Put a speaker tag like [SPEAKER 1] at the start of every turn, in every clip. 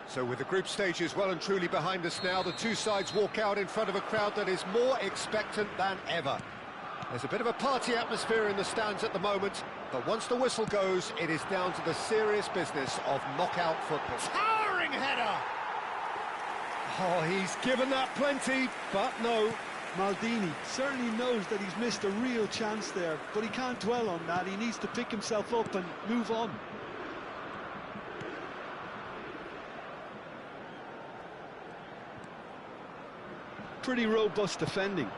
[SPEAKER 1] So with the group stages well and truly behind us now, the two sides walk out in front of a crowd that is more expectant than ever. There's a bit of a party atmosphere in the stands at the moment, but once the whistle goes, it is down to the serious business of knockout football. Towering header! Oh, he's given that plenty, but no.
[SPEAKER 2] Maldini certainly knows that he's missed a real chance there, but he can't dwell on that. He needs to pick himself up and move on. Pretty robust defending.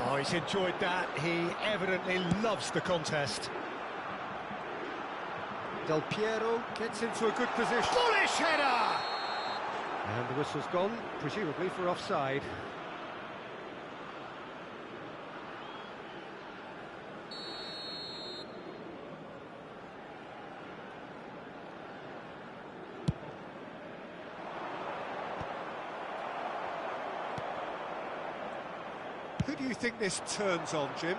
[SPEAKER 1] Oh, he's enjoyed that. He evidently loves the contest. Del Piero gets into a good position. Bullish header! And the whistle's gone, presumably for offside. Who do you think this turns on, Jim?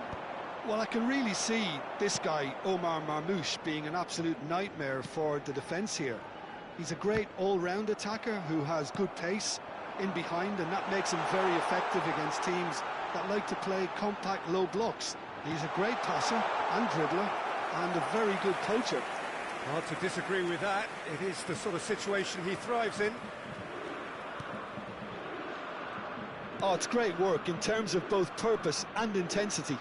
[SPEAKER 2] Well, I can really see this guy, Omar Marmoush, being an absolute nightmare for the defence here. He's a great all-round attacker who has good pace in behind, and that makes him very effective against teams that like to play compact low blocks. He's a great passer and dribbler and a very good poacher.
[SPEAKER 1] Hard to disagree with that. It is the sort of situation he thrives in.
[SPEAKER 2] Oh, it's great work in terms of both purpose and intensity.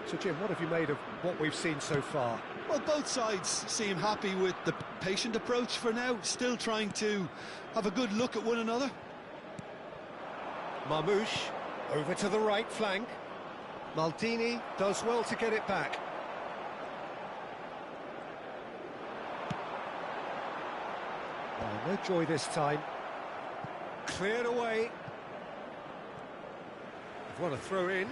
[SPEAKER 1] So, Jim, what have you made of what we've seen so far?
[SPEAKER 2] Well, both sides seem happy with the patient approach for now, still trying to have a good look at one another.
[SPEAKER 1] Marmoush over to the right flank. Maldini does well to get it back. Oh, no joy this time. Cleared away. They've won a throw in.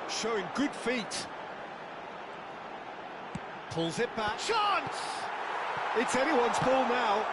[SPEAKER 1] Showing good feet. Pulls it back. Chance! It's anyone's ball now.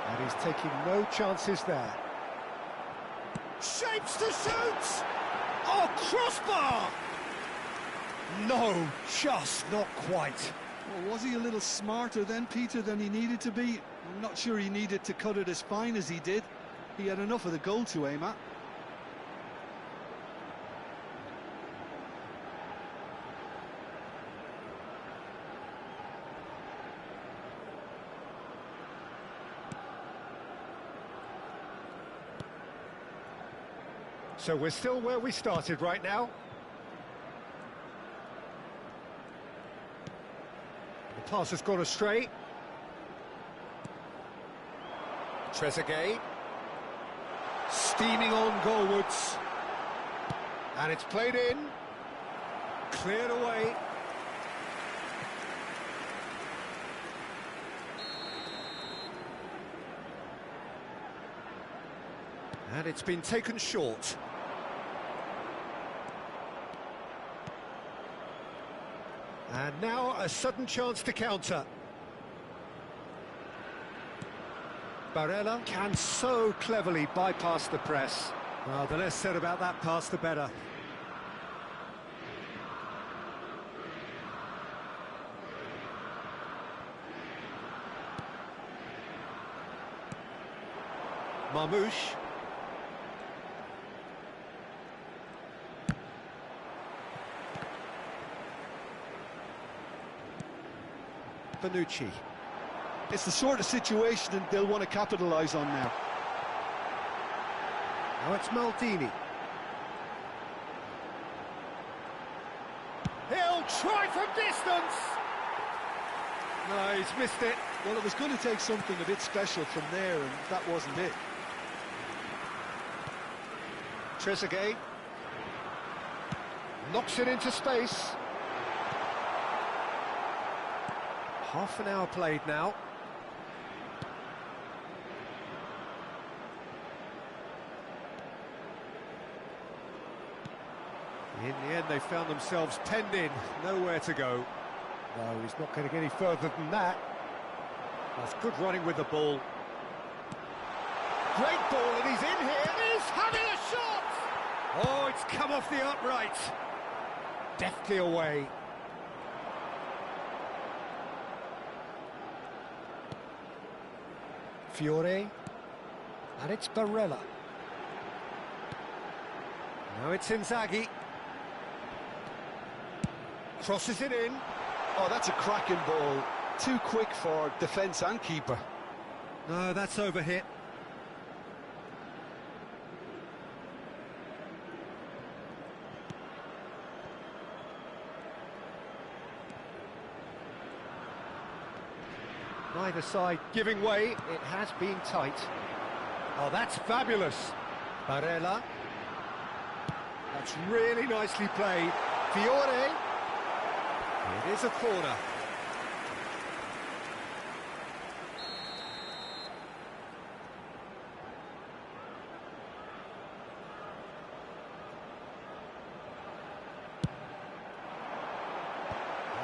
[SPEAKER 1] And he's taking no chances there. Shapes to shoot! Oh, crossbar! No, just not quite.
[SPEAKER 2] Well, was he a little smarter then, Peter, than he needed to be? I'm not sure he needed to cut it as fine as he did. He had enough of the goal to aim at.
[SPEAKER 1] So we're still where we started right now. The pass has gone astray. Trezeguet. Steaming on goalwards. And it's played in. Cleared away. And it's been taken short. And now a sudden chance to counter. Barella can so cleverly bypass the press. Well, the less said about that pass, the better. Marmoush. Bonucci.
[SPEAKER 2] It's the sort of situation that they'll want to capitalise on now.
[SPEAKER 1] Now it's Maldini. He'll try from distance! No, he's missed it.
[SPEAKER 2] Well, it was going to take something a bit special from there, and that wasn't it.
[SPEAKER 1] Trezeguet knocks it into space. Half an hour played now. In the end, they found themselves penned in, nowhere to go. No, he's not getting any further than that. That's good running with the ball. Great ball, and he's in here. He's having a shot! Oh, it's come off the upright. Deftly away. Fiore. And it's Barella. Now it's Inzaghi. Crosses it in.
[SPEAKER 2] Oh, that's a cracking ball. Too quick for defence and keeper.
[SPEAKER 1] No, that's overhit. Neither side giving way. It has been tight. Oh, that's fabulous. Barella. That's really nicely played. Fiore. It is a corner.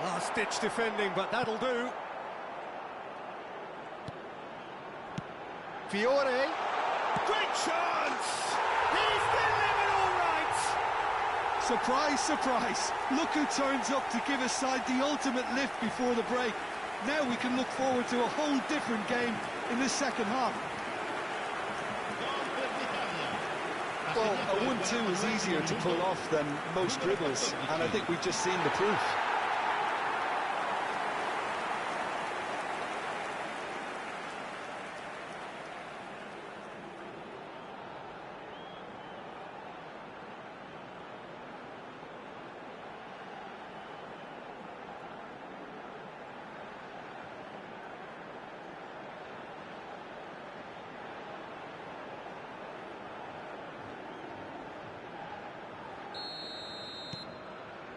[SPEAKER 1] Last-ditch defending, but that'll do. Fiore. Great chance! He's delivered all right!
[SPEAKER 2] Surprise, surprise. Look who turns up to give his side the ultimate lift before the break. Now we can look forward to a whole different game in this second half. Well, a 1-2 is easier to pull off than most dribbles, and I think we've just seen the proof.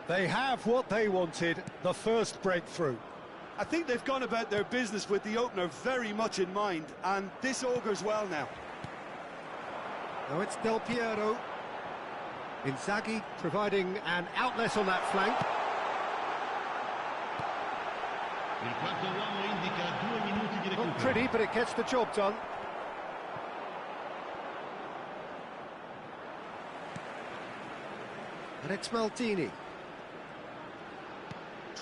[SPEAKER 1] They have what they wanted, the first breakthrough.
[SPEAKER 2] I think they've gone about their business with the opener very much in mind, and this augurs well now.
[SPEAKER 1] Now it's Del Piero. Inzaghi providing an outlet on that flank. Not pretty, but it gets the job done. And it's Maldini.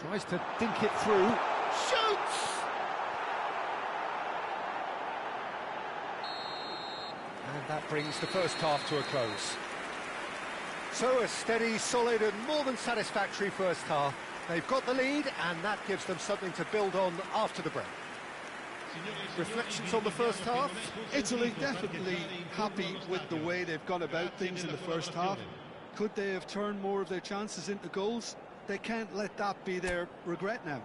[SPEAKER 1] Tries to dink it through. Shoots! And that brings the first half to a close. So a steady, solid and more than satisfactory first half. They've got the lead and that gives them something to build on after the break. Reflections on the first half?
[SPEAKER 2] Italy definitely happy with the way they've gone about things in the first half. Could they have turned more of their chances into goals? They can't let that be their regret now.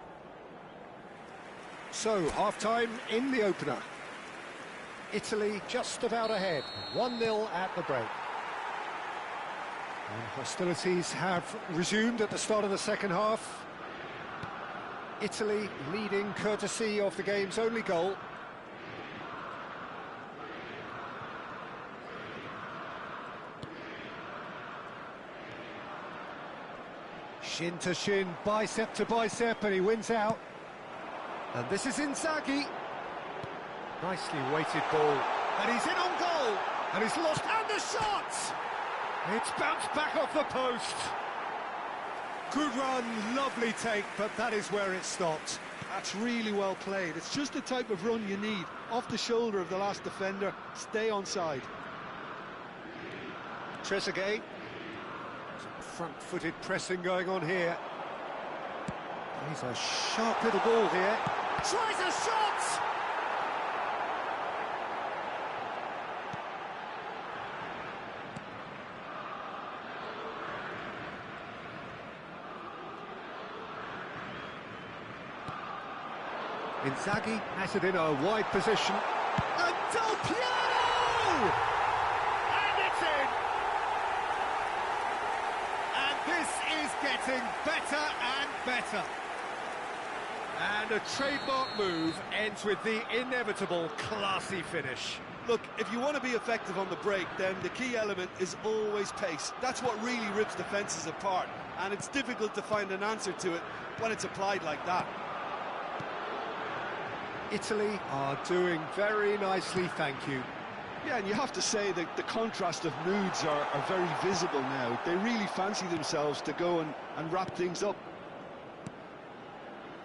[SPEAKER 1] So, half-time in the opener. Italy just about ahead, 1-0 at the break. And hostilities have resumed at the start of the second half. Italy leading courtesy of the game's only goal. Shin to shin, bicep to bicep, and he wins out. And this is Inzaghi. Nicely weighted ball, and he's in on goal, and he's lost, and the shot! It's bounced back off the post. Good run, lovely take, but that is where it stopped.
[SPEAKER 2] That's really well played. It's just the type of run you need. Off the shoulder of the last defender, stay onside.
[SPEAKER 1] Trezeguet. Some front-footed pressing going on here. He's a sharp little ball here. Tries a shot! Inzaghi has it in a wide position. And Del Piero! And it's in! And this is getting better and better. And a trademark move ends with the inevitable classy finish.
[SPEAKER 2] Look, if you want to be effective on the break, then the key element is always pace. That's what really rips defences apart, and it's difficult to find an answer to it when it's applied like that.
[SPEAKER 1] Italy are doing very nicely, thank you.
[SPEAKER 2] Yeah, and you have to say that the contrast of moods are very visible now. They really fancy themselves to go and wrap things up.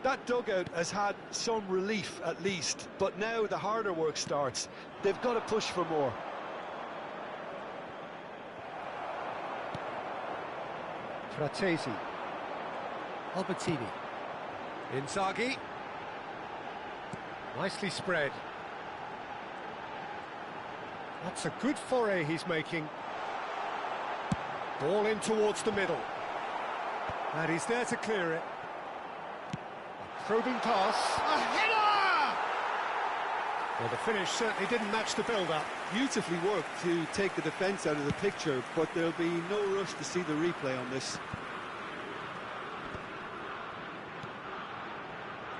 [SPEAKER 2] That dugout has had some relief at least, but now the harder work starts. They've got to push for more.
[SPEAKER 1] Fratesi. Albertini. Inzaghi. Nicely spread. That's a good foray he's making. Ball in towards the middle. And he's there to clear it. A probing pass. A header! Well, the finish certainly didn't match the build-up.
[SPEAKER 2] Beautifully worked to take the defence out of the picture, but there'll be no rush to see the replay on this.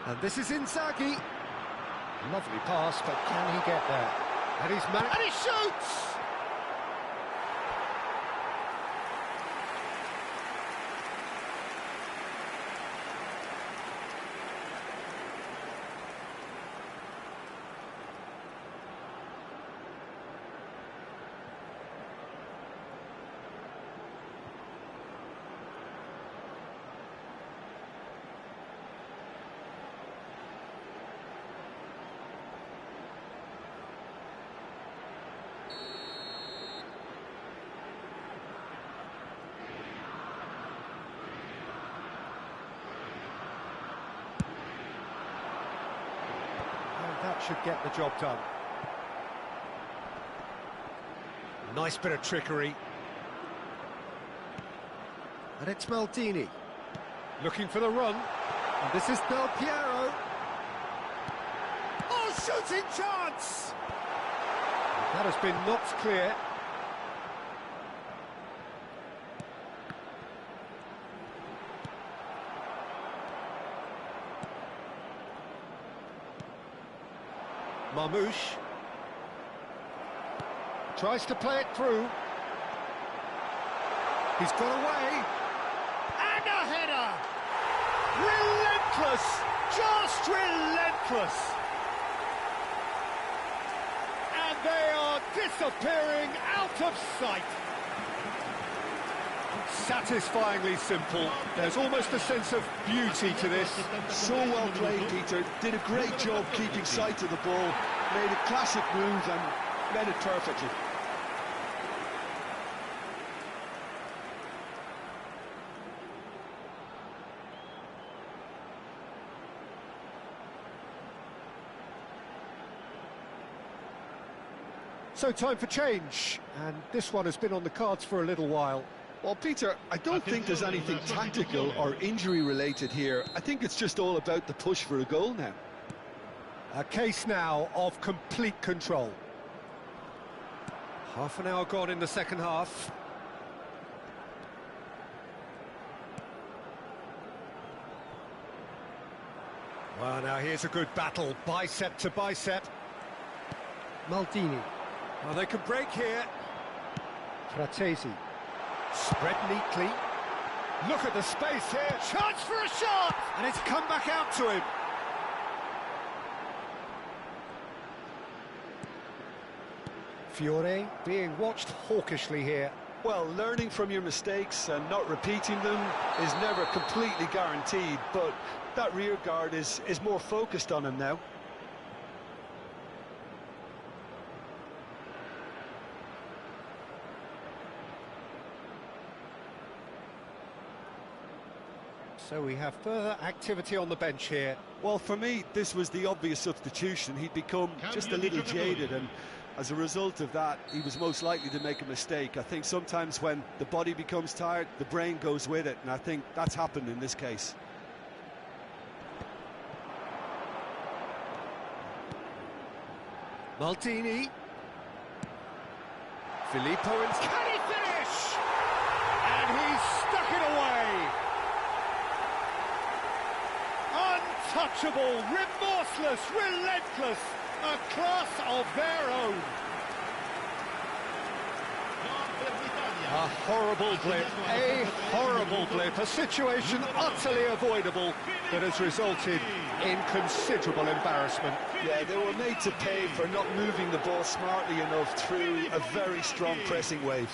[SPEAKER 1] And this is Inzaghi. Lovely pass, but can he get there? And he's managed. And he shoots! That should get the job done. Nice bit of trickery. And it's Maldini. Looking for the run. And this is Del Piero. Oh, shooting chance! That has been knocked clear. Marmouche tries to play it through. He's got away. And a header! Relentless! Just relentless! And they are disappearing out of sight. Satisfyingly simple. There's almost a sense of beauty to this.
[SPEAKER 2] So well played, Peter. Did a great job keeping sight of the ball. Made a classic move and made it perfectly.
[SPEAKER 1] So time for change, and this one has been on the cards for a little while.
[SPEAKER 2] Well, Peter, I don't think there's anything tactical or injury-related here. I think it's just all about the push for a goal now.
[SPEAKER 1] A case now of complete control. Half an hour gone in the second half. Well, now here's a good battle, bicep to bicep.
[SPEAKER 2] Maldini.
[SPEAKER 1] Well, they can break here.
[SPEAKER 2] Fratesi.
[SPEAKER 1] Spread neatly. Look at the space here. Chance for a shot! And it's come back out to him. Fiore being watched hawkishly here.
[SPEAKER 2] Well, learning from your mistakes and not repeating them is never completely guaranteed, but that rear guard is more focused on him now.
[SPEAKER 1] So we have further activity on the bench here.
[SPEAKER 2] Well, for me, this was the obvious substitution. He'd become just a little jaded, and as a result of that, he was most likely to make a mistake. I think sometimes when the body becomes tired, the brain goes with it, and I think that's happened in this case.
[SPEAKER 1] Maldini. Filippo, and can he finish? And he's stuck it away. Untouchable, remorseless, relentless, a class of their own. A horrible blip, a situation utterly avoidable that has resulted in considerable embarrassment.
[SPEAKER 2] Yeah, they were made to pay for not moving the ball smartly enough through a very strong pressing wave.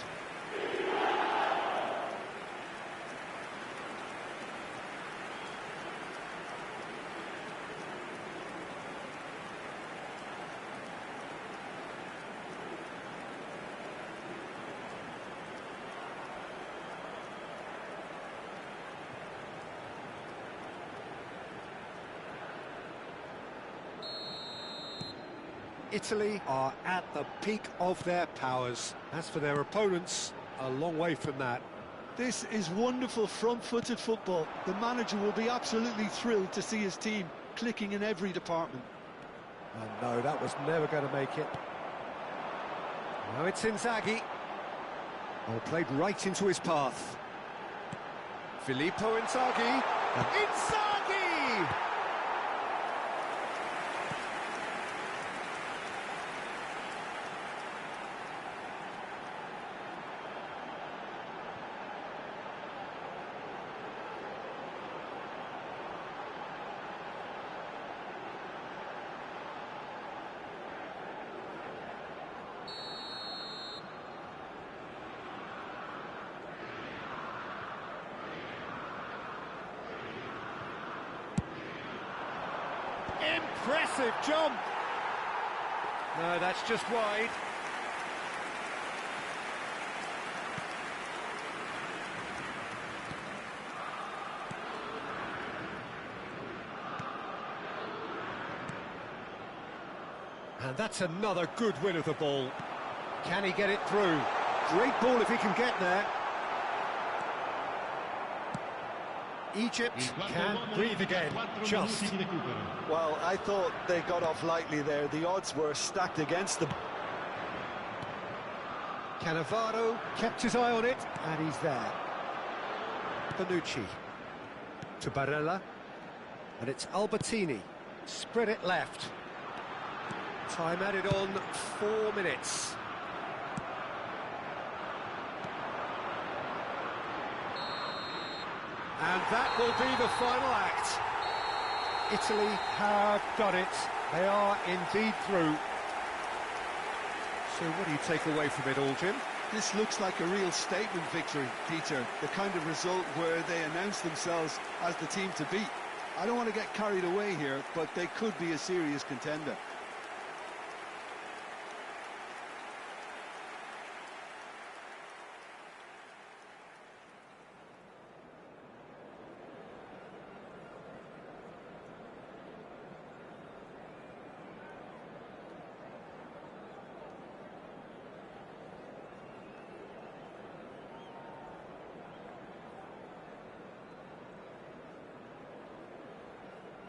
[SPEAKER 1] Italy are at the peak of their powers. As for their opponents, a long way from that.
[SPEAKER 2] This is wonderful front-footed football. The manager will be absolutely thrilled to see his team clicking in every department.
[SPEAKER 1] Oh no, that was never going to make it. Now it's Inzaghi. Well, played right into his path. Filippo Inzaghi. Inzaghi! Impressive jump. No, that's just wide. And that's another good win of the ball. Can he get it through? Great ball if he can get there. Egypt can breathe again, just.
[SPEAKER 2] Well, I thought they got off lightly there. The odds were stacked against them.
[SPEAKER 1] Cannavaro kept his eye on it, and he's there. Bonucci to Barella, and it's Albertini. Spread it left. Time added on 4 minutes. And that will be the final act. Italy have done it. They are indeed through. So what do you take away from it all, Jim?
[SPEAKER 2] This looks like a real statement victory, Peter. The kind of result where they announce themselves as the team to beat. I don't want to get carried away here, but they could be a serious contender.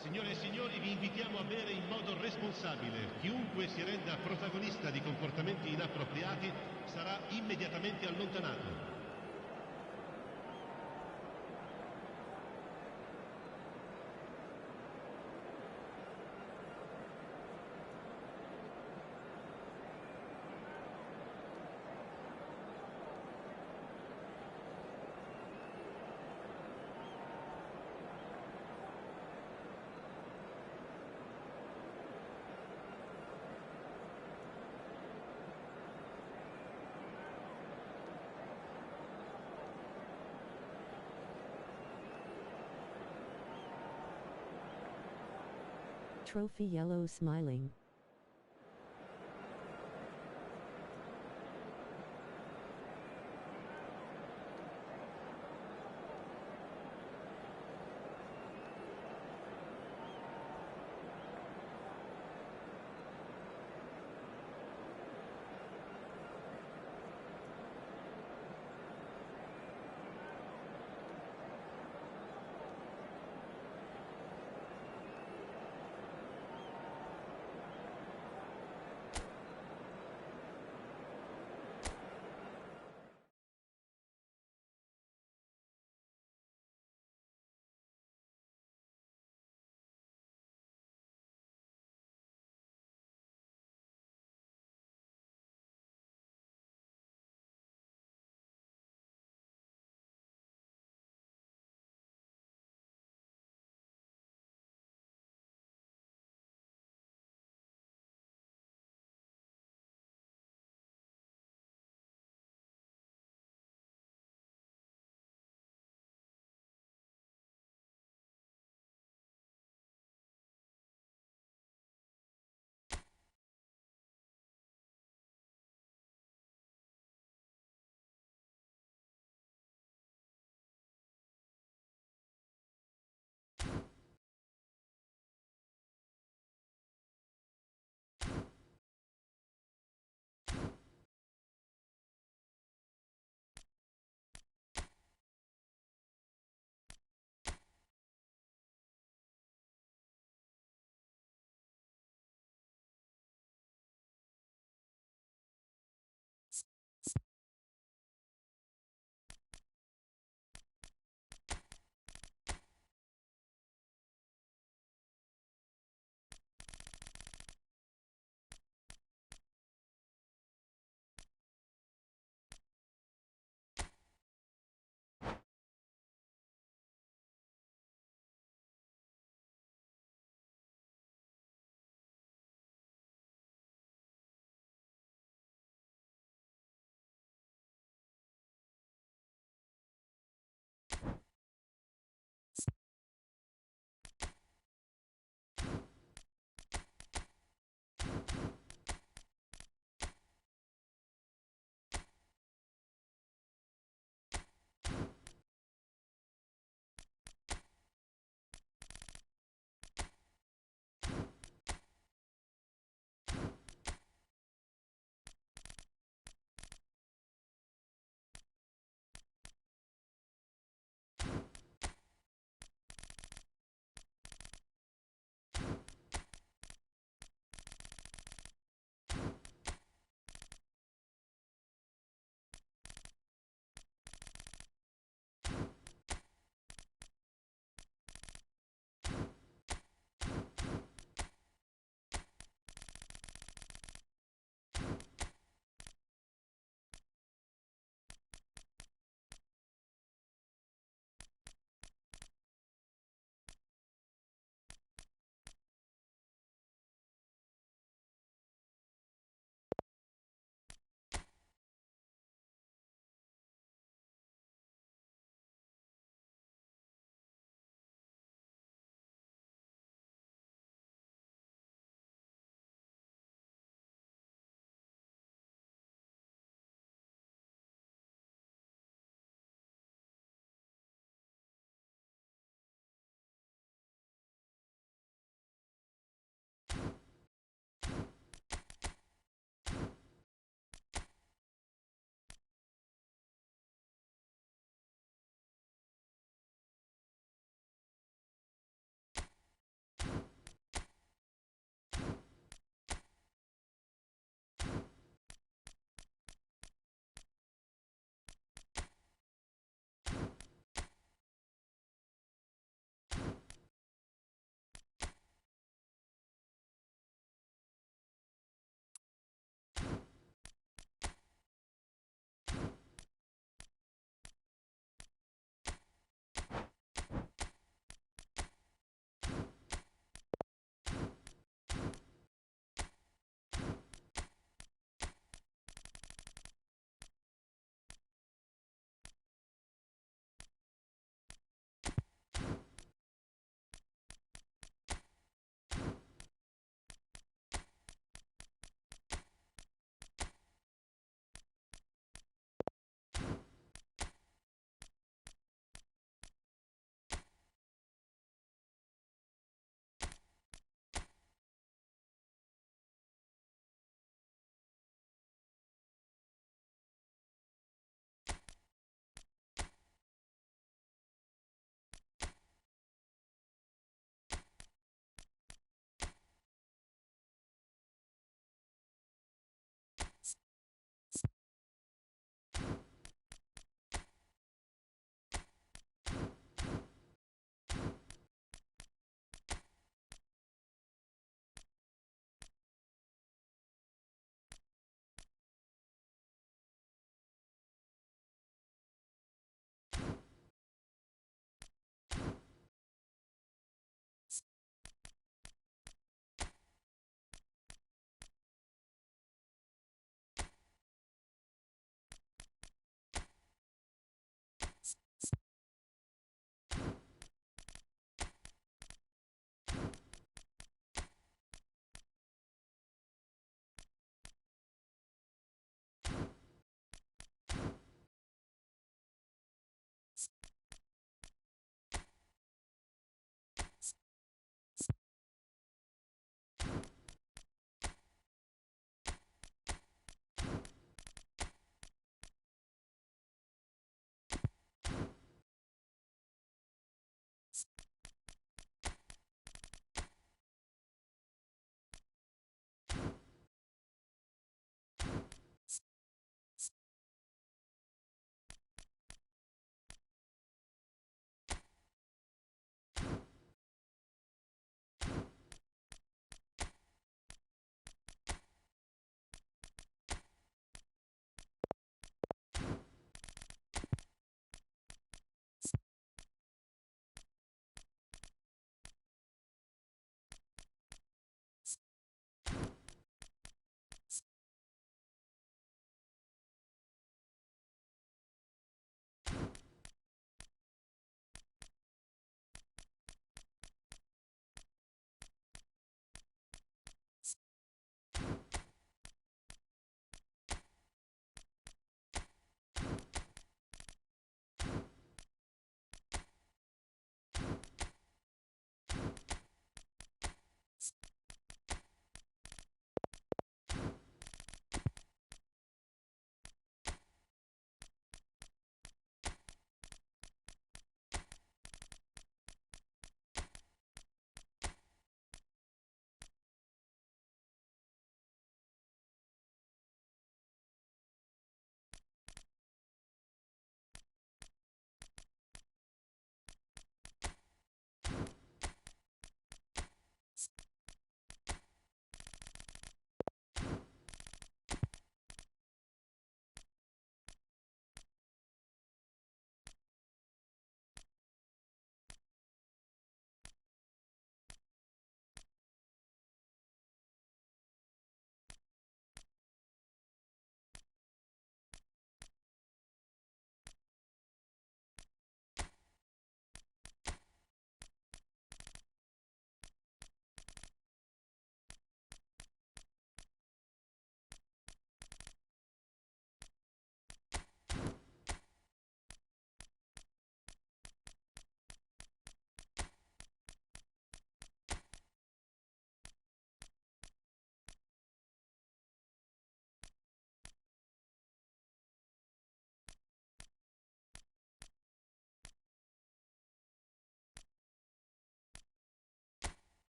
[SPEAKER 3] Signore e signori, vi invitiamo a bere in modo responsabile. Chiunque si renda protagonista di comportamenti inappropriati sarà immediatamente allontanato.
[SPEAKER 4] Trophy yellow smiling.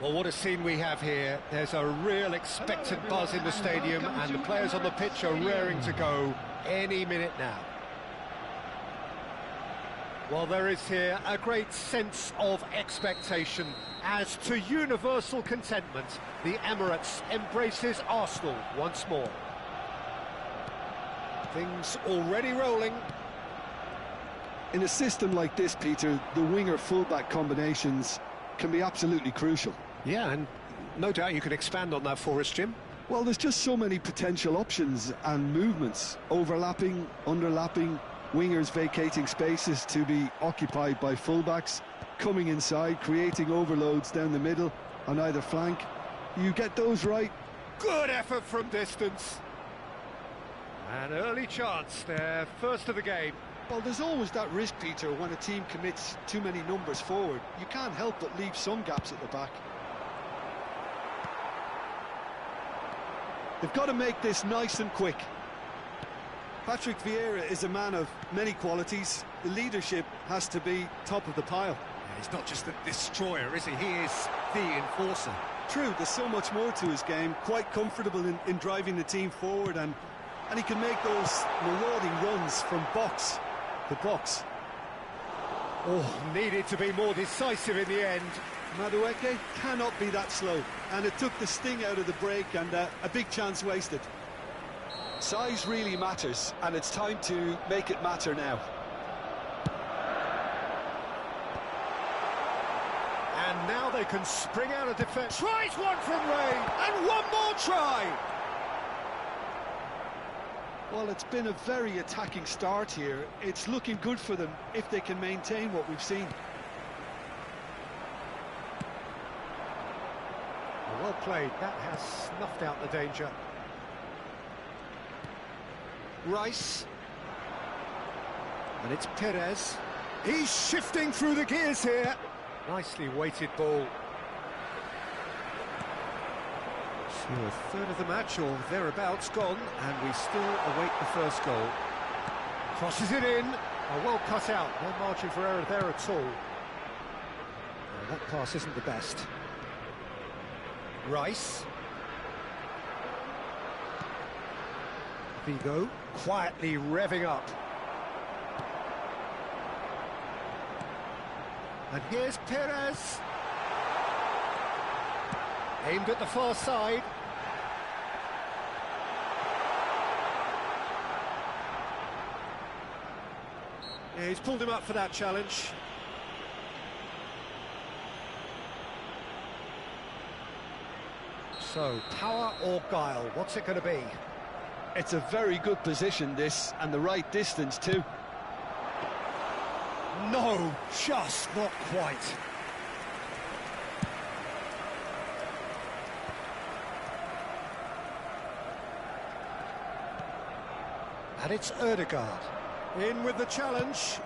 [SPEAKER 1] Well, what a scene we have here. There's a real expectant buzz in the stadium, and the players on the pitch are raring to go any minute now. Well, there is here a great sense of expectation. As to universal contentment, the Emirates embraces Arsenal once more. Things already rolling.
[SPEAKER 2] In a system like this, Peter, the winger-fullback combinations can be absolutely crucial.
[SPEAKER 1] Yeah, and no doubt you can expand on that for us, Jim.
[SPEAKER 2] Well, there's just so many potential options and movements. Overlapping, underlapping, wingers vacating spaces to be occupied by fullbacks, coming inside, creating overloads down the middle on either flank. You get those right.
[SPEAKER 1] Good effort from distance. An early chance there, first of the game.
[SPEAKER 2] Well, there's always that risk, Peter, when a team commits too many numbers forward. You can't help but leave some gaps at the back. They've got to make this nice and quick. Patrick Vieira is a man of many qualities. The leadership has to be top of the pile.
[SPEAKER 1] Yeah, he's not just a destroyer, is he? He is the enforcer.
[SPEAKER 2] True, there's so much more to his game. Quite comfortable in driving the team forward, and he can make those marauding runs from box to box.
[SPEAKER 1] Oh, needed to be more decisive in the end.
[SPEAKER 2] Madueke cannot be that slow, and it took the sting out of the break, and a big chance wasted. Size really matters, and it's time to make it matter now.
[SPEAKER 1] And now they can spring out of defence. Tries one from Ray, and one more try!
[SPEAKER 2] Well, it's been a very attacking start here. It's looking good for them if they can maintain what we've seen.
[SPEAKER 1] Well played, that has snuffed out the danger. Rice. And it's Perez. He's shifting through the gears here. Nicely weighted ball. So a third of the match or thereabouts gone, and we still await the first goal. Crosses it in. Oh, well cut out. No margin for error there at all. No, that pass isn't the best. Rice. Vigo quietly revving up. And here's Perez. Aimed at the far side. Yeah, he's pulled him up for that challenge. So, power or guile, what's it going to be?
[SPEAKER 2] It's a very good position, this, and the right distance too.
[SPEAKER 1] No, just not quite. And it's Ødegaard. In with the challenge.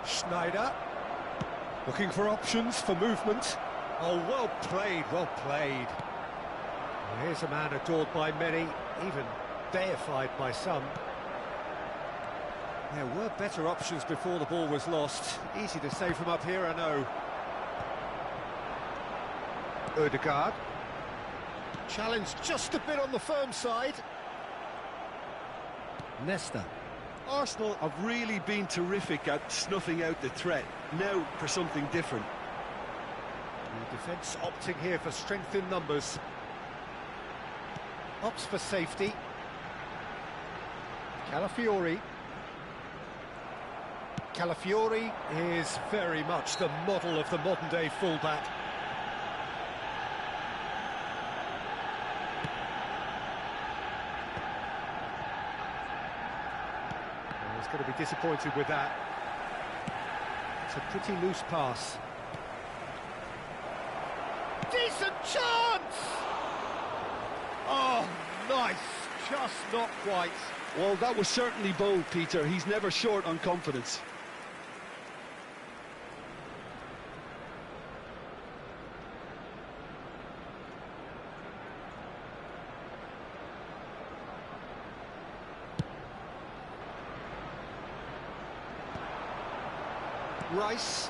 [SPEAKER 1] Schneider. Looking for options for movement. Oh, well played, well played. Well, here's a man adored by many, even deified by some. There were better options before the ball was lost. Easy to say from up here, I know. Ødegaard. Challenge just a bit on the firm side. Nesta.
[SPEAKER 2] Arsenal have really been terrific at snuffing out the threat. Now for something different.
[SPEAKER 1] The defence opting here for strength in numbers. Opts for safety. Calafiori. Calafiori is very much the model of the modern-day fullback. Well, he's going to be disappointed with that. It's a pretty loose pass. Decent chance! Oh, nice. Just not quite.
[SPEAKER 2] Well, that was certainly bold, Peter. He's never short on confidence.
[SPEAKER 1] Rice.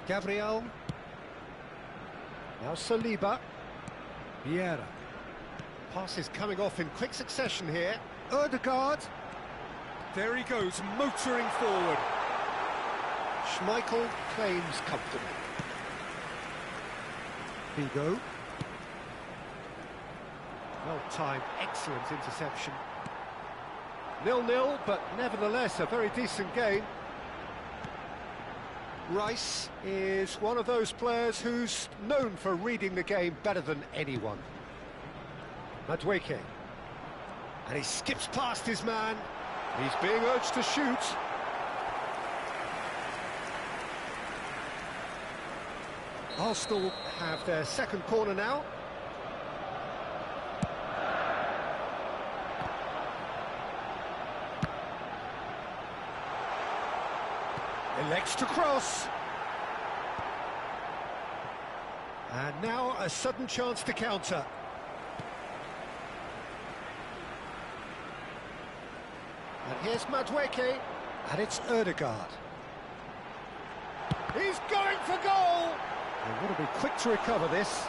[SPEAKER 1] Gabriel. Now Saliba. Vieira. Passes coming off in quick succession here. Ødegaard. There he goes, motoring forward. Schmeichel claims comfortably. Figo. Well-timed, excellent interception. 0-0, but nevertheless a very decent game. Rice is one of those players who's known for reading the game better than anyone. Madueke. And he skips past his man. He's being urged to shoot. Arsenal have their second corner now. Elects to cross. And now a sudden chance to counter. And here's Madueke, and it's Ødegaard. He's going for goal! They've got to be quick to recover this.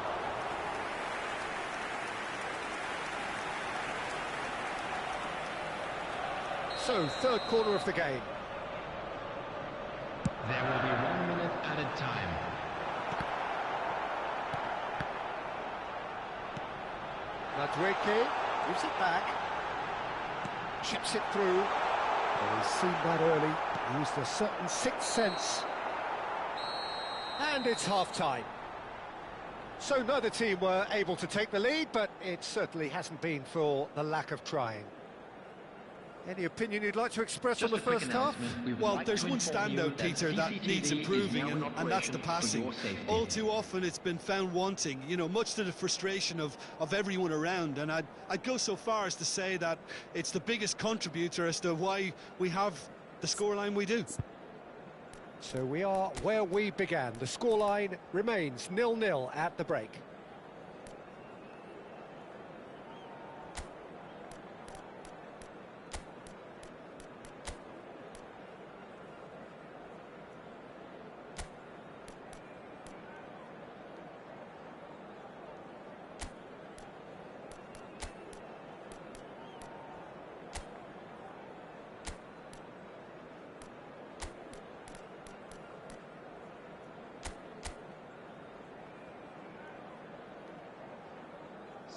[SPEAKER 1] So, third corner of the game.
[SPEAKER 5] There will be 1 minute added time.
[SPEAKER 1] Madueke gives it back. Chips it through. Well, he's seen that early. Used a certain sixth sense. And it's half-time. So neither team were able to take the lead, but it certainly hasn't been for the lack of trying. Any opinion you'd like to express on the first half?
[SPEAKER 2] Well, there's one standout, Peter, that needs improving, and that's the passing. All too often it's been found wanting, you know, much to the frustration of everyone around, and I'd go so far as to say that it's the biggest contributor as to why we have the scoreline we do.
[SPEAKER 1] So we are where we began. The scoreline remains 0-0 at the break.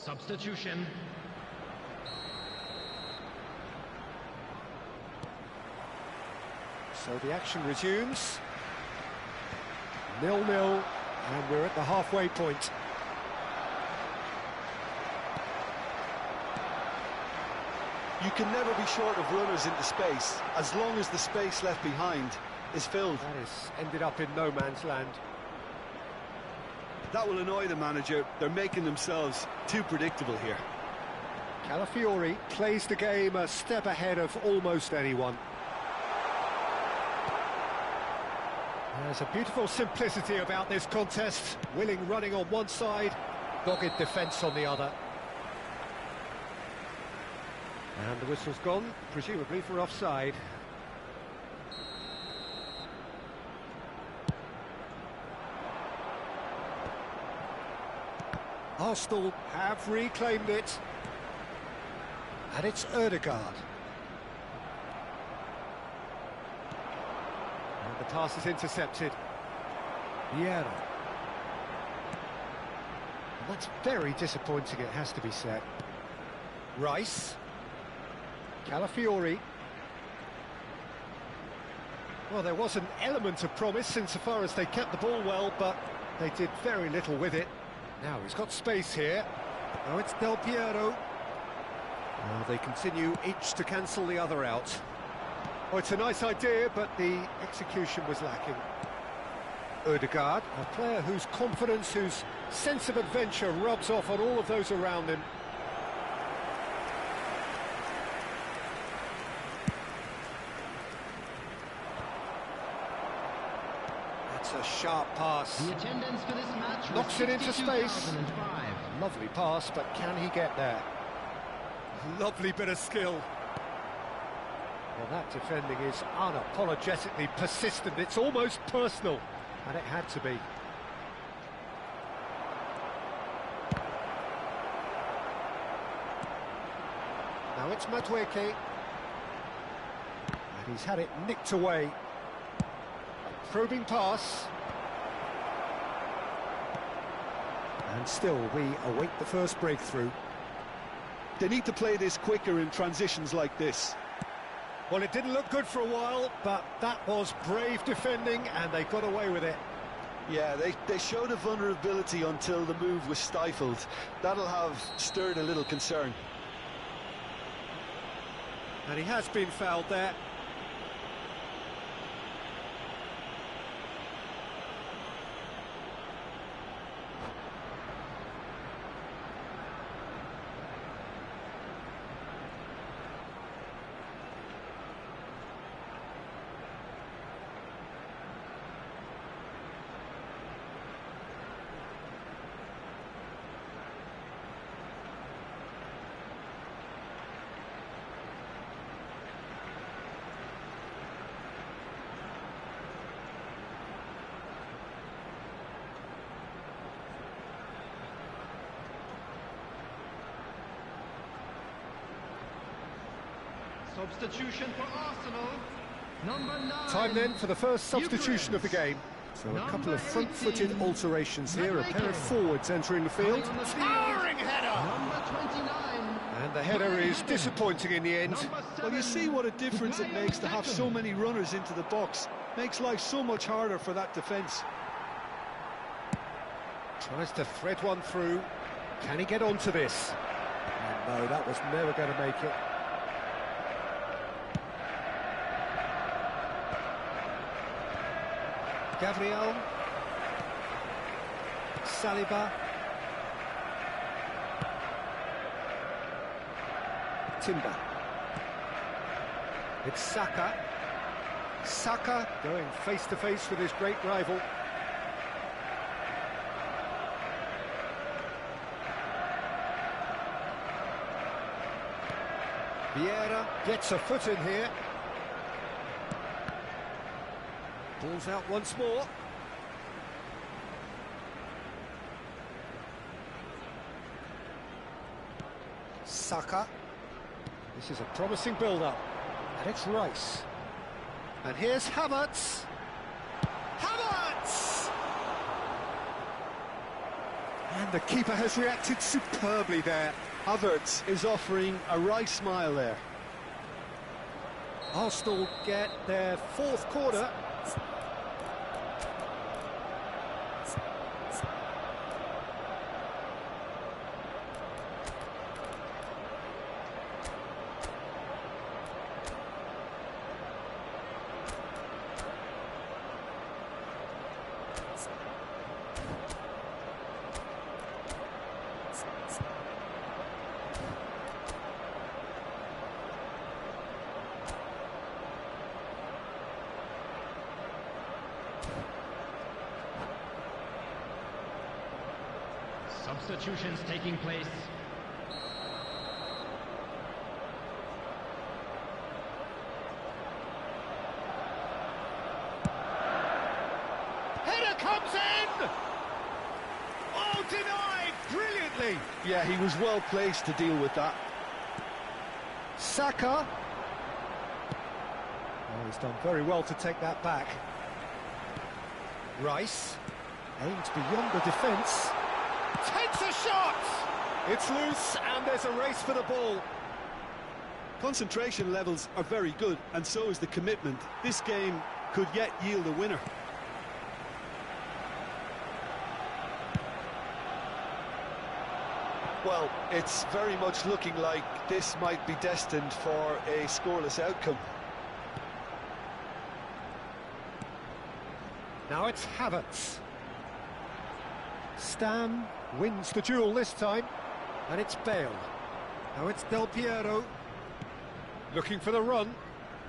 [SPEAKER 5] Substitution.
[SPEAKER 1] So the action resumes. 0-0, and we're at the halfway point.
[SPEAKER 2] You can never be short of runners into space, as long as the space left behind is filled.
[SPEAKER 1] That has ended up in no man's land.
[SPEAKER 2] That will annoy the manager. They're making themselves too predictable here.
[SPEAKER 1] Calafiori plays the game a step ahead of almost anyone. There's a beautiful simplicity about this contest. Willing running on one side, dogged defence on the other. And the whistle's gone, presumably for offside. Arsenal have reclaimed it. And it's Ødegaard. And the pass is intercepted. Vieira. And that's very disappointing, it has to be said. Rice. Calafiori. Well, there was an element of promise insofar as they kept the ball well, but they did very little with it. Now he's got space here. Oh, it's Del Piero. Well, they continue each to cancel the other out. Oh, it's a nice idea, but the execution was lacking. Ødegaard, a player whose confidence, whose sense of adventure rubs off on all of those around him. That's a sharp pass.
[SPEAKER 5] The attendance for this match
[SPEAKER 1] Knocks it into space.
[SPEAKER 5] 62,005.
[SPEAKER 1] Lovely pass, but can he get there? Lovely bit of skill. Well, that defending is unapologetically persistent. It's almost personal. And it had to be. Now it's Madueke. And he's had it nicked away. A probing pass. And still, we await the first breakthrough.
[SPEAKER 2] They need to play this quicker in transitions like this.
[SPEAKER 1] Well, it didn't look good for a while, but that was brave defending, and they got away with it.
[SPEAKER 2] Yeah, they showed a vulnerability until the move was stifled. That'll have stirred a little concern.
[SPEAKER 1] And he has been fouled there.
[SPEAKER 5] Substitution for Arsenal. Number 9.
[SPEAKER 1] Time then for the first substitution of the game. So a couple of front-footed alterations here, a pair of forwards entering the field. Towering header!
[SPEAKER 5] Number 29.
[SPEAKER 1] And the header is disappointing in the end.
[SPEAKER 2] Well, you see what a difference it makes to have so many runners into the box. Makes life so much harder for that defence.
[SPEAKER 1] Tries to thread one through. Can he get onto this? And no, that was never going to make it. Gabriel, Saliba, Timber. It's Saka. Saka going face to face with his great rival. Vieira gets a foot in here. Pulls out once more. Saka. This is a promising build-up. And it's Rice. And here's Havertz. Havertz! And the keeper has reacted superbly there.
[SPEAKER 2] Havertz is offering a Rice smile there.
[SPEAKER 1] Arsenal get their fourth corner.
[SPEAKER 5] Substitutions taking place.
[SPEAKER 1] Header comes in! Oh, denied brilliantly!
[SPEAKER 2] Yeah, he was well placed to deal with that.
[SPEAKER 1] Saka. Oh, he's done very well to take that back. Rice aims beyond the defence. Takes a shot! It's loose and there's a race for the ball.
[SPEAKER 2] Concentration levels are very good, and so is the commitment. This game could yet yield a winner. Well, it's very much looking like this might be destined for a scoreless outcome.
[SPEAKER 1] Now it's Havertz. Stam wins the duel this time, and it's Bale. Now it's Del Piero. Looking for the run.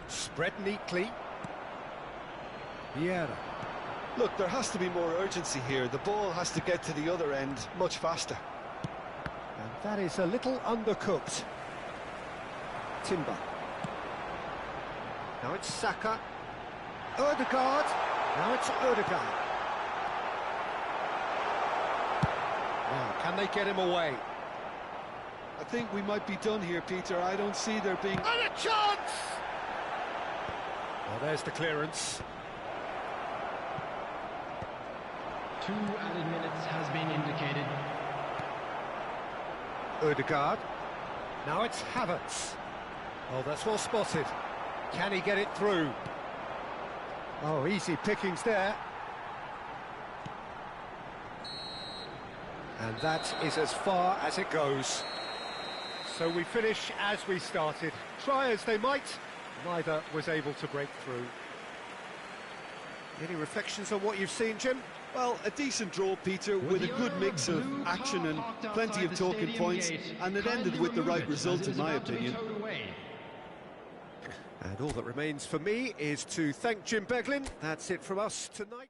[SPEAKER 1] Spread neatly. Vieira.
[SPEAKER 2] Look, there has to be more urgency here. The ball has to get to the other end much faster.
[SPEAKER 1] And that is a little undercooked. Timber. Now it's Saka. Odegaard. Now it's Odegaard. Now, can they get him away?
[SPEAKER 2] I think we might be done here, Peter. I don't see there being...
[SPEAKER 1] And a chance! Well, there's the clearance.
[SPEAKER 5] 2 added minutes has been indicated.
[SPEAKER 1] Odegaard. Now it's Havertz. Oh, that's well spotted. Can he get it through? Oh, easy pickings there. And that is as far as it goes. So we finish as we started. Try as they might, neither was able to break through. Any reflections on what you've seen, Jim?
[SPEAKER 2] Well, a decent draw, Peter, with a good mix of action and plenty of talking points, and it ended with the right result, in my opinion.
[SPEAKER 1] And all that remains for me is to thank Jim Beglin. That's it from us tonight.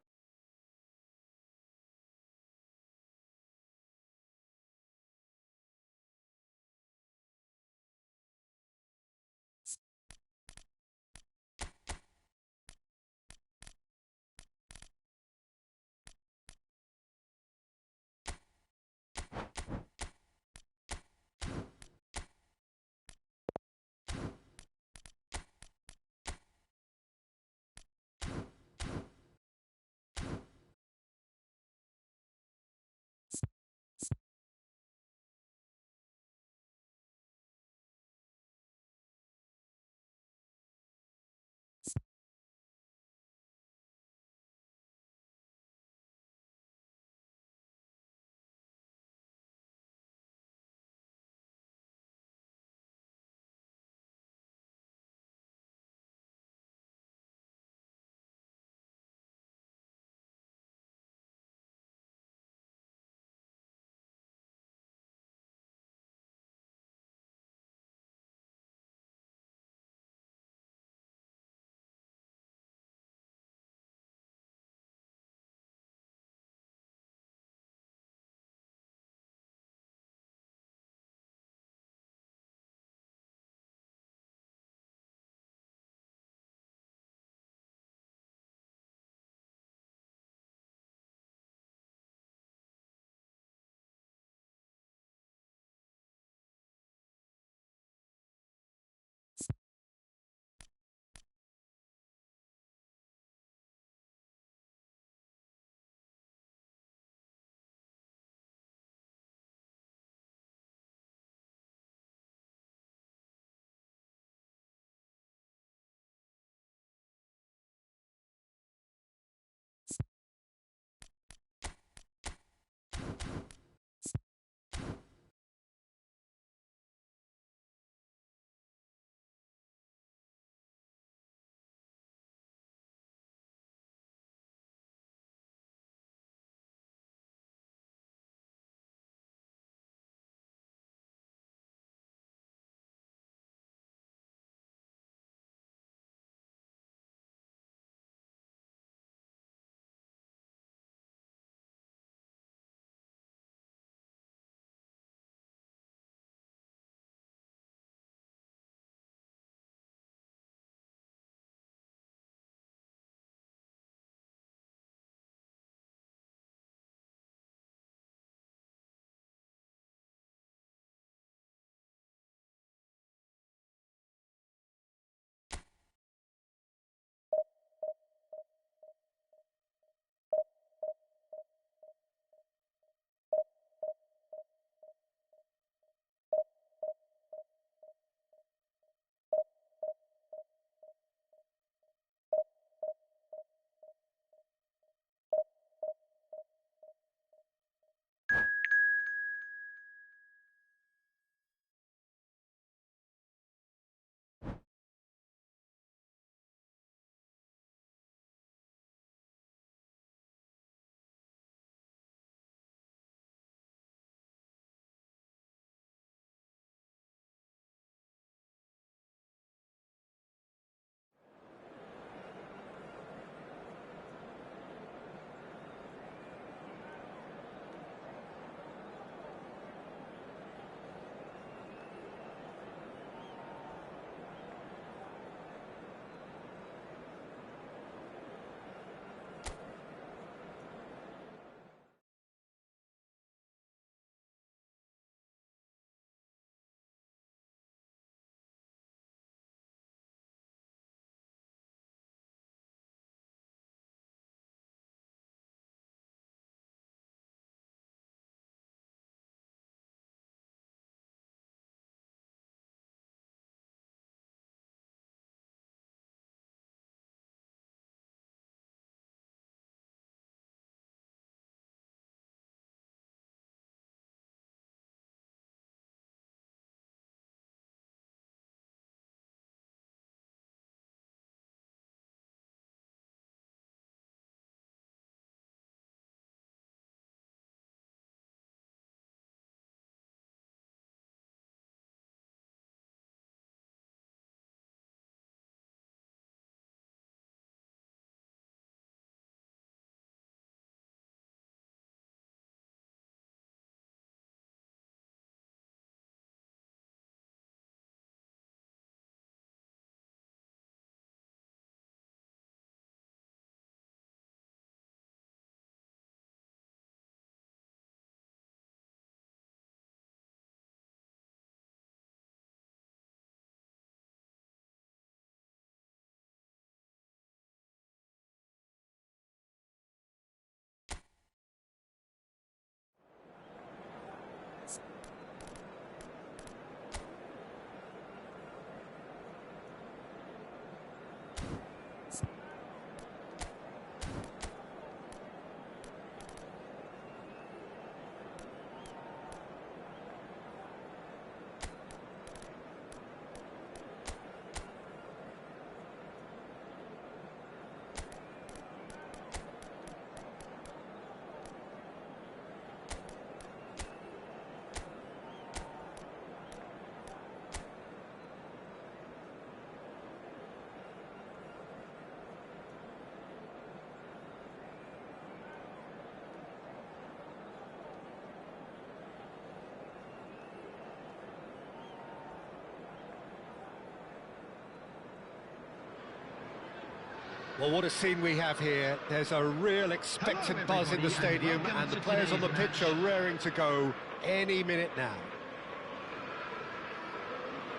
[SPEAKER 1] Well, what a scene we have here. There's a real expectant buzz in the stadium, and the players on the pitch are raring to go any minute now.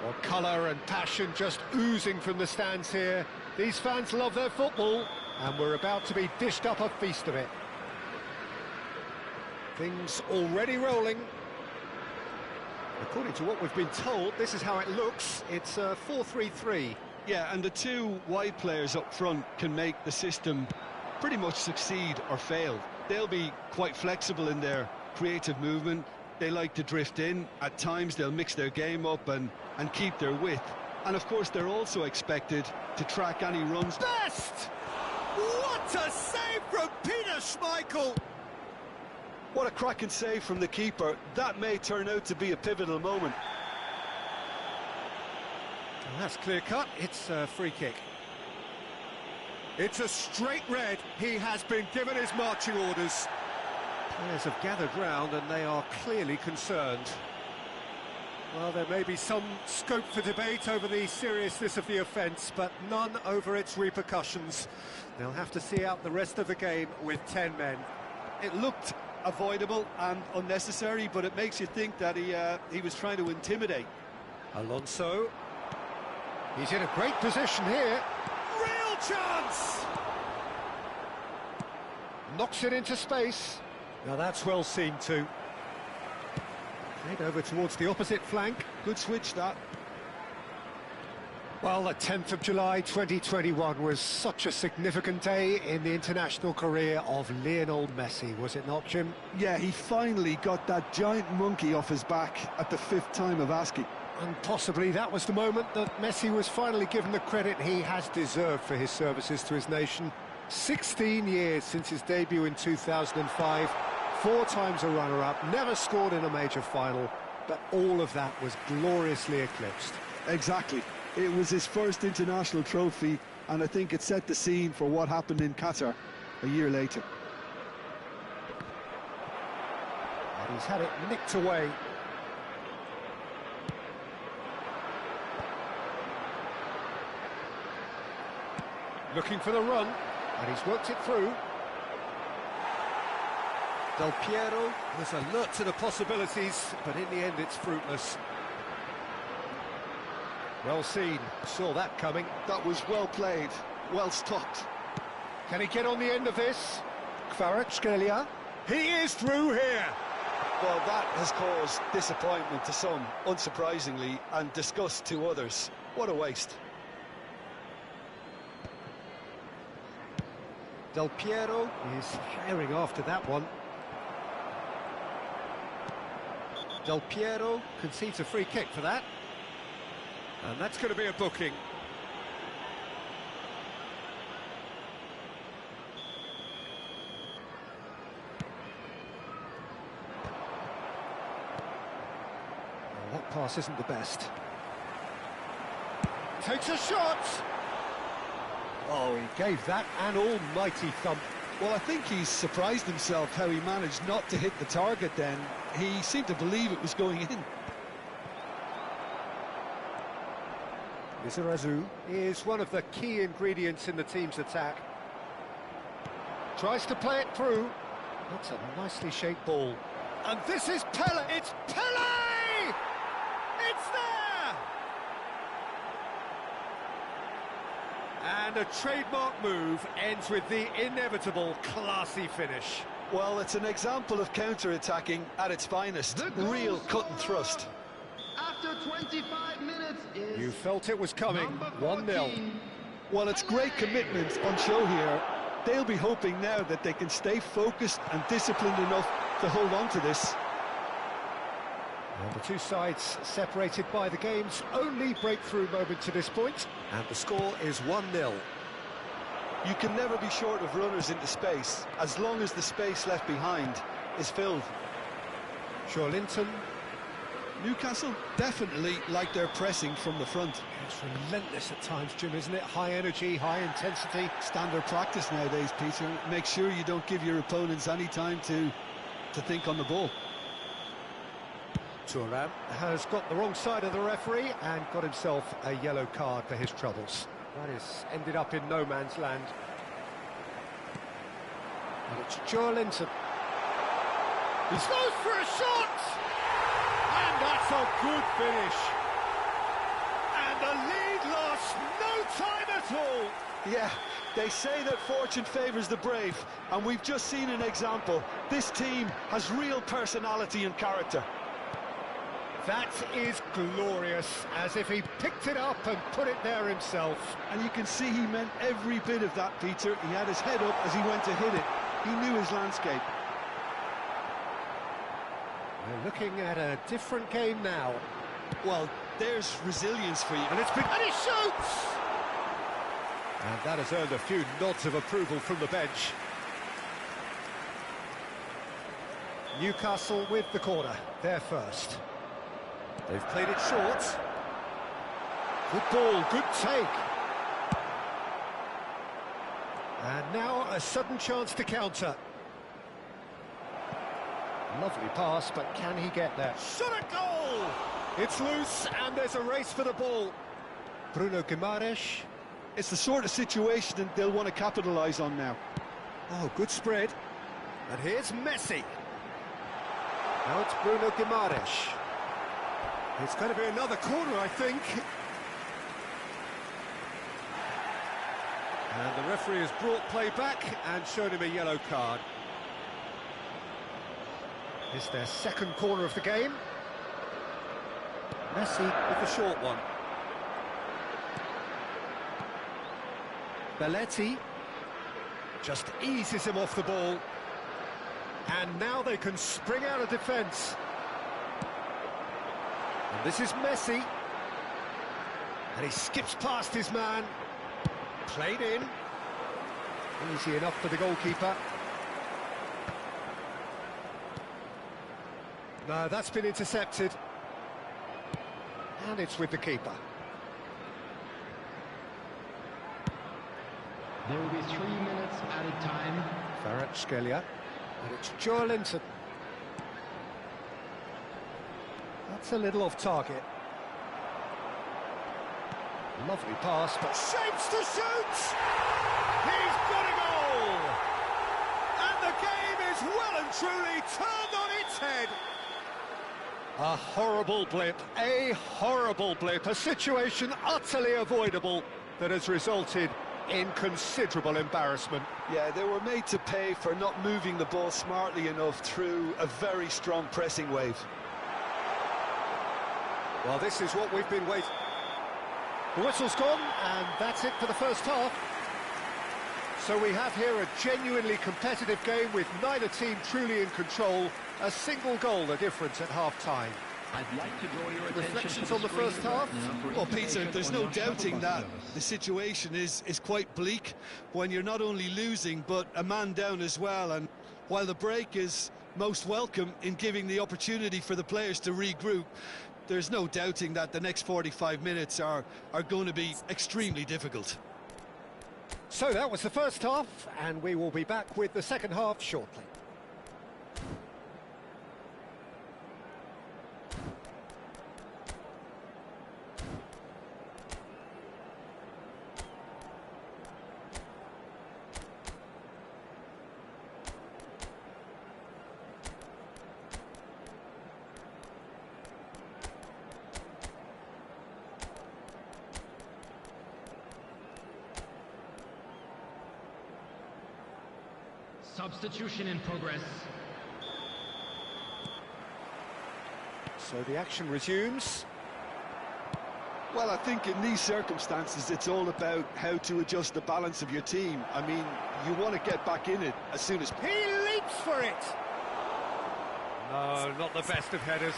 [SPEAKER 1] Well, colour and passion just oozing from the stands here. These fans love their football, and we're about to be dished up a feast of it. Things already rolling. According to what we've been told, this is how it looks. It's a 4-3-3.
[SPEAKER 2] Yeah, and the two wide players up front can make the system pretty much succeed or fail. They'll be quite flexible in their creative movement. They like to drift in. At times they'll mix their game up and keep their width. And of course they're also expected to track any runs.
[SPEAKER 1] Best! What a save from Peter Schmeichel!
[SPEAKER 2] What a cracking save from the keeper. That may turn out to be a pivotal moment.
[SPEAKER 1] And that's clear-cut. It's a free kick. It's a straight red. He has been given his marching orders. Players have gathered round and they are clearly concerned. Well, there may be some scope for debate over the seriousness of the offence, but none over its repercussions. They'll have to see out the rest of the game with 10 men.
[SPEAKER 2] It looked avoidable and unnecessary, but it makes you think that he was trying to intimidate.
[SPEAKER 1] Alonso. He's in a great position here. Real chance! Knocks it into space. Now that's well seen too. Played over towards the opposite flank.
[SPEAKER 2] Good switch, that.
[SPEAKER 1] Well, the 10th of July 2021 was such a significant day in the international career of Lionel Messi, was it not, Jim?
[SPEAKER 2] Yeah, he finally got that giant monkey off his back at the 5th time of asking.
[SPEAKER 1] And possibly that was the moment that Messi was finally given the credit he has deserved for his services to his nation. 16 years since his debut in 2005, 4 times a runner-up, never scored in a major final, but all of that was gloriously eclipsed.
[SPEAKER 2] Exactly. It was his first international trophy, and I think it set the scene for what happened in Qatar a year later.
[SPEAKER 1] And he's had it nicked away. Looking for the run, and he's worked it through. Del Piero was alert to the possibilities, but in the end it's fruitless. Well seen, saw that coming.
[SPEAKER 2] That was well played, well stopped.
[SPEAKER 1] Can he get on the end of this? Kvaratskhelia. He is through here!
[SPEAKER 2] Well, that has caused disappointment to some, unsurprisingly, and disgust to others. What a waste.
[SPEAKER 1] Del Piero is firing after that one. Del Piero concedes a free kick for that. And that's going to be a booking. Well, that pass isn't the best. Takes a shot! Oh, he gave that an almighty thump.
[SPEAKER 2] Well, I think he's surprised himself how he managed not to hit the target then. He seemed to believe it was going in.
[SPEAKER 1] Lizarazu is one of the key ingredients in the team's attack. Tries to play it through. That's a nicely shaped ball. And this is Pele! It's Pele! It's there! And a trademark move ends with the inevitable classy finish.
[SPEAKER 2] Well, it's an example of counter-attacking at its finest. Real cut and thrust.
[SPEAKER 5] After 25 minutes is
[SPEAKER 1] You felt it was coming. 1-0.
[SPEAKER 2] Well, it's great commitment on show here. They'll be hoping now that they can stay focused and disciplined enough to hold on to this.
[SPEAKER 1] Well, the two sides separated by the game's only breakthrough moment to this point, and the score is 1-0.
[SPEAKER 2] You can never be short of runners into space, as long as the space left behind is filled.
[SPEAKER 1] Linton.
[SPEAKER 2] Newcastle definitely like their pressing from the front.
[SPEAKER 1] It's relentless at times, Jim, isn't it? High energy, high intensity.
[SPEAKER 2] Standard practice nowadays, Peter. Make sure you don't give your opponents any time to think on the ball.
[SPEAKER 1] Thuram has got the wrong side of the referee and got himself a yellow card for his troubles. That is ended up in no man's land. And it's Joelinton. He goes for a shot! And that's a good finish. And the lead lost no time at all.
[SPEAKER 2] Yeah, they say that fortune favours the brave, and we've just seen an example. This team has real personality and character.
[SPEAKER 1] That is glorious, as if he picked it up and put it there himself.
[SPEAKER 2] And you can see he meant every bit of that, Peter. He had his head up as he went to hit it. He knew his landscape.
[SPEAKER 1] We're looking at a different game now.
[SPEAKER 2] Well, there's resilience for you.
[SPEAKER 1] And he shoots! And that has earned a few nods of approval from the bench. Newcastle with the corner, they're first. They've played it short. Good ball, good take. And now a sudden chance to counter. Lovely pass, but can he get there? Shot at goal! It's loose, and there's a race for the ball. Bruno Guimaraes.
[SPEAKER 2] It's the sort of situation that they'll want to capitalise on now.
[SPEAKER 1] Oh, good spread. And here's Messi. Now it's Bruno Guimaraes. It's going to be another corner, I think. And the referee has brought play back and shown him a yellow card. It's their second corner of the game. Messi with the short one. Belletti just eases him off the ball. And now they can spring out of defence. And this is Messi. And he skips past his man. Played in. Easy enough for the goalkeeper. No, that's been intercepted. And it's with the keeper.
[SPEAKER 5] There will be 3 minutes added time.
[SPEAKER 1] Kvaratskhelia. And it's Joelinton. That's a little off target. Lovely pass, but shapes to shoot! He's got a goal! And the game is well and truly turned on its head. A horrible blip, a situation utterly avoidable that has resulted in considerable embarrassment.
[SPEAKER 2] Yeah, they were made to pay for not moving the ball smartly enough through a very strong pressing wave.
[SPEAKER 1] Well, this is what we've been waiting. The whistle's gone, and that's it for the first half. So we have here a genuinely competitive game with neither team truly in control. A single goal the difference at half-time.
[SPEAKER 5] I'd like to draw your
[SPEAKER 1] Reflections on the first half?
[SPEAKER 2] Well, Peter, there's no doubting that the situation is quite bleak when you're not only losing, but a man down as well. And while the break is most welcome in giving the opportunity for the players to regroup, there's no doubting that the next 45 minutes are going to be extremely difficult.
[SPEAKER 1] So that was the first half, and we will be back with the second half shortly.
[SPEAKER 5] Substitution in progress.
[SPEAKER 1] So the action resumes.
[SPEAKER 2] Well, I think in these circumstances, it's all about how to adjust the balance of your team. I mean, you want to get back in it as soon as...
[SPEAKER 1] He leaps for it! No, not the best of headers.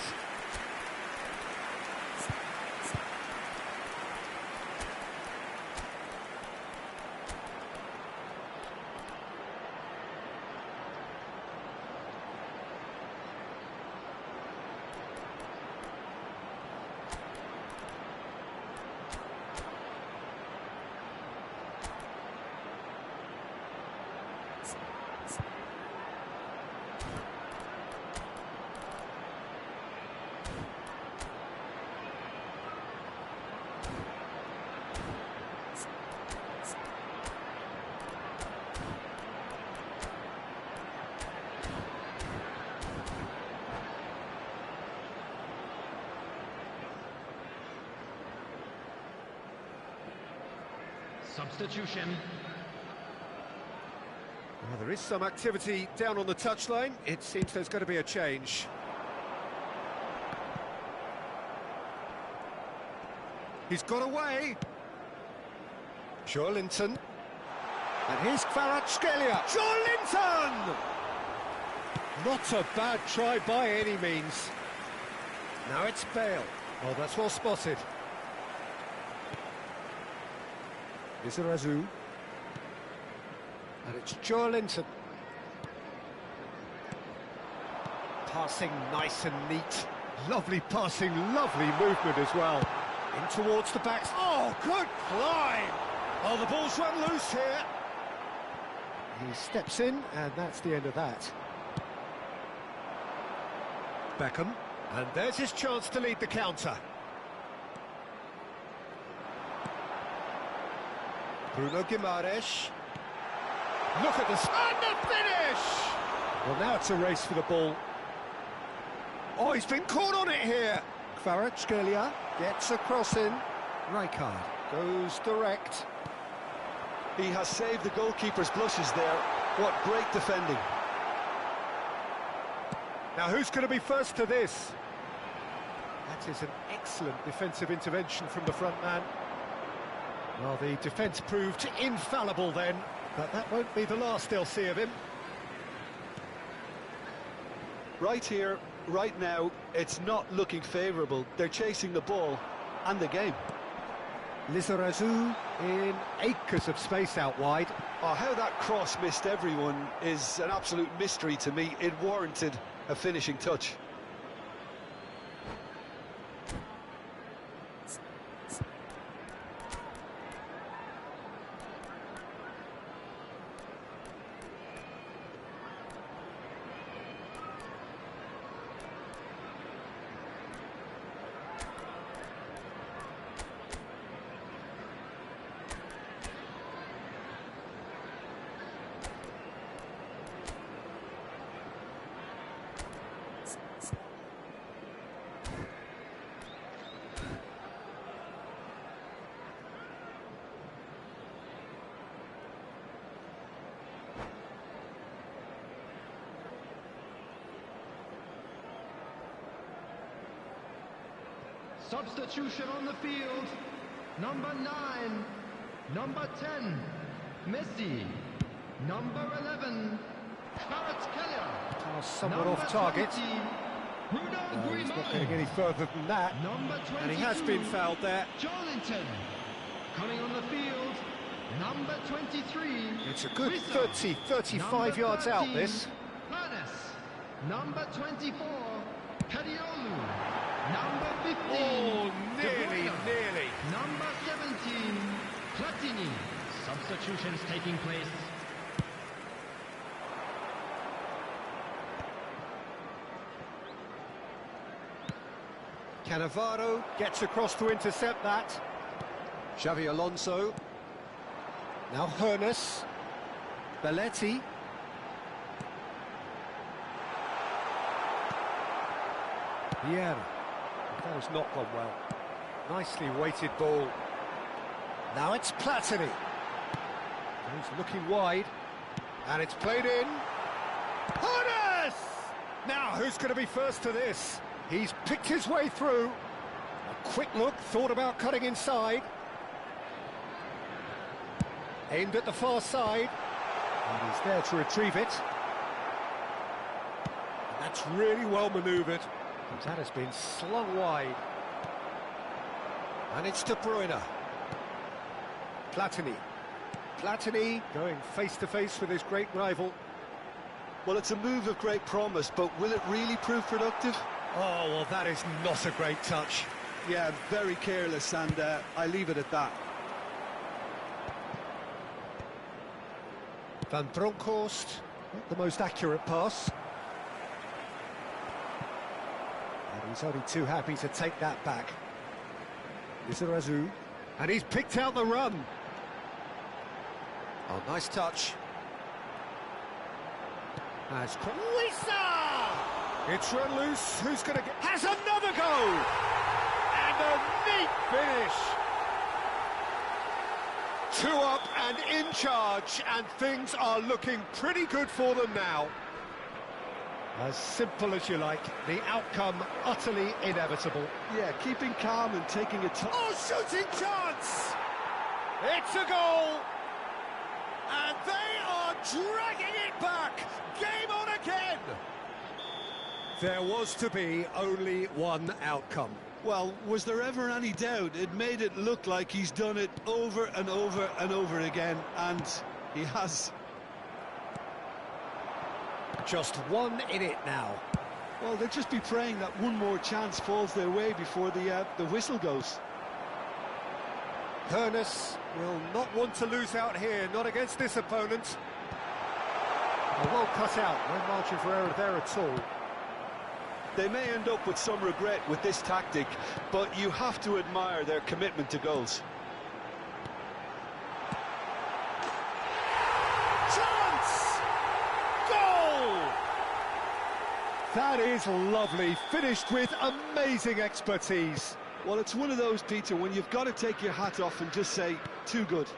[SPEAKER 5] Substitution.
[SPEAKER 1] Well, there is some activity down on the touchline. It seems there's going to be a change. He's got away. Joelinton. And here's Kvaratskhelia. Joelinton! Not a bad try by any means. Now it's Bale. Oh, that's well spotted. Lizarazu. And it's Joelinton. Passing nice and neat. Lovely passing, lovely movement as well. In towards the backs. Oh, good climb! Oh, the ball's run loose here. He steps in, and that's the end of that. Beckham. And there's his chance to lead the counter. Bruno Guimaraes. Look at this, and the finish! Well, now it's a race for the ball. Oh, he's been caught on it here. Kvaratskhelia gets a cross in. Rijkaard goes direct.
[SPEAKER 2] He has saved the goalkeeper's blushes there. What great defending.
[SPEAKER 1] Now, who's going to be first to this? That is an excellent defensive intervention from the front man. Well, the defence proved infallible then, but that won't be the last they'll see of him.
[SPEAKER 2] Right here, right now, it's not looking favourable. They're chasing the ball and the game.
[SPEAKER 1] Lizarazu in acres of space out wide.
[SPEAKER 2] Oh, how that cross missed everyone is an absolute mystery to me. It warranted a finishing touch.
[SPEAKER 5] Substitution on the field. Number 9, number 10, Messi. Number 11, Kvaratskhelia.
[SPEAKER 1] Somewhat off target.
[SPEAKER 5] 20, Bruno
[SPEAKER 1] No, he's not
[SPEAKER 5] Guimaraes.
[SPEAKER 1] getting any further than that.
[SPEAKER 5] Number 22,
[SPEAKER 1] And he has been fouled there.
[SPEAKER 5] Joelinton. Coming on the field, number 23.
[SPEAKER 1] It's a good
[SPEAKER 5] Rizzo.
[SPEAKER 1] 30, 35
[SPEAKER 5] Number
[SPEAKER 1] yards out,
[SPEAKER 5] 13,
[SPEAKER 1] this.
[SPEAKER 5] Planes. Number 24, Kadiolu. Number 15,
[SPEAKER 1] Oh,
[SPEAKER 5] De
[SPEAKER 1] nearly,
[SPEAKER 5] Bruyne.
[SPEAKER 1] nearly.
[SPEAKER 5] Number 17, Platini. Substitutions taking place.
[SPEAKER 1] Cannavaro gets across to intercept that. Xavi Alonso. Now Hoeneß. Belletti. Vieira. That has not gone well. Nicely weighted ball. Now it's Platini. He's looking wide. And it's played in. Hoeneß! Now, who's going to be first to this? He's picked his way through. A quick look, thought about cutting inside. Aimed at the far side. And he's there to retrieve it. And that's really well manoeuvred. But that has been slung wide. And it's De Bruyne. Platini. Platini going face-to-face with his great rival.
[SPEAKER 2] Well, it's a move of great promise, but will it really prove productive?
[SPEAKER 1] Oh, well, that is not a great touch.
[SPEAKER 2] Yeah, very careless, and I leave it at that.
[SPEAKER 1] Van Bronckhorst, not the most accurate pass. And he's only too happy to take that back. Lizarazu, and he's picked out the run. Oh, nice touch. As Kwisa! It's run loose. Who's going to get... Has another goal! And a neat finish! Two up and in charge, and things are looking pretty good for them now. As simple as you like, the outcome utterly inevitable.
[SPEAKER 2] Yeah, keeping calm and taking a
[SPEAKER 1] Oh, shooting chance! It's a goal! And they are dragging it back! Game on again! There was to be only one outcome.
[SPEAKER 2] Well, was there ever any doubt? It made it look like he's done it over and over and over again, and he has.
[SPEAKER 1] Just one in it now.
[SPEAKER 2] Well, they'll just be praying that one more chance falls their way before the whistle goes.
[SPEAKER 1] Hoeneß will not want to lose out here, not against this opponent. Well cut out, no margin for error there at all.
[SPEAKER 2] They may end up with some regret with this tactic, but you have to admire their commitment to goals.
[SPEAKER 1] Chance! Goal! That is lovely, finished with amazing expertise.
[SPEAKER 2] Well, it's one of those, Peter, when you've got to take your hat off and just say, too good.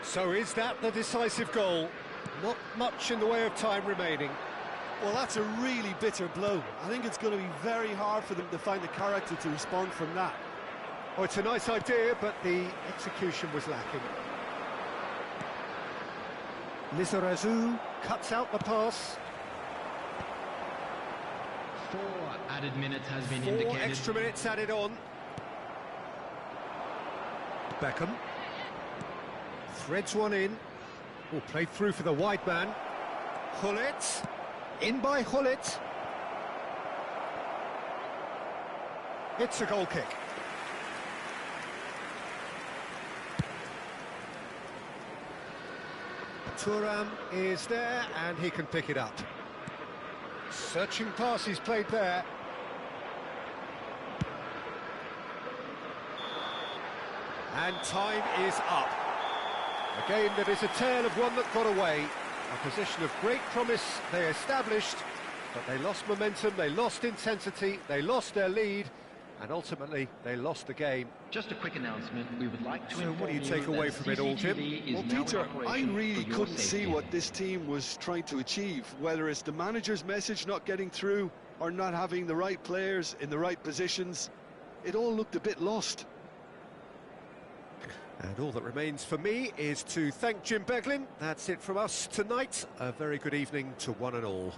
[SPEAKER 1] So is that the decisive goal? Not much in the way of time remaining.
[SPEAKER 2] Well, that's a really bitter blow. I think it's going to be very hard for them to find the character to respond from that.
[SPEAKER 1] Oh, it's a nice idea, but the execution was lacking. Lizarazu cuts out the pass.
[SPEAKER 5] 4 added minutes has been
[SPEAKER 1] 4
[SPEAKER 5] indicated.
[SPEAKER 1] extra minutes added on. Beckham. Threads one in. Oh, played through for the wide man. Hullet. In by Hullet. It's a goal kick. Thuram is there, and he can pick it up. Searching pass he's played there. And time is up. A game that is a tale of one that got away. A position of great promise they established, but they lost momentum, they lost intensity, they lost their lead, and ultimately they lost the game.
[SPEAKER 5] Just a quick announcement. We would like to
[SPEAKER 1] So what do you take away from it all, Tim?
[SPEAKER 2] Well, Peter, I really couldn't see what this team was trying to achieve, whether it's the manager's message not getting through or not having the right players in the right positions. It all looked a bit lost.
[SPEAKER 1] And all that remains for me is to thank Jim Beglin. That's it from us tonight. A very good evening to one and all.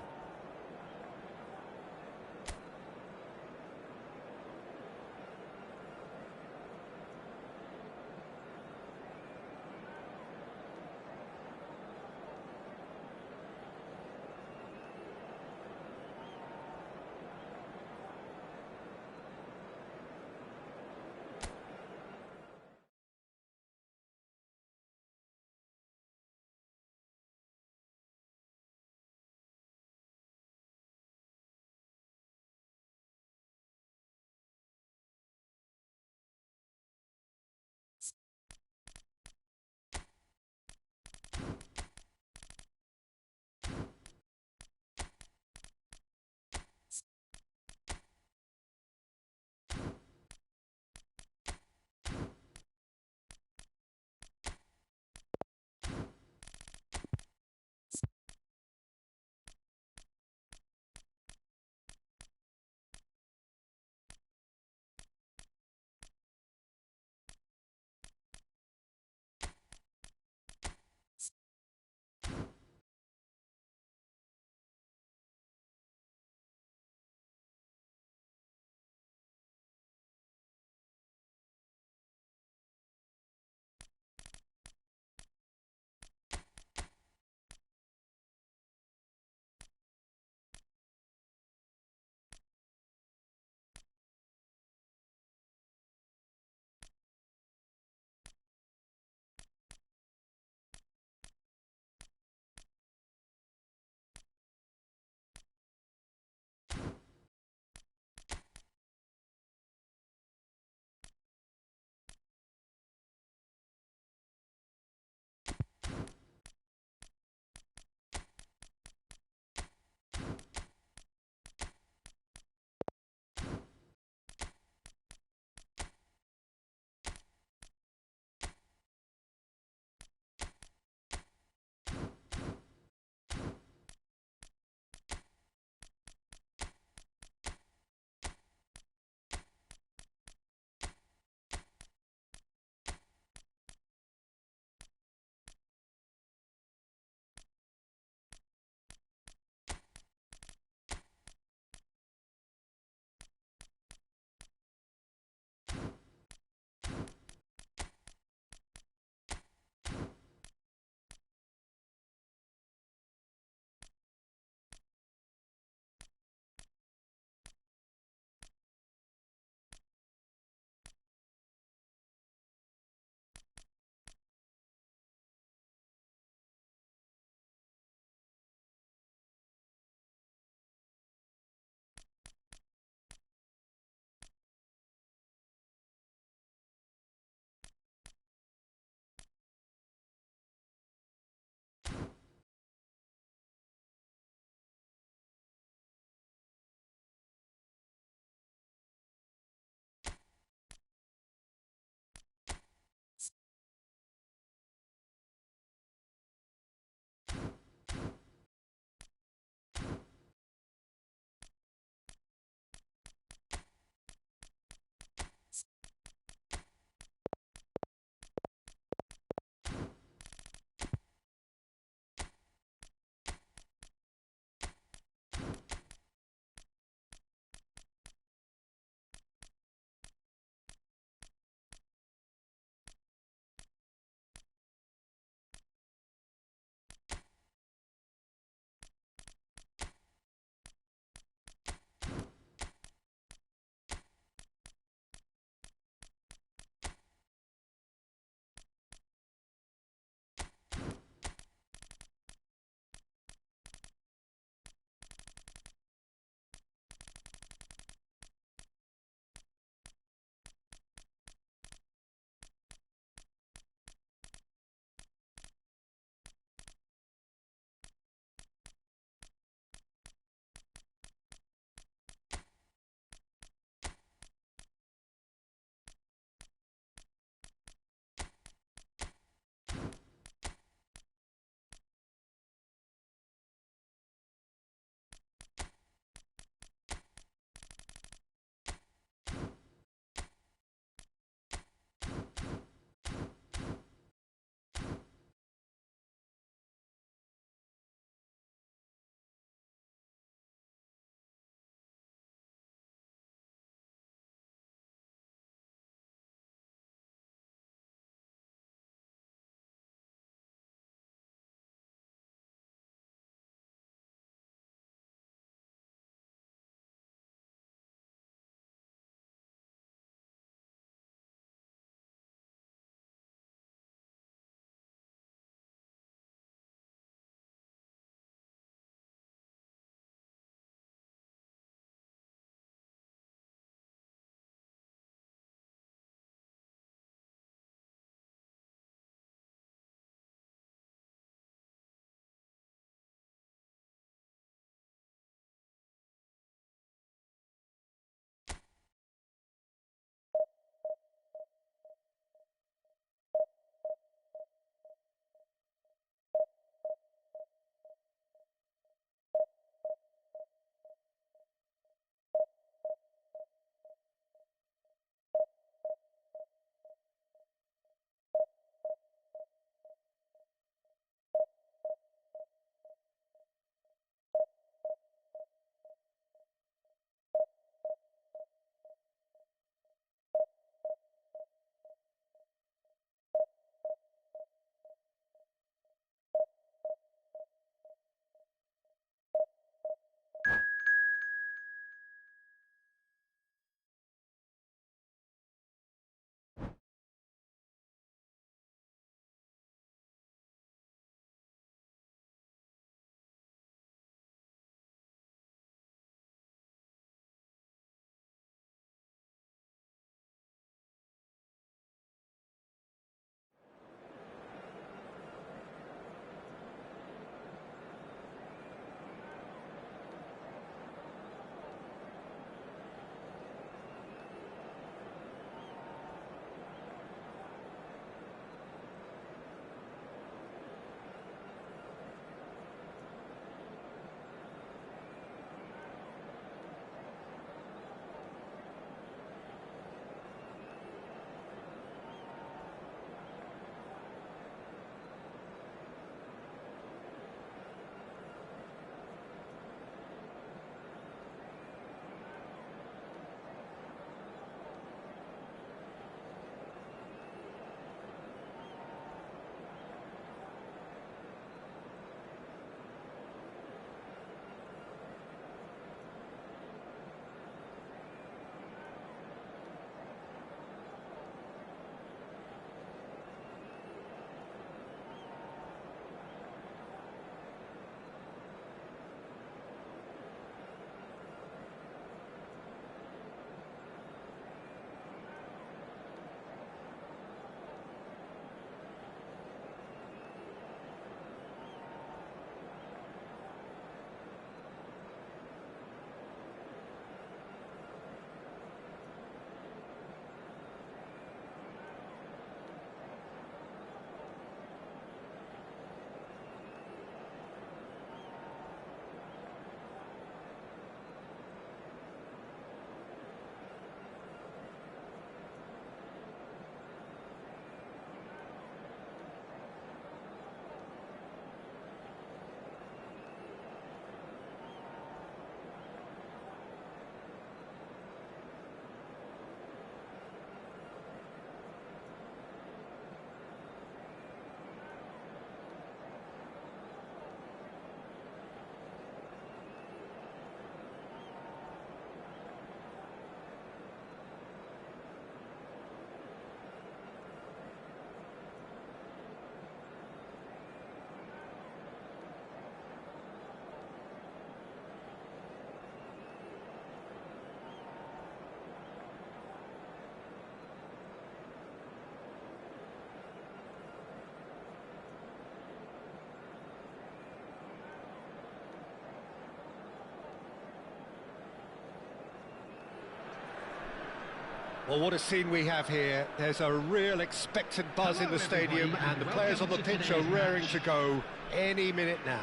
[SPEAKER 1] Well, what a scene we have here. There's a real expectant buzz in the stadium, and the players on the pitch are raring to go any minute now.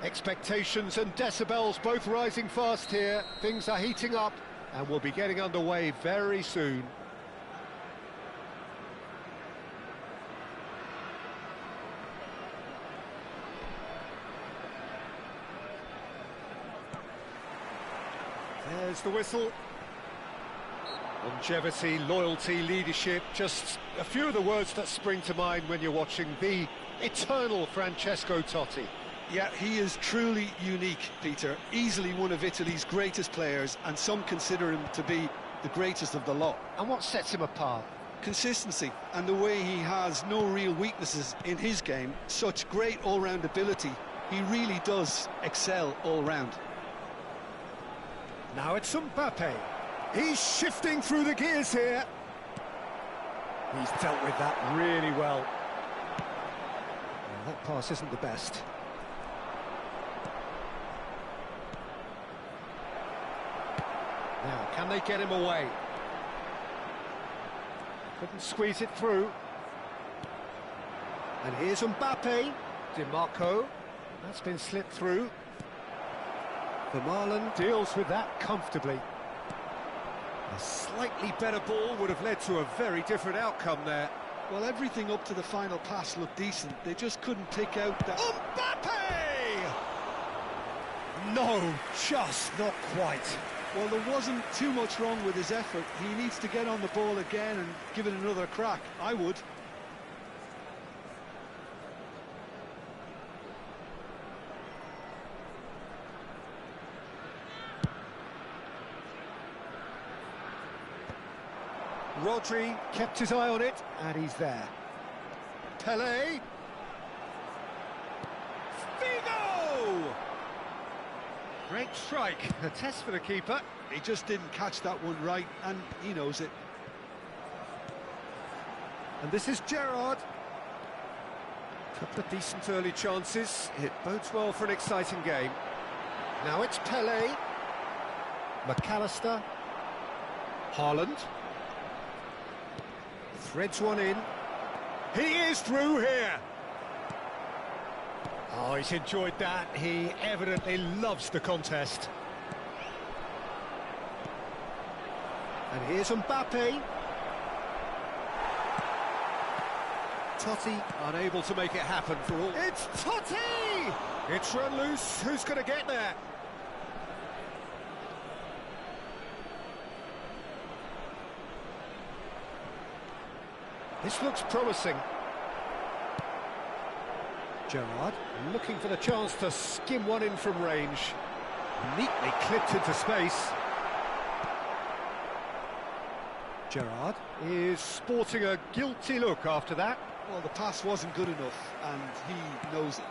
[SPEAKER 1] Expectations and decibels both rising fast here. Things are heating up, and we'll be getting underway very soon. There's the whistle. Longevity, loyalty, leadership, just a few of the words that spring to mind when you're watching the eternal Francesco Totti.
[SPEAKER 2] Yeah, he is truly unique, Peter. Easily one of Italy's greatest players, and some consider him to be the greatest of the lot.
[SPEAKER 1] And what sets him apart?
[SPEAKER 2] Consistency, and the way he has no real weaknesses in his game. Such great all-round ability. He really does excel all-round.
[SPEAKER 1] Now it's Mbappe. He's shifting through the gears here. He's dealt with that really well. Well, that pass isn't the best. Now, can they get him away? Couldn't squeeze it through. And here's Mbappe. Di Marco. That's been slipped through. Vermaelen deals with that comfortably. A slightly better ball would have led to a very different outcome there.
[SPEAKER 2] Well, everything up to the final pass looked decent. They just couldn't pick out that...
[SPEAKER 1] Mbappe! No, just not quite.
[SPEAKER 2] Well, there wasn't too much wrong with his effort. He needs to get on the ball again and give it another crack. I would.
[SPEAKER 1] Rodri kept his eye on it, and he's there. Pelé. Figo! Great strike. A test for the keeper.
[SPEAKER 2] He just didn't catch that one right, and he knows it.
[SPEAKER 1] And this is Gerrard. Couple of decent early chances. It bodes well for an exciting game. Now it's Pelé. McAllister. Haaland. Threads one in. He is through here. Oh, he's enjoyed that. He evidently loves the contest. And here's Mbappe. Totti unable to make it happen for all. It's Totti! It's run loose. Who's going to get there? This looks promising. Gerrard looking for the chance to skim one in from range. Neatly clipped into space. Gerrard is sporting a guilty look after that.
[SPEAKER 2] Well, the pass wasn't good enough, and he knows it.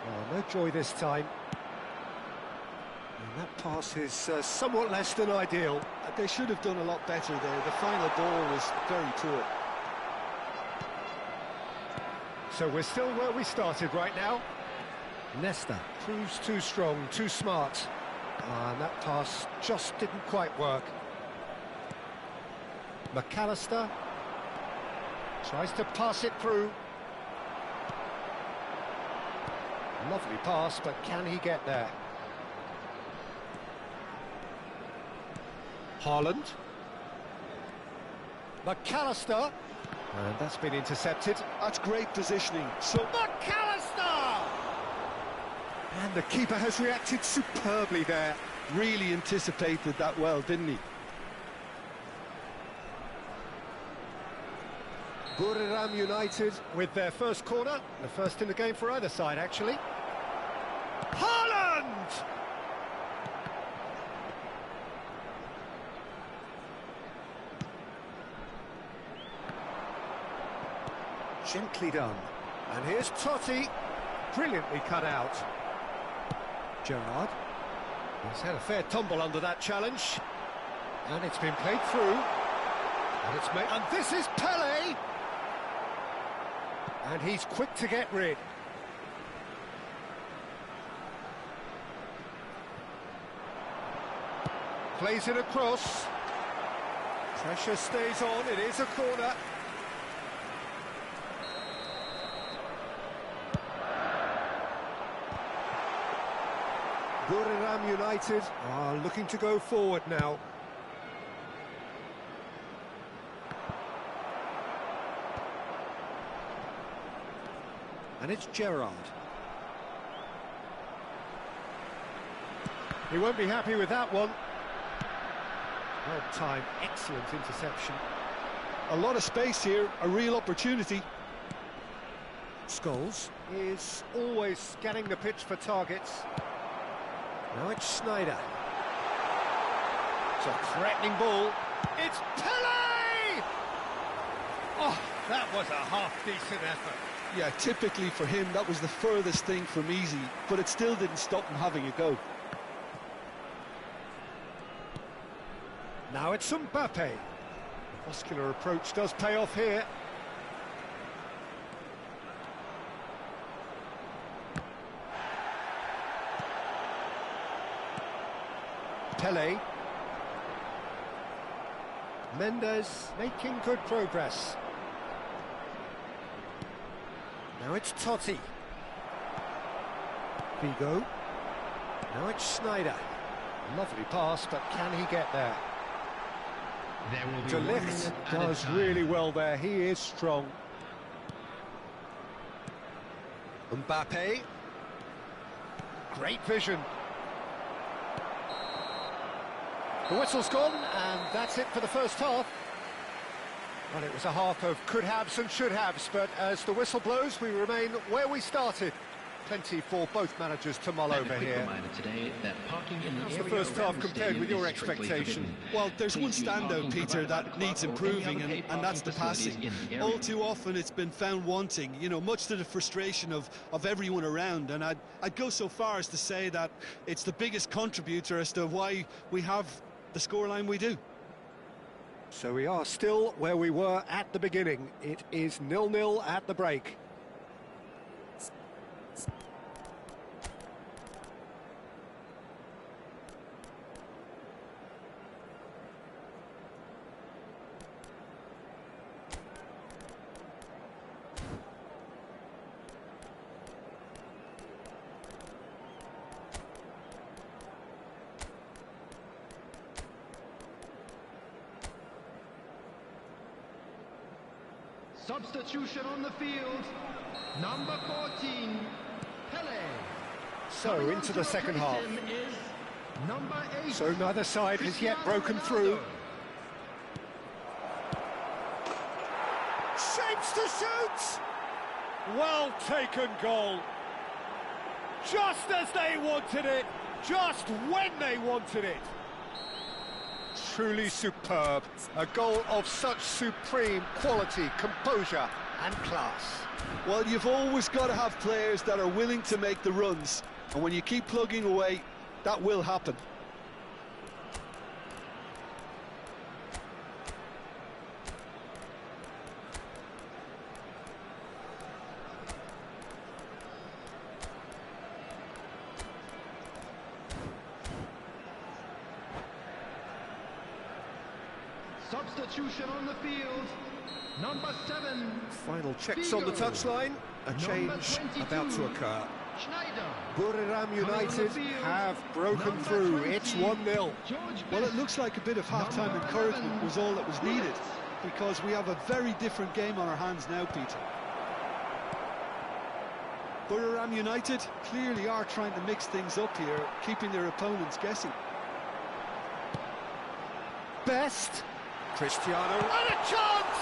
[SPEAKER 1] Oh, no joy this time. And that pass is somewhat less than ideal.
[SPEAKER 2] They should have done a lot better there. The final ball was very poor.
[SPEAKER 1] So we're still where we started right now. Nesta proves too strong, too smart. And that pass just didn't quite work. McAllister tries to pass it through. Lovely pass, but can he get there? Haaland. McAllister. And that's been intercepted.
[SPEAKER 2] That's great positioning. So
[SPEAKER 1] McAllister! And the keeper has reacted superbly there.
[SPEAKER 2] Really anticipated that well, didn't he?
[SPEAKER 1] Buriram United with their first corner. The first in the game for either side, actually. Haaland! Gently done. And here's Totti. Brilliantly cut out. Gerrard. He's had a fair tumble under that challenge. And it's been played through. And it's made. And this is Pelé! And he's quick to get rid. plays it across. Pressure stays on, it is a corner. Buriram United are looking to go forward now. And it's Gerrard. He won't be happy with that one. Well timed, excellent interception.
[SPEAKER 2] A lot of space here, a real opportunity.
[SPEAKER 1] Scholes is always scanning the pitch for targets. Now it's Schneider. It's a threatening ball. It's Pele! Oh, that was a half-decent effort.
[SPEAKER 2] Yeah, typically for him, that was the furthest thing from easy, but it still didn't stop him having a go.
[SPEAKER 1] Now it's Mbappe. The muscular approach does pay off here. Pele. Mendes making good progress. Now it's Totti. Figo. Now it's Schneider. Lovely pass, but can he get there? De Ligt does really well there. He is strong. Mbappe. Great vision. The whistle's gone, and that's it for the first half. Well, it was a half of could-haves and should-haves, but as the whistle blows, we remain where we started. Plenty for both managers to mull over here. How's the first half compared with your expectation?
[SPEAKER 2] Well, there's one standout, Peter, that needs improving, and that's the passing. All too often it's been found wanting, you know, much to the frustration of everyone around, and I'd go so far as to say that it's the biggest contributor as to why we have the scoreline we do.
[SPEAKER 1] So we are still where we were at the beginning. It is 0-0 at the break.
[SPEAKER 5] Substitution on the field, number 14, Pele.
[SPEAKER 1] So into the second half.
[SPEAKER 5] Number 8.
[SPEAKER 1] So neither side has yet broken through. Shapes to shoot! Well taken goal. Just as they wanted it, just when they wanted it. Truly superb. A goal of such supreme quality, composure and class.
[SPEAKER 2] Well, you've always got to have players that are willing to make the runs, and when you keep plugging away, that will happen.
[SPEAKER 5] Substitution on the field, number 7.
[SPEAKER 1] Final checks on the touchline. A change about to occur. Buriram United have broken through. It's 1-0.
[SPEAKER 2] Well, it looks like a bit of half-time encouragement was all that was needed, because we have a very different game on our hands now, Peter. Buriram United clearly are trying to mix things up here, keeping their opponents guessing.
[SPEAKER 1] Best. Cristiano, and a chance!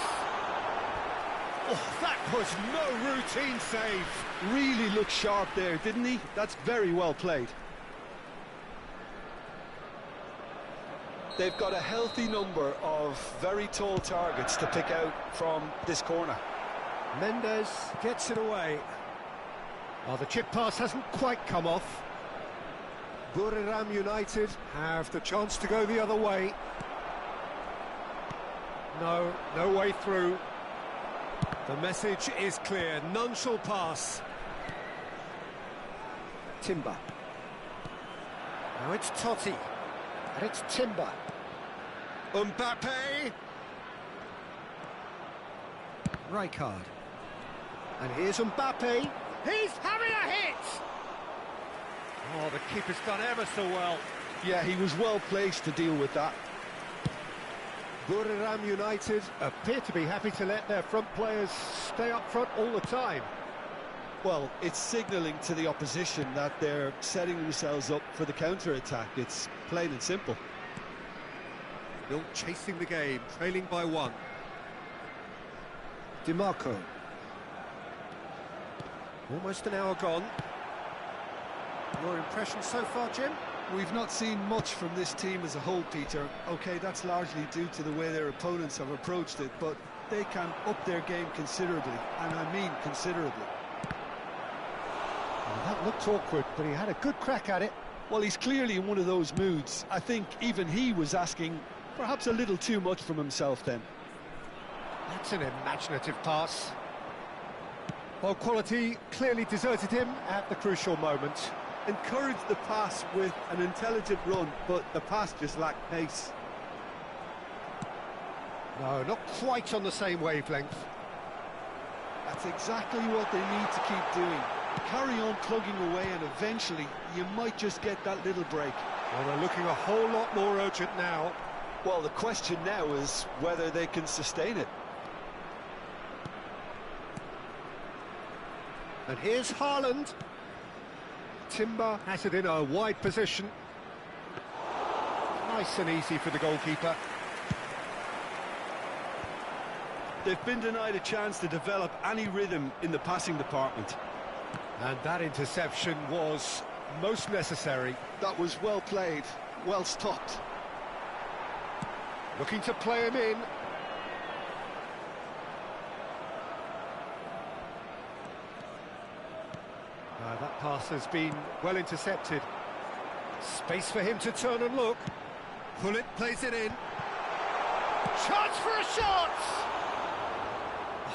[SPEAKER 1] Oh, that was no routine save.
[SPEAKER 2] Really looked sharp there, didn't he? That's very well played. They've got a healthy number of very tall targets to pick out from this corner.
[SPEAKER 1] Mendes gets it away. Oh, the chip pass hasn't quite come off. Buriram United have the chance to go the other way. No way through. The message is clear, none shall pass. Timber. Now it's Totti. And it's Timber. Mbappe. Rijkaard. And here's Mbappe. He's having a hit! Oh, the keeper's done ever so well.
[SPEAKER 2] Yeah, he was well placed to deal with that.
[SPEAKER 1] Buriram United appear to be happy to let their front players stay up front all the time.
[SPEAKER 2] Well, it's signalling to the opposition that they're setting themselves up for the counter-attack. It's plain and simple.
[SPEAKER 1] Still chasing the game, trailing by 1. DiMarco. Almost an hour gone. Your impression so far, Jim?
[SPEAKER 2] We've not seen much from this team as a whole, Peter. OK, that's largely due to the way their opponents have approached it, but they can up their game considerably, and I mean considerably.
[SPEAKER 1] Well, that looked awkward, but he had a good crack at it.
[SPEAKER 2] Well, he's clearly in one of those moods. I think even he was asking perhaps a little too much from himself then.
[SPEAKER 1] That's an imaginative pass. Well, quality clearly deserted him at the crucial moment.
[SPEAKER 2] Encouraged the pass with an intelligent run, but the pass just lacked pace.
[SPEAKER 1] No, not quite on the same wavelength.
[SPEAKER 2] That's exactly what they need to keep doing. Carry on plugging away, and eventually you might just get that little break.
[SPEAKER 1] Well, they're looking a whole lot more urgent now.
[SPEAKER 2] Well, the question now is whether they can sustain it.
[SPEAKER 1] And here's Haaland. Timber has it in a wide position. Nice and easy for the goalkeeper.
[SPEAKER 2] They've been denied a chance to develop any rhythm in the passing department.
[SPEAKER 1] And that interception was most necessary.
[SPEAKER 2] That was well played, well stopped.
[SPEAKER 1] Looking to play him in. That pass has been well intercepted. Space for him to turn and look. Pullet plays it in. Chance for a shot!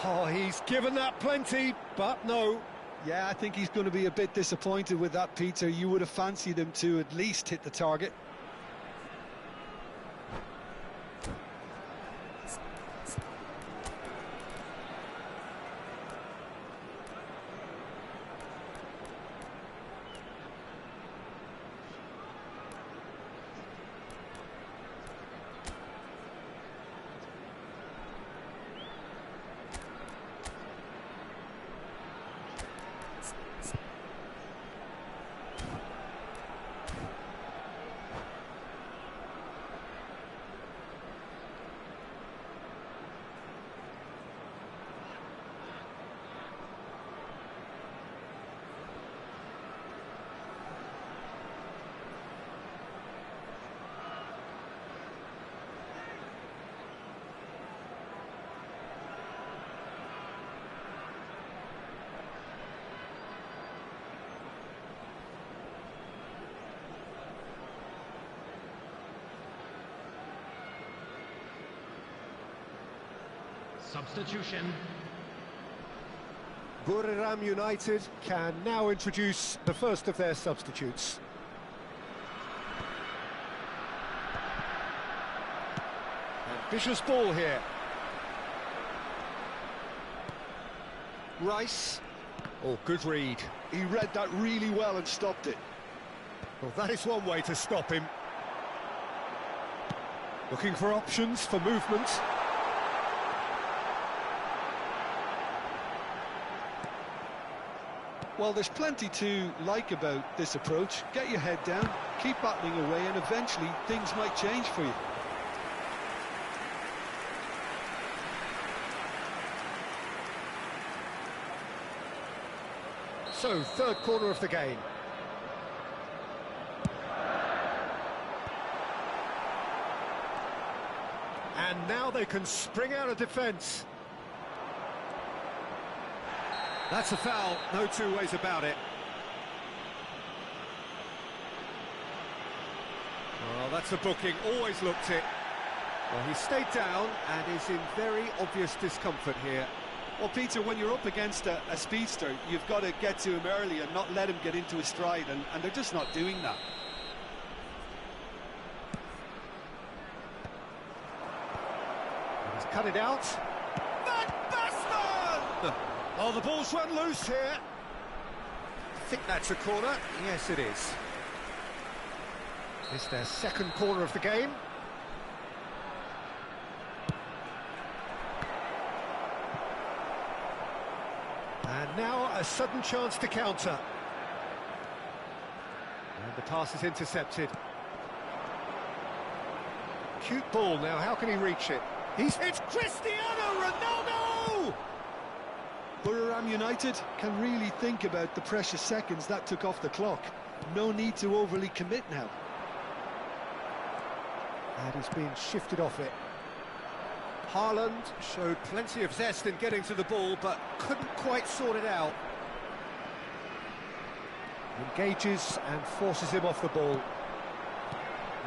[SPEAKER 1] Oh, he's given that plenty, but no.
[SPEAKER 2] Yeah, I think he's going to be a bit disappointed with that, Peter. You would have fancied him to at least hit the target.
[SPEAKER 5] Substitution.
[SPEAKER 1] Buriram United can now introduce the first of their substitutes. Ambitious ball here. Rice. Oh, good read.
[SPEAKER 2] He read that really well and stopped it.
[SPEAKER 1] Well, that is one way to stop him. Looking for options for movement.
[SPEAKER 2] Well, there's plenty to like about this approach. Get your head down, keep battling away, and eventually things might change for you.
[SPEAKER 1] So, third corner of the game. And now they can spring out of defence. That's a foul, no two ways about it. Well, that's a booking, always looked it. Well, he stayed down and is in very obvious discomfort here.
[SPEAKER 2] Well, Peter, when you're up against a speedster, you've got to get to him early and not let him get into his stride, and they're just not doing that.
[SPEAKER 1] He's cut it out. Van Basten! Oh, the ball's run loose here. I think that's a corner. Yes, it is. It's their second corner of the game. And now a sudden chance to counter. And the pass is intercepted. Cute ball now, how can he reach it? It's Cristiano Ronaldo!
[SPEAKER 2] Borough United can really think about the precious seconds that took off the clock. No need to overly commit now.
[SPEAKER 1] And he's been shifted off it. Haaland showed plenty of zest in getting to the ball, but couldn't quite sort it out. Engages and forces him off the ball.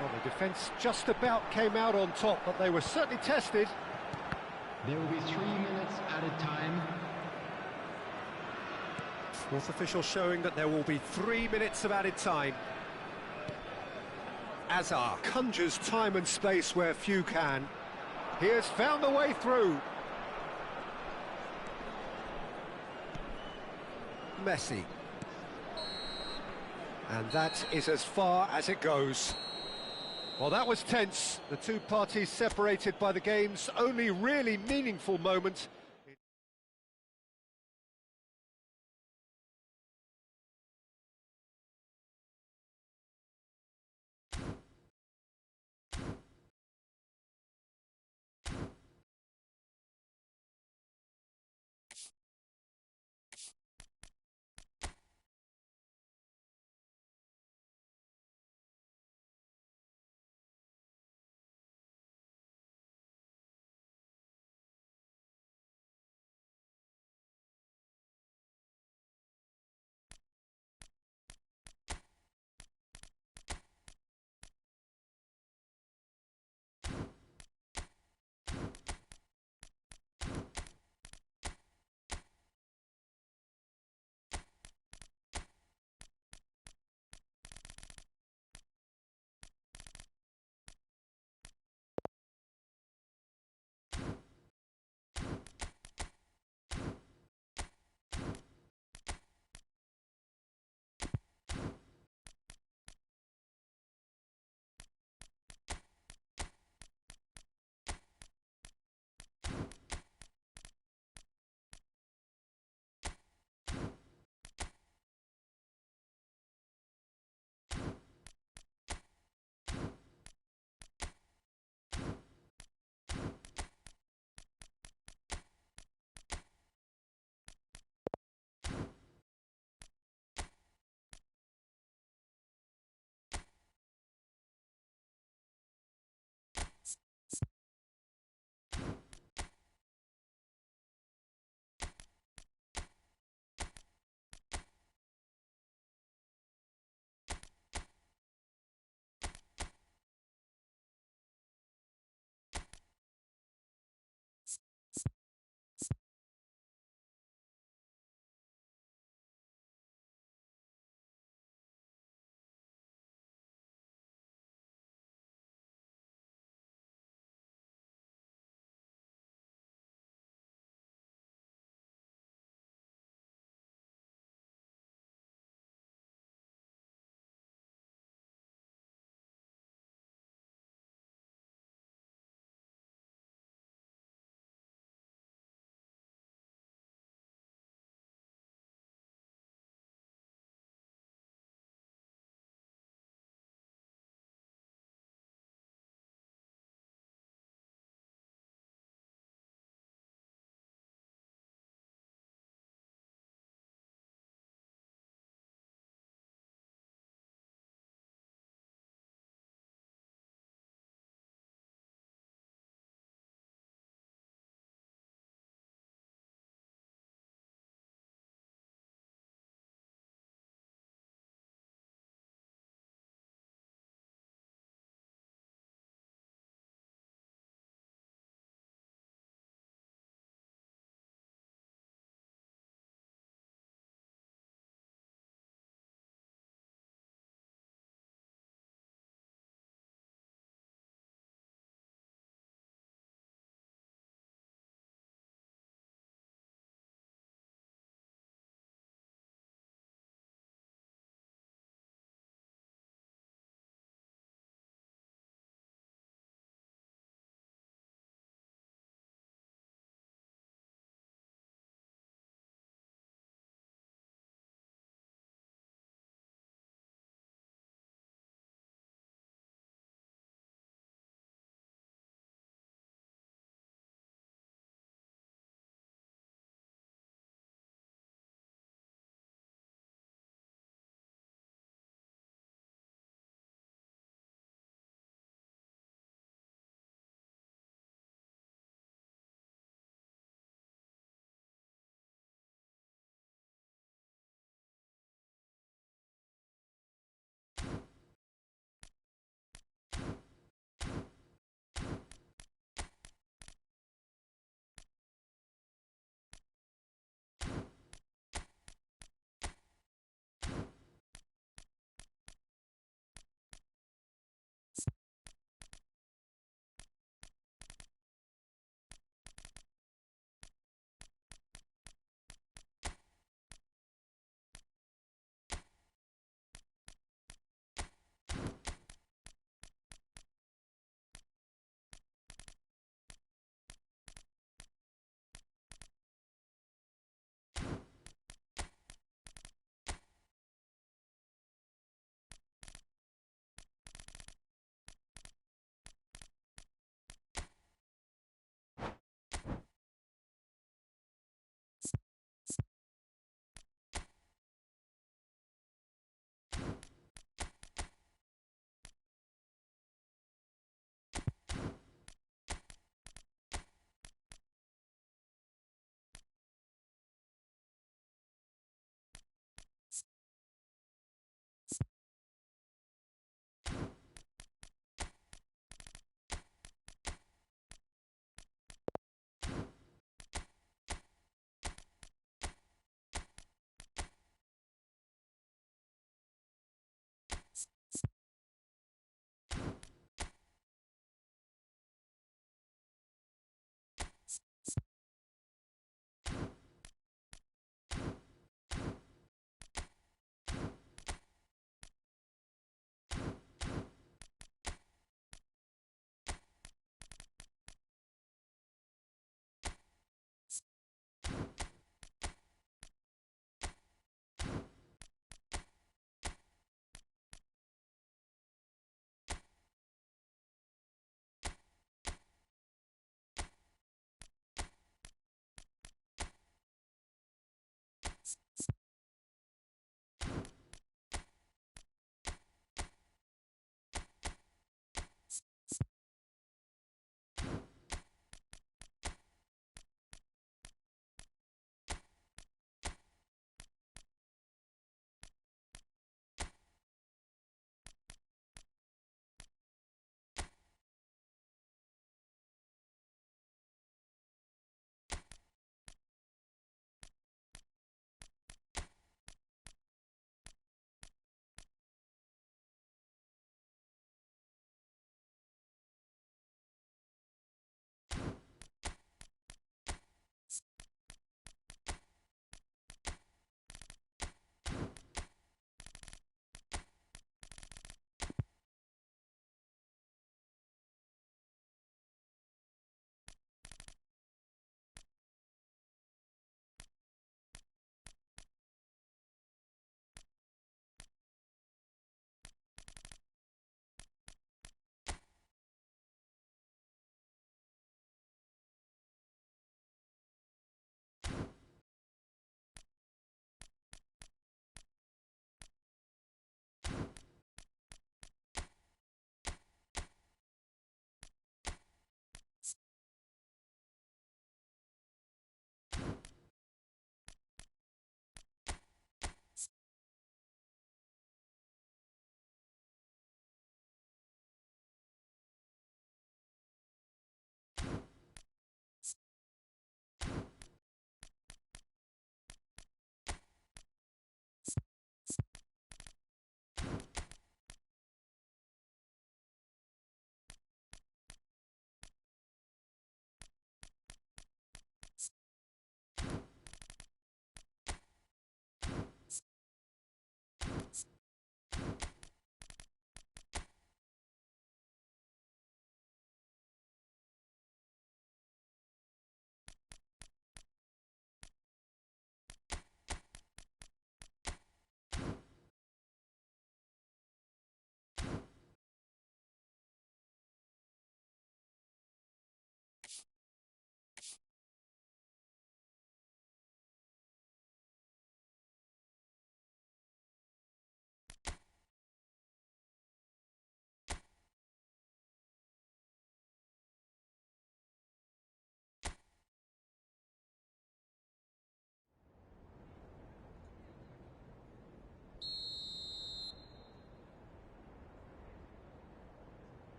[SPEAKER 1] Well, the defence just about came out on top, but they were certainly tested.
[SPEAKER 5] There will be 3 minutes added time.
[SPEAKER 1] Fourth official showing that there will be 3 minutes of added time. Azar conjures time and space where few can. He has found the way through. Messi. And that is as far as it goes. Well, that was tense. The two parties separated by the game's only really meaningful moment.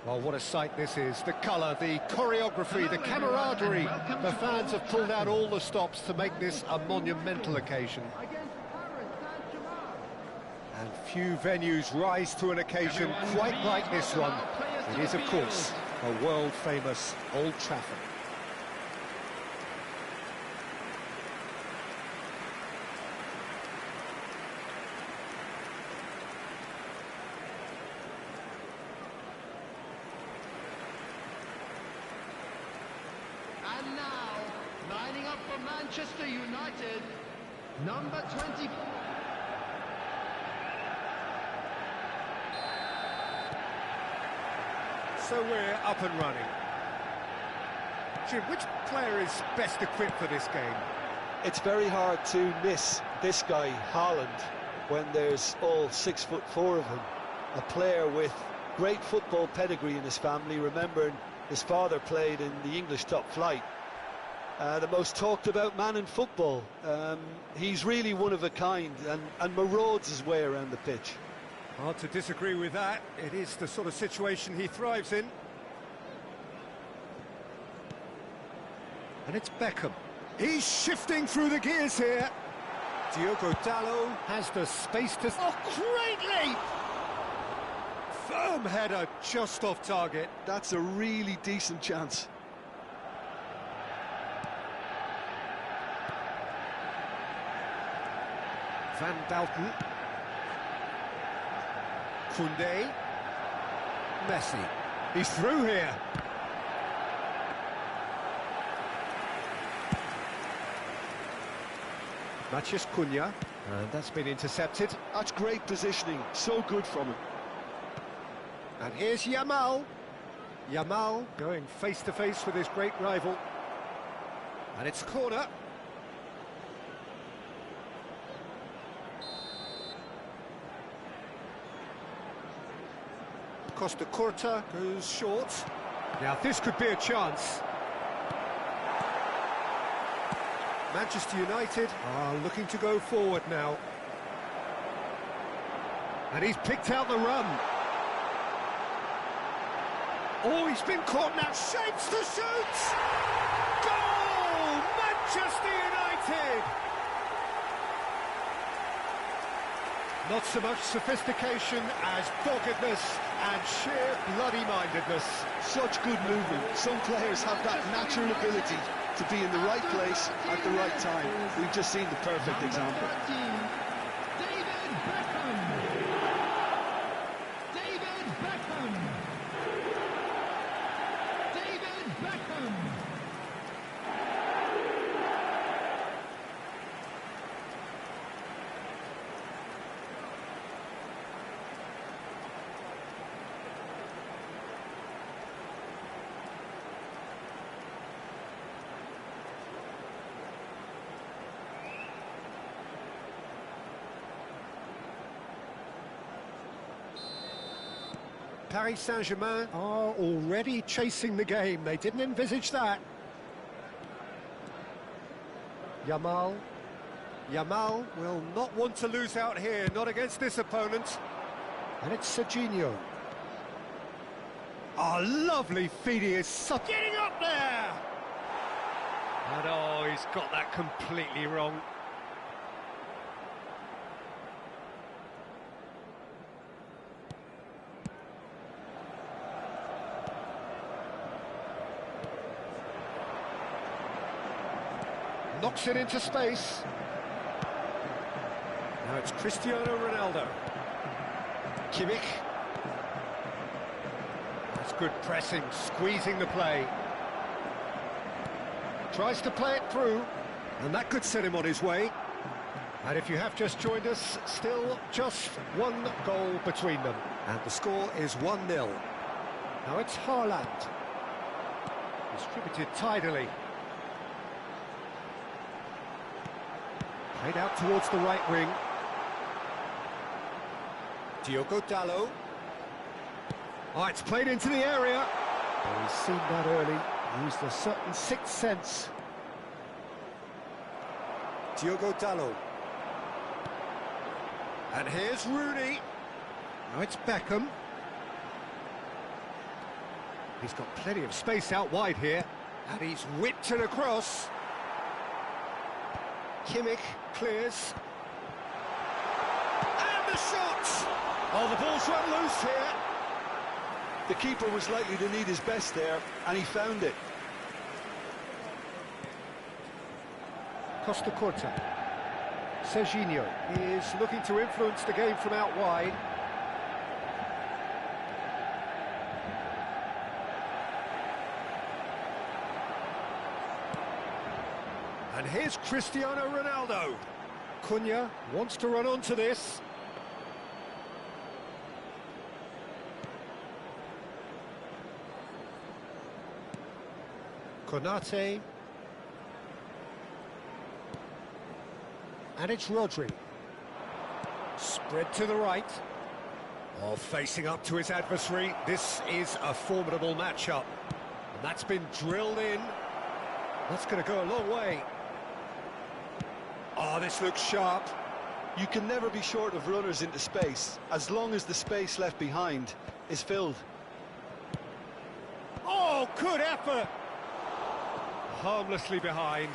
[SPEAKER 1] Well, what a sight this is. The colour, the choreography, the camaraderie. The fans have pulled out all the stops to make this a monumental occasion. And few venues rise to an occasion quite like this one. It is, of course, a world-famous Old Trafford.
[SPEAKER 5] And now, lining up for Manchester United, number 24.
[SPEAKER 1] So we're up and running. Jim, which player is best equipped for this game?
[SPEAKER 2] It's very hard to miss this guy, Haaland, when there's all 6'4" of him. A player with great football pedigree in his family, remembering his father played in the English top flight. The most talked about man in football. He's really one of a kind and marauds his way around the pitch.
[SPEAKER 1] Hard to disagree with that. It is the sort of situation he thrives in. And it's Beckham. He's shifting through the gears here. Diogo Dalot has the space to... Oh, great leap! Firm header just off target.
[SPEAKER 2] That's a really decent chance.
[SPEAKER 1] Van Dalten. Koundé. Messi. He's through here. Matheus Cunha. And that's been intercepted.
[SPEAKER 2] That's great positioning. So good from him.
[SPEAKER 1] And here's Yamal. Yamal going face-to-face with his great rival. And it's a corner. Costa Curta goes short. Now this could be a chance. Manchester United are looking to go forward now. And he's picked out the run. Oh, he's been caught now, shapes the shoot! Goal! Manchester United! Not so much sophistication as doggedness and sheer bloody-mindedness.
[SPEAKER 2] Such good movement. Some players have that natural ability to be in the right place at the right time. We've just seen the perfect example.
[SPEAKER 5] David Beckham. David David Beckham. David Beckham.
[SPEAKER 1] Paris Saint-Germain are already chasing the game. They didn't envisage that. Yamal will not want to lose out here, not against this opponent. And it's Serginho. Oh, lovely feed, he is getting up there! And oh, he's got that completely wrong. Knocks it into space. Now it's Cristiano Ronaldo. Kimmich. That's good pressing, squeezing the play. Tries to play it through, and that could set him on his way. And if you have just joined us, still just one goal between them. And the score is 1-0. Now it's Haaland. Distributed tidily. Played out towards the right wing. Diogo Dalot. Oh, it's played into the area. Oh, he's seen that early. Used a certain sixth sense. Diogo Dalot. And here's Rooney. Now it's Beckham. He's got plenty of space out wide here. And he's whipped it across. Kimmich clears. And the shot! Oh, the ball's run loose here.
[SPEAKER 2] The keeper was likely to need his best there, and he found it.
[SPEAKER 1] Costa Curta. Serginho is looking to influence the game from out wide. And here's Cristiano Ronaldo. Cunha wants to run onto this. Konate. And it's Rodri. Spread to the right. Oh, facing up to his adversary. This is a formidable matchup. And that's been drilled in. That's going to go a long way. Oh, this looks sharp.
[SPEAKER 2] You can never be short of runners into space, as long as the space left behind is filled.
[SPEAKER 1] Oh, good effort! Harmlessly behind.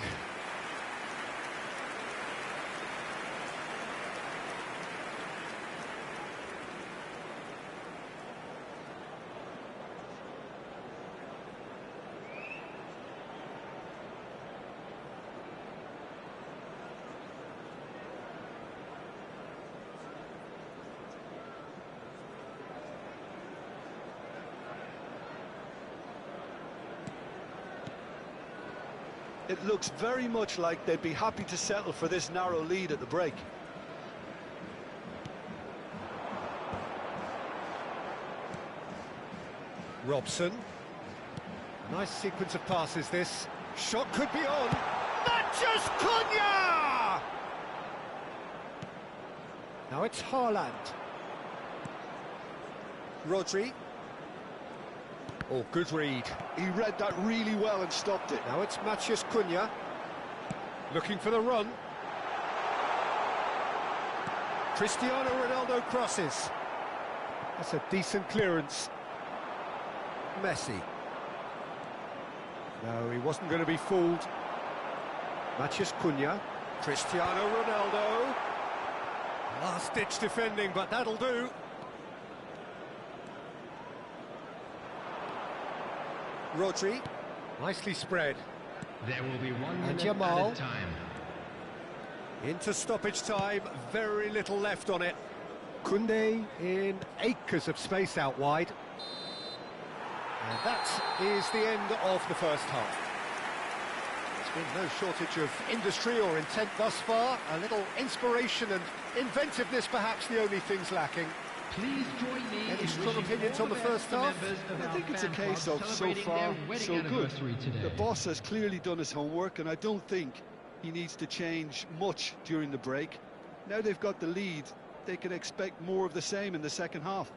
[SPEAKER 2] It looks very much like they'd be happy to settle for this narrow lead at the break.
[SPEAKER 1] Robson. Nice sequence of passes, this. Shot could be on. Matches Cunha! Now it's Haaland. Rodri. Oh, good read.
[SPEAKER 2] He read that really well and stopped it.
[SPEAKER 1] Now it's Matheus Cunha. Looking for the run. Cristiano Ronaldo crosses. That's a decent clearance. Messi. No, he wasn't going to be fooled. Matheus Cunha. Cristiano Ronaldo. Last-ditch defending, but that'll do. Rodri, nicely spread.
[SPEAKER 5] There will be 1 minute
[SPEAKER 1] Yamal.
[SPEAKER 5] added time.
[SPEAKER 1] Into stoppage time, very little left on it. Kunde in acres of space out wide. And that is the end of the first half. There's been no shortage of industry or intent thus far. A little inspiration and inventiveness perhaps the only things lacking.
[SPEAKER 5] Please join me
[SPEAKER 1] Any
[SPEAKER 5] in
[SPEAKER 1] strong
[SPEAKER 5] wishing
[SPEAKER 1] opinions
[SPEAKER 5] all
[SPEAKER 1] on the
[SPEAKER 5] the
[SPEAKER 1] first
[SPEAKER 5] best to
[SPEAKER 1] half?
[SPEAKER 5] members of
[SPEAKER 2] I
[SPEAKER 5] our
[SPEAKER 2] think it's a
[SPEAKER 5] fan
[SPEAKER 2] case
[SPEAKER 5] club
[SPEAKER 2] of so
[SPEAKER 5] celebrating
[SPEAKER 2] far,
[SPEAKER 5] their wedding
[SPEAKER 2] so good.
[SPEAKER 5] anniversary today.
[SPEAKER 2] The boss has clearly done his homework, and I don't think he needs to change much during the break. Now they've got the lead, they can expect more of the same in the second half.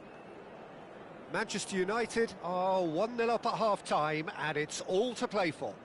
[SPEAKER 1] Manchester United are 1-0 up at half-time, and it's all to play for.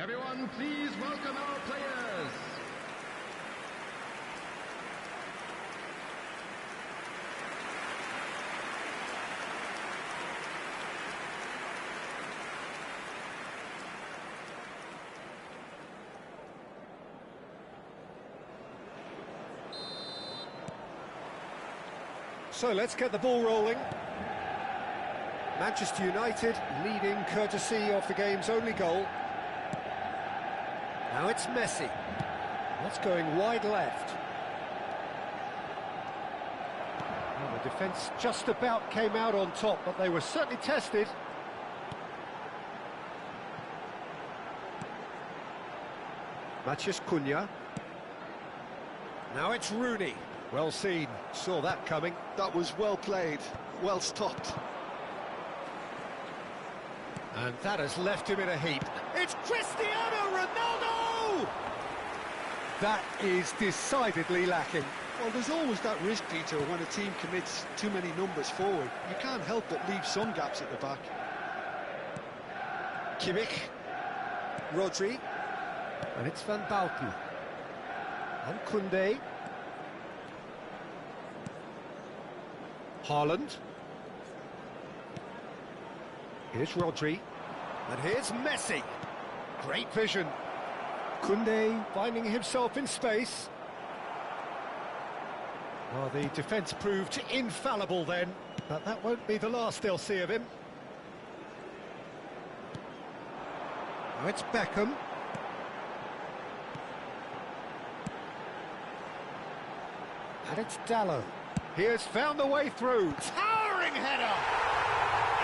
[SPEAKER 5] Everyone, please welcome our players.
[SPEAKER 1] So let's get the ball rolling. Manchester United leading courtesy of the game's only goal. Now it's Messi. That's going wide left. Well, the defence just about came out on top, but they were certainly tested. Matheus Cunha. Now it's Rooney. Well seen, saw that coming.
[SPEAKER 2] That was well played, well stopped.
[SPEAKER 1] And that has left him in a heap. It's Cristiano Ronaldo! That is decidedly lacking.
[SPEAKER 2] Well, there's always that risk, Peter, when a team commits too many numbers forward. You can't help but leave some gaps at the back.
[SPEAKER 1] Kimmich. Rodri. And it's Van Bauten. And Koundé. Haaland. Here's Rodri. And here's Messi. Great vision. Koundé finding himself in space. Well, the defence proved infallible then, but that won't be the last they'll see of him. Now it's Beckham. And it's Dalot. He has found the way through. Towering header!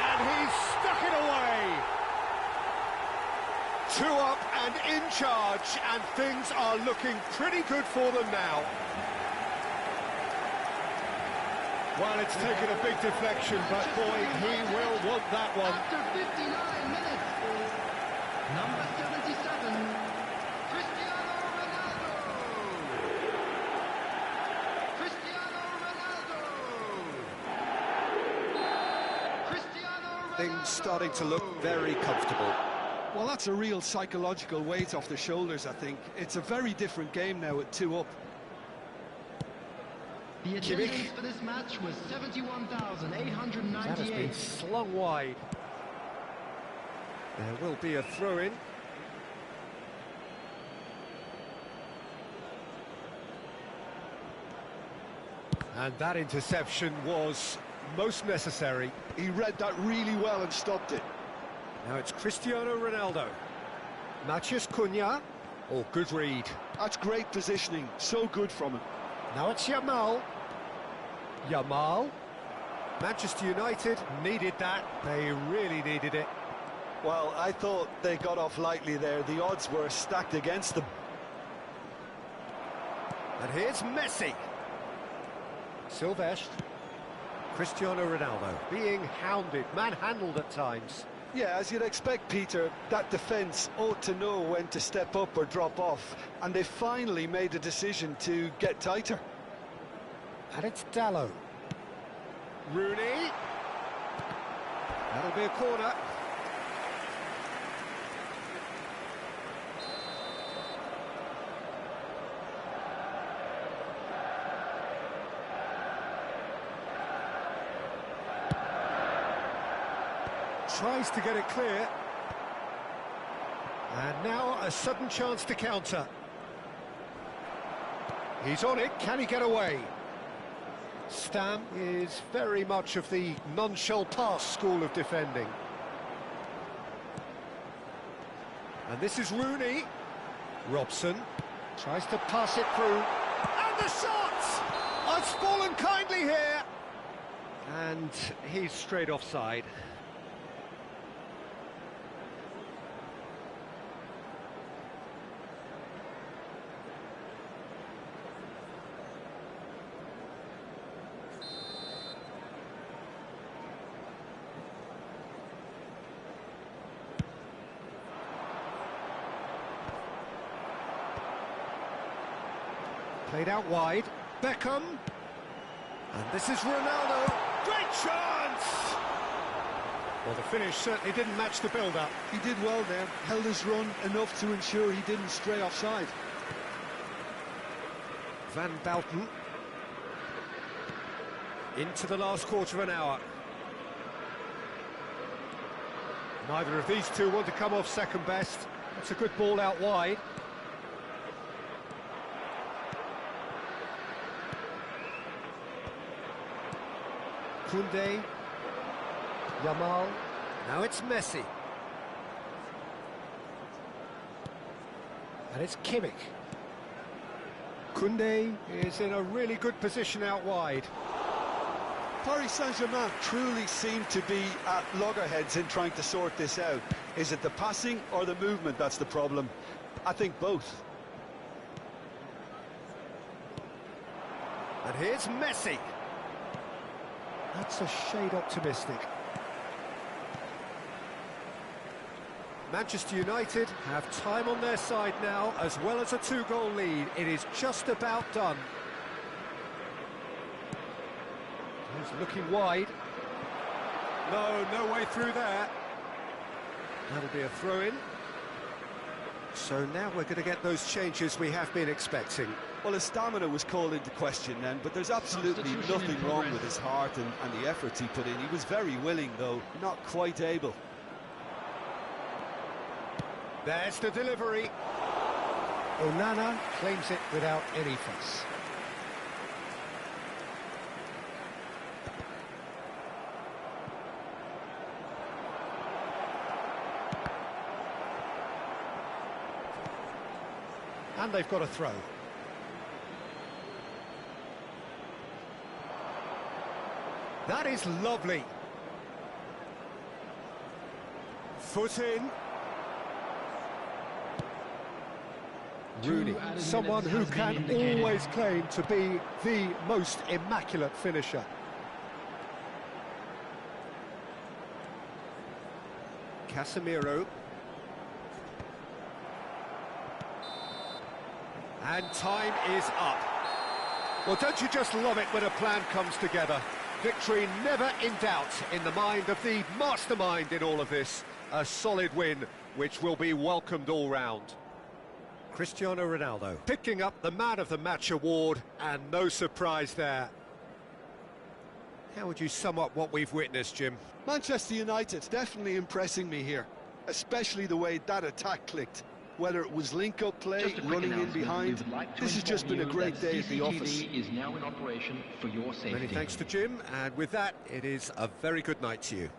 [SPEAKER 1] And he's stuck it away! 2 up and in charge, and things are looking pretty good for them now. Well, it's taken a big deflection, but boy, he will want that one.
[SPEAKER 5] After 59 minutes, number 77, Cristiano Ronaldo. Cristiano Ronaldo. Cristiano Ronaldo.
[SPEAKER 1] Things starting to look very comfortable.
[SPEAKER 2] Well, that's a real psychological weight off the shoulders, I think. It's a very different game now at 2 up.
[SPEAKER 5] The attendance for this match was 71,898.
[SPEAKER 1] That has been slung wide. There will be a throw-in. And that interception was most necessary.
[SPEAKER 2] He read that really well and stopped it.
[SPEAKER 1] Now it's Cristiano Ronaldo. Matheus Cunha. Oh, good read.
[SPEAKER 2] That's great positioning, so good from him.
[SPEAKER 1] Now it's Yamal. Yamal. Manchester United needed that. They really needed it.
[SPEAKER 2] Well, I thought they got off lightly there. The odds were stacked against them.
[SPEAKER 1] And here's Messi. Silvestre. Cristiano Ronaldo being hounded, manhandled at times.
[SPEAKER 2] Yeah, as you'd expect, Peter, that defence ought to know when to step up or drop off, and they finally made a decision to get tighter.
[SPEAKER 1] And it's Dalot. Rooney. That'll be a corner. Tries to get it clear. And now a sudden chance to counter. He's on it, can he get away? Stam is very much of the non-shall pass school of defending. And this is Rooney. Robson tries to pass it through. And the shot! It's fallen kindly here. And he's straight offside. Played out wide. Beckham. And this is Ronaldo. Great chance! Well, the finish certainly didn't match the build-up.
[SPEAKER 2] He did well there, held his run enough to ensure he didn't stray offside.
[SPEAKER 1] Van Bouten. Into the last quarter of an hour. Neither of these two want to come off second best. That's a good ball out wide. Koundé. Yamal. Now it's Messi. And it's Kimmich. Koundé is in a really good position out wide.
[SPEAKER 2] Paris Saint-Germain truly seem to be at loggerheads in trying to sort this out. Is it the passing or the movement that's the problem? I think both.
[SPEAKER 1] And here's Messi. That's a shade optimistic. Manchester United have time on their side now, as well as a two-goal lead. It is just about done. He's looking wide. No way through there. That'll be a throw-in. So now we're going to get those changes we have been expecting.
[SPEAKER 2] Well, his stamina was called into question then, but there's absolutely nothing wrong with his heart and the efforts he put in. He was very willing, though, not quite able.
[SPEAKER 1] There's the delivery. Onana claims it without any fuss. And they've got a throw. That is lovely. Foot in. Rooney, someone who can always claim to be the most immaculate finisher. Casemiro. And time is up. Well, don't you just love it when a plan comes together? Victory never in doubt in the mind of the mastermind in all of this. A solid win, which will be welcomed all round. Cristiano Ronaldo picking up the Man of the Match award, and no surprise there. How would you sum up what we've witnessed, Jim?
[SPEAKER 2] Manchester United definitely impressing me here, especially the way that attack clicked. Whether it was link-up play, running in behind, this has just been a great day at the office.
[SPEAKER 5] Is now in operation for your safety.
[SPEAKER 1] Many thanks to Jim, and with that, it is a very good night to you.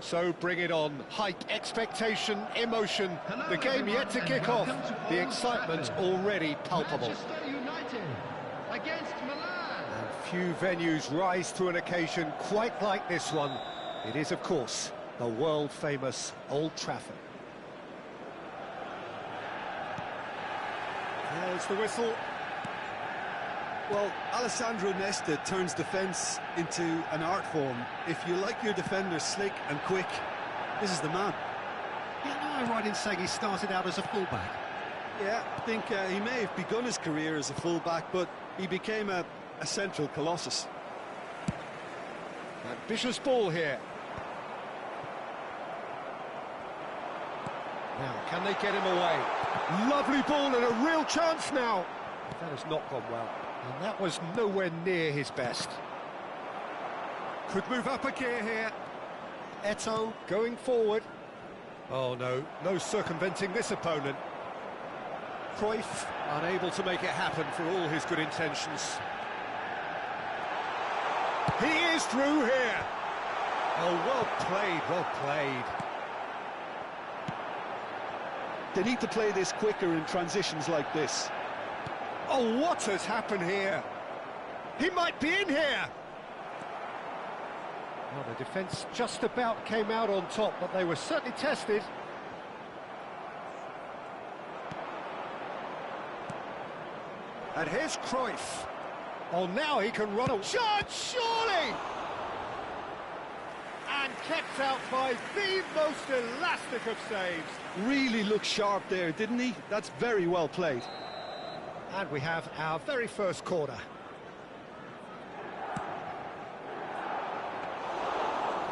[SPEAKER 1] So bring it on. Hype, expectation, emotion. The game yet to kick off. The excitement already palpable.
[SPEAKER 5] Manchester United against Milan.
[SPEAKER 1] And few venues rise to an occasion quite like this one. It is, of course, the world-famous Old Trafford. There's the whistle.
[SPEAKER 2] Well, Alessandro Nesta turns defence into an art form. If you like your defenders slick and quick, this is the man.
[SPEAKER 1] Yeah, am I right in saying he started out as a fullback?
[SPEAKER 2] Yeah, I think he may have begun his career as a fullback, but he became a central colossus.
[SPEAKER 1] Ambitious ball here. Now, can they get him away? Lovely ball and a real chance now. That has not gone well. And that was nowhere near his best. Could move up a gear here. Eto'o going forward. Oh no, no circumventing this opponent. Cruyff unable to make it happen for all his good intentions. He is through here. Oh, well played, well played.
[SPEAKER 2] They need to play this quicker in transitions like this.
[SPEAKER 1] Oh, what has happened here? He might be in here! Well, the defence just about came out on top, but they were certainly tested. And here's Cruyff. Oh, now he can run a shot, surely! And kept out by the most elastic of saves.
[SPEAKER 2] Really looked sharp there, didn't he? That's very well played.
[SPEAKER 1] And we have our very first corner.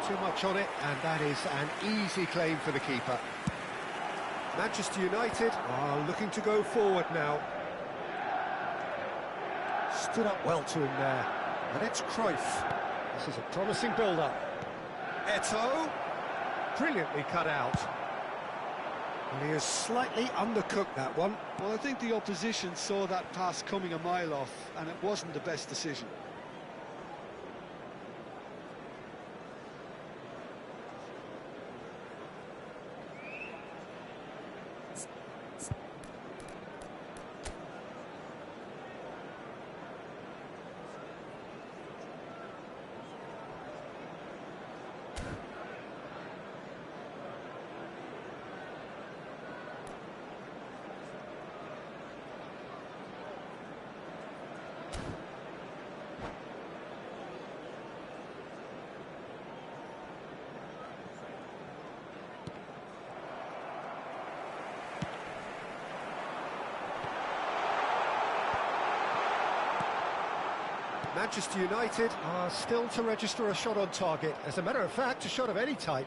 [SPEAKER 1] Too much on it, and that is an easy claim for the keeper. Manchester United are looking to go forward now. Stood up well to him there. And it's Cruyff. This is a promising build-up. Eto'o, brilliantly cut out. And he has slightly undercooked that one.
[SPEAKER 2] Well, I think the opposition saw that pass coming a mile off, and it wasn't the best decision.
[SPEAKER 1] Manchester United are still to register a shot on target. As a matter of fact, a shot of any type.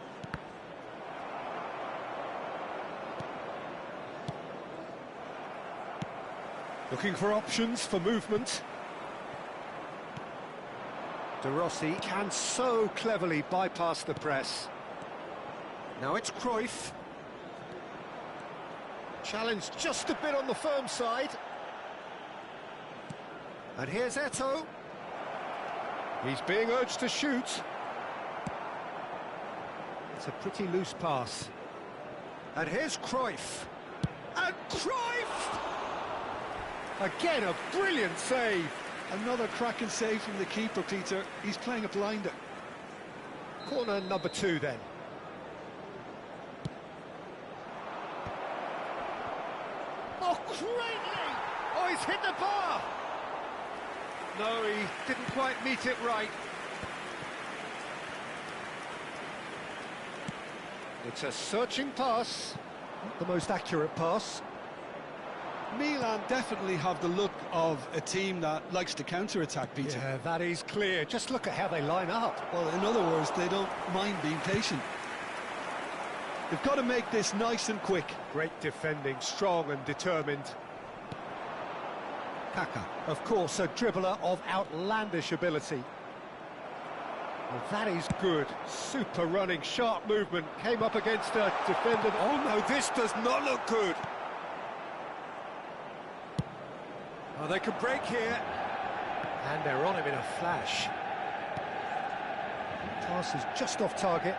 [SPEAKER 1] Looking for options for movement. De Rossi can so cleverly bypass the press. Now it's Cruyff. Challenged just a bit on the firm side. And here's Eto'o. He's being urged to shoot. It's a pretty loose pass. And here's Cruyff. And Cruyff! Again, a brilliant save.
[SPEAKER 2] Another cracking save from the keeper, Peter. He's playing a blinder.
[SPEAKER 1] Corner number 2 then. Oh, greatly! Oh, he's hit the bar! No, he didn't quite meet it right. It's a searching pass. Not the most accurate pass.
[SPEAKER 2] Milan definitely have the look of a team that likes to counter-attack, Peter.
[SPEAKER 1] Yeah, that is clear. Just look at how they line up.
[SPEAKER 2] Well, in other words, they don't mind being patient. They've got to make this nice and quick.
[SPEAKER 1] Great defending, strong and determined. Kaka, of course, a dribbler of outlandish ability. Well, that is good. Super running, sharp movement. Came up against a defender. Oh no, this does not look good. Oh, they can break here. And they're on him in a flash. Pass is just off target.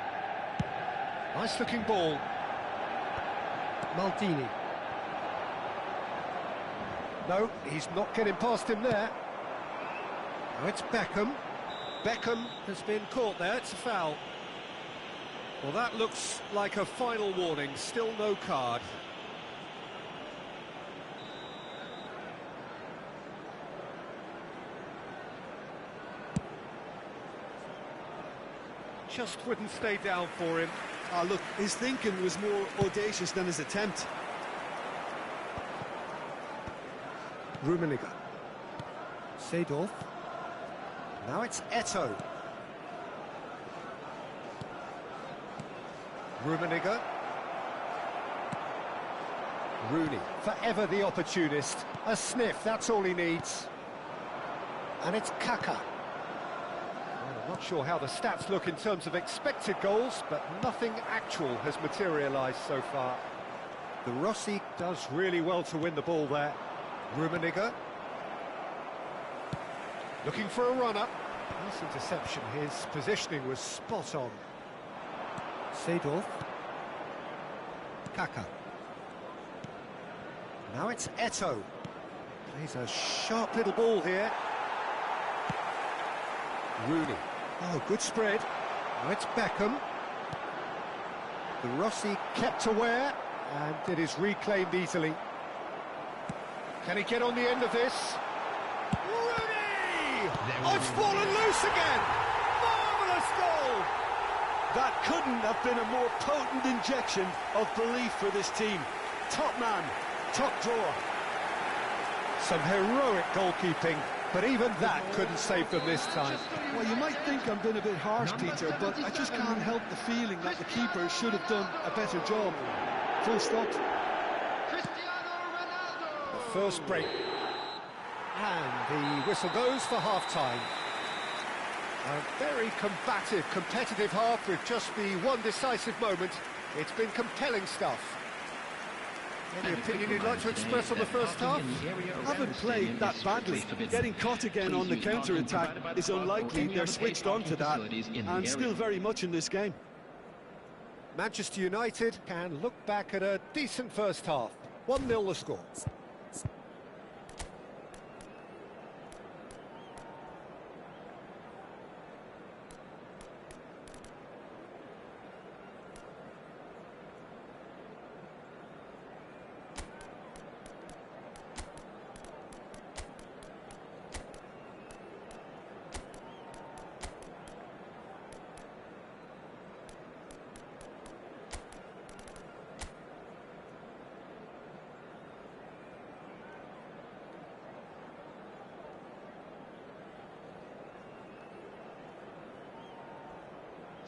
[SPEAKER 1] Nice looking ball. Maldini. No, he's not getting past him there. Now it's Beckham. Beckham has been caught there, it's a foul. Well, that looks like a final warning, still no card. Just wouldn't stay down for him.
[SPEAKER 2] Ah, look, his thinking was more audacious than his attempt.
[SPEAKER 1] Rummenigge. Seedorf. Now it's Eto'o. Rummenigge. Rooney, forever the opportunist. A sniff, that's all he needs. And it's Kaka. Well, I'm not sure how the stats look in terms of expected goals, but nothing actual has materialised so far. The Rossi does really well to win the ball there. Rummenigge. Looking for a runner. Nice interception. His positioning was spot on. Seedorf. Kaka. Now it's Eto'o. Plays a sharp little ball here. Rooney. Oh, good spread. Now it's Beckham. The Rossi kept aware, and it is reclaimed easily. Can he get on the end of this? Rooney! Oh, it's fallen loose again! Marvellous goal!
[SPEAKER 2] That couldn't have been a more potent injection of belief for this team. Top man, top drawer.
[SPEAKER 1] Some heroic goalkeeping, but even that couldn't save them this time.
[SPEAKER 2] Well, you might think I'm being a bit harsh, Peter, but I just can't help the feeling that the keeper should have done a better job. Full stop.
[SPEAKER 1] The first break. And the whistle goes for half-time. A very combative, competitive half with just the one decisive moment. It's been compelling stuff. Any opinion you'd like to express on the first half?
[SPEAKER 2] Haven't played that badly. Getting caught again on the counter-attack is unlikely. They're switched on to that and still very much in this game.
[SPEAKER 1] Manchester United can look back at a decent first half. 1-0 the score.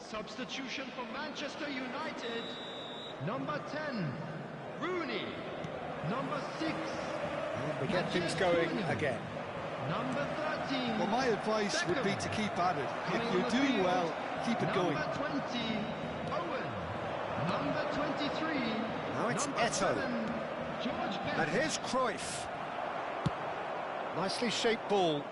[SPEAKER 5] Substitution for Manchester United. Number 10, Rooney. Number 6,
[SPEAKER 1] And we get things going again.
[SPEAKER 5] Number 13.
[SPEAKER 2] Well, my advice would be to keep at it. If you're doing well, keep it going.
[SPEAKER 5] Number 20, Owen. Number 23.
[SPEAKER 1] Now it's
[SPEAKER 5] number
[SPEAKER 1] Eto'o.
[SPEAKER 5] 7, George Best.
[SPEAKER 1] And here's Cruyff. Nicely shaped ball.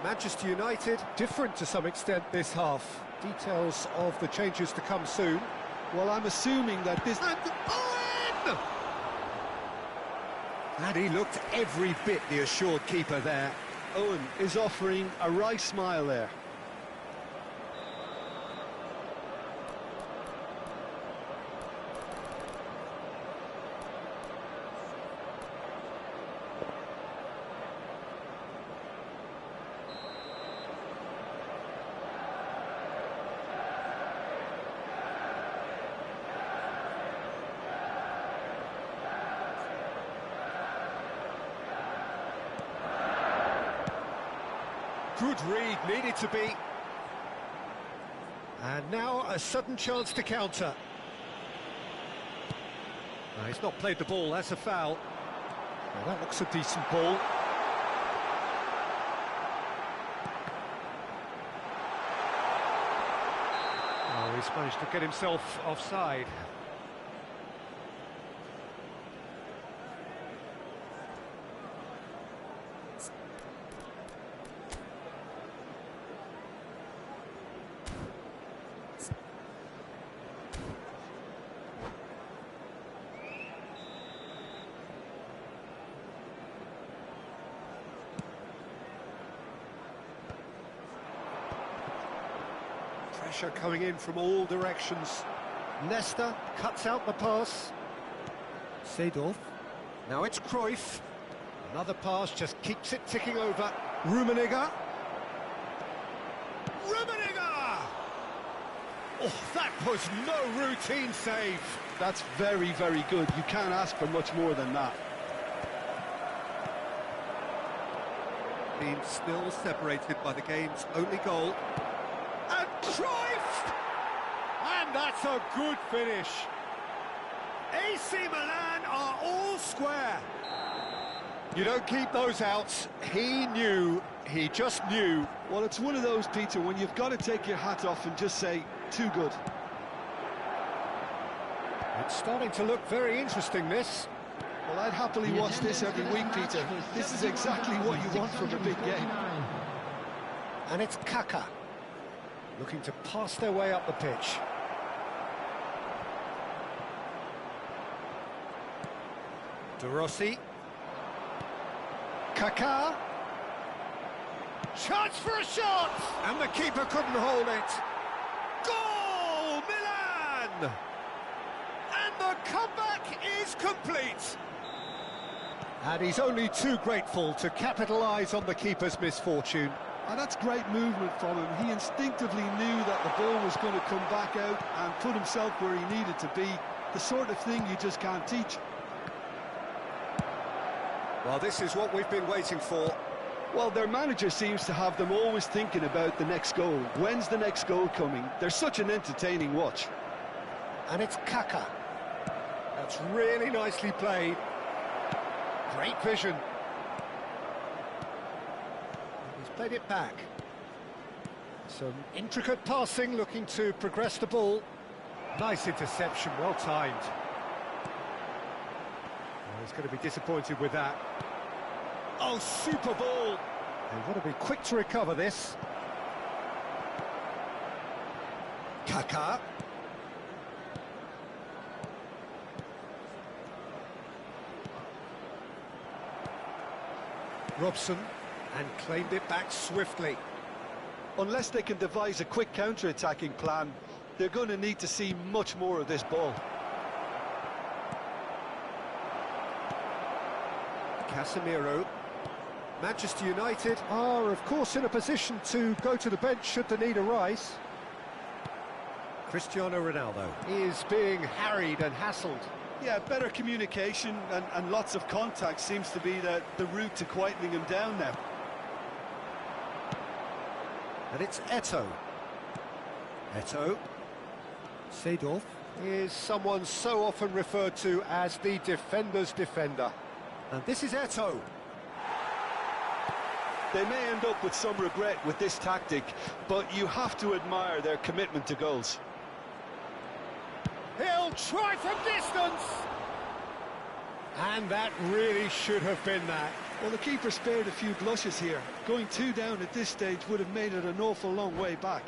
[SPEAKER 1] Manchester United, different to some extent this half. Details of the changes to come soon.
[SPEAKER 2] Well, I'm assuming that this...
[SPEAKER 1] And Owen! And he looked every bit the assured keeper there.
[SPEAKER 2] Owen is offering a wry smile there.
[SPEAKER 1] Good read, needed to be. And now a sudden chance to counter. No, he's not played the ball, that's a foul. Well, that looks a decent ball. Oh, he's managed to get himself offside. Pressure coming in from all directions. Nesta cuts out the pass. Seedorf. Now it's Cruyff. Another pass just keeps it ticking over. Rummenigge. Rummenigge! Oh, that was no routine save.
[SPEAKER 2] That's very, very good. You can't ask for much more than that.
[SPEAKER 1] Being still separated by the game's only goal. And Cruyff! And that's a good finish. AC Milan are all square. You don't keep those out. He just knew.
[SPEAKER 2] Well, it's one of those, Peter, when you've got to take your hat off and just say, too good.
[SPEAKER 1] It's starting to look very interesting, this.
[SPEAKER 2] Well, I'd happily watch this every week, Peter. This is exactly what you want from a big game.
[SPEAKER 1] And it's Kaka, looking to pass their way up the pitch. De Rossi. Kaka. Chance for a shot! And the keeper couldn't hold it. Goal, Milan! And the comeback is complete. And he's only too grateful to capitalise on the keeper's misfortune.
[SPEAKER 2] And that's great movement from him. He instinctively knew that the ball was going to come back out and put himself where he needed to be. The sort of thing you just can't teach.
[SPEAKER 1] Well, this is what we've been waiting for.
[SPEAKER 2] Well, their manager seems to have them always thinking about the next goal. When's the next goal coming? They're such an entertaining watch.
[SPEAKER 1] And it's Kaka. That's really nicely played. Great vision. He's played it back. Some intricate passing, looking to progress the ball. Nice interception, well timed. Well, he's going to be disappointed with that. Oh, super ball! They've got to be quick to recover this. Kaka. Robson, and claimed it back swiftly.
[SPEAKER 2] Unless they can devise a quick counter-attacking plan, they're going to need to see much more of this ball.
[SPEAKER 1] Casemiro. Manchester United are, of course, in a position to go to the bench should the need arise. Cristiano Ronaldo is being harried and hassled.
[SPEAKER 2] Yeah, better communication and lots of contact seems to be the route to quietening him down now.
[SPEAKER 1] And it's Eto'o. Eto'o. Seedorf is someone so often referred to as the defender's defender. And this is Eto'o.
[SPEAKER 2] They may end up with some regret with this tactic, but you have to admire their commitment to goals.
[SPEAKER 1] He'll try from distance! And that really should have been that.
[SPEAKER 2] Well, the keeper spared a few blushes here. Going 2 down at this stage would have made it an awful long way back.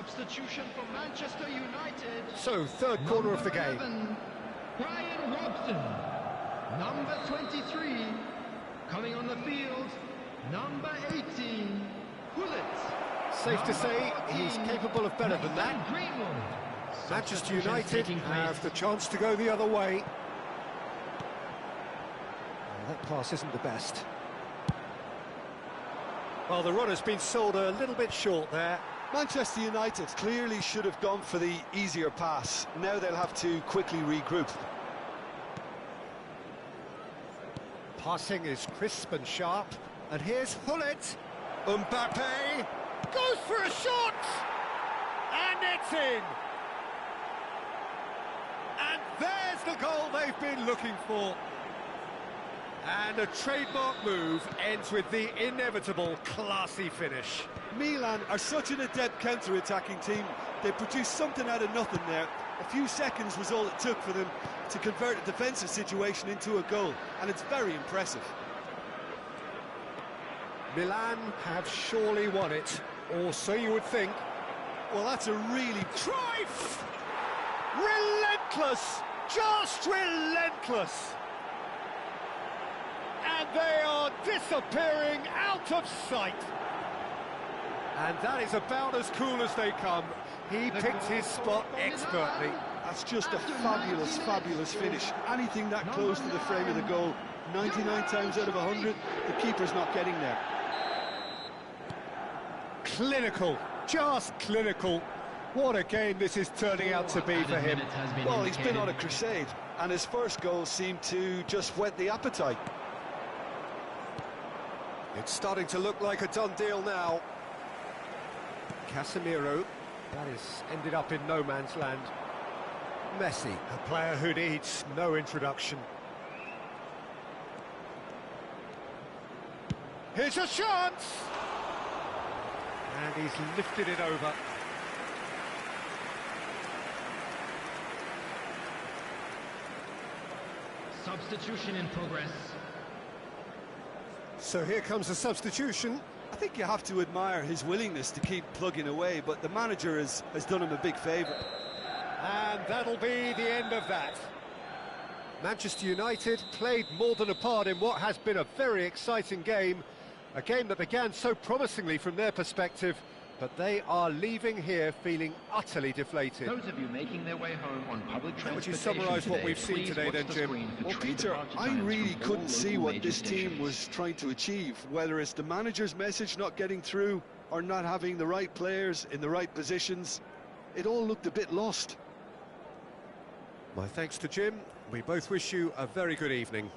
[SPEAKER 5] Substitution for Manchester United.
[SPEAKER 1] So, third corner of the game.
[SPEAKER 5] 11, Brian Robson. Number 23. Coming on the field, number 18, Pullet.
[SPEAKER 1] Safe to say, he's capable of better than that. Manchester United have the chance to go the other way. Oh, that pass isn't the best. Well, the run has been sold a little bit short there.
[SPEAKER 2] Manchester United clearly should have gone for the easier pass. Now they'll have to quickly regroup.
[SPEAKER 1] Passing is crisp and sharp, and here's Hullet. Mbappe goes for a shot, and it's in. And there's the goal they've been looking for. And a trademark move ends with the inevitable classy finish.
[SPEAKER 2] Milan are such an adept counter-attacking team. They produced something out of nothing there. A few seconds was all it took for them to convert a defensive situation into a goal, and it's very impressive.
[SPEAKER 1] Milan have surely won it, or so you would think.
[SPEAKER 2] Well, that's a really...
[SPEAKER 1] Cruyff! Relentless! Just relentless! And they are disappearing out of sight. And that is about as cool as they come. He picked his spot expertly.
[SPEAKER 2] That's just a fabulous, fabulous finish. Anything that close to the frame of the goal, 99 times out of 100, the keeper's not getting there.
[SPEAKER 1] Clinical, just clinical. What a game this is turning out to be for him.
[SPEAKER 2] Well, he's been on a crusade, and his first goal seemed to just whet the appetite.
[SPEAKER 1] It's starting to look like a done deal now. Casemiro, that has ended up in no man's land. Messi, a player who needs no introduction. Here's a chance! And he's lifted it over.
[SPEAKER 5] Substitution in progress.
[SPEAKER 1] So here comes a substitution.
[SPEAKER 2] I think you have to admire his willingness to keep plugging away, but the manager has done him a big favour.
[SPEAKER 1] And that'll be the end of that. Manchester United played more than a part in what has been a very exciting game. A game that began so promisingly from their perspective, but they are leaving here feeling utterly deflated.
[SPEAKER 5] Those of you making their way home on public transportation.
[SPEAKER 1] How would you summarise what we've seen today then, Jim?
[SPEAKER 2] Well, Peter, I really couldn't see what this team was trying to achieve, whether it's the manager's message not getting through or not having the right players in the right positions. It all looked a bit lost.
[SPEAKER 1] My thanks to Jim. We both wish you a very good evening.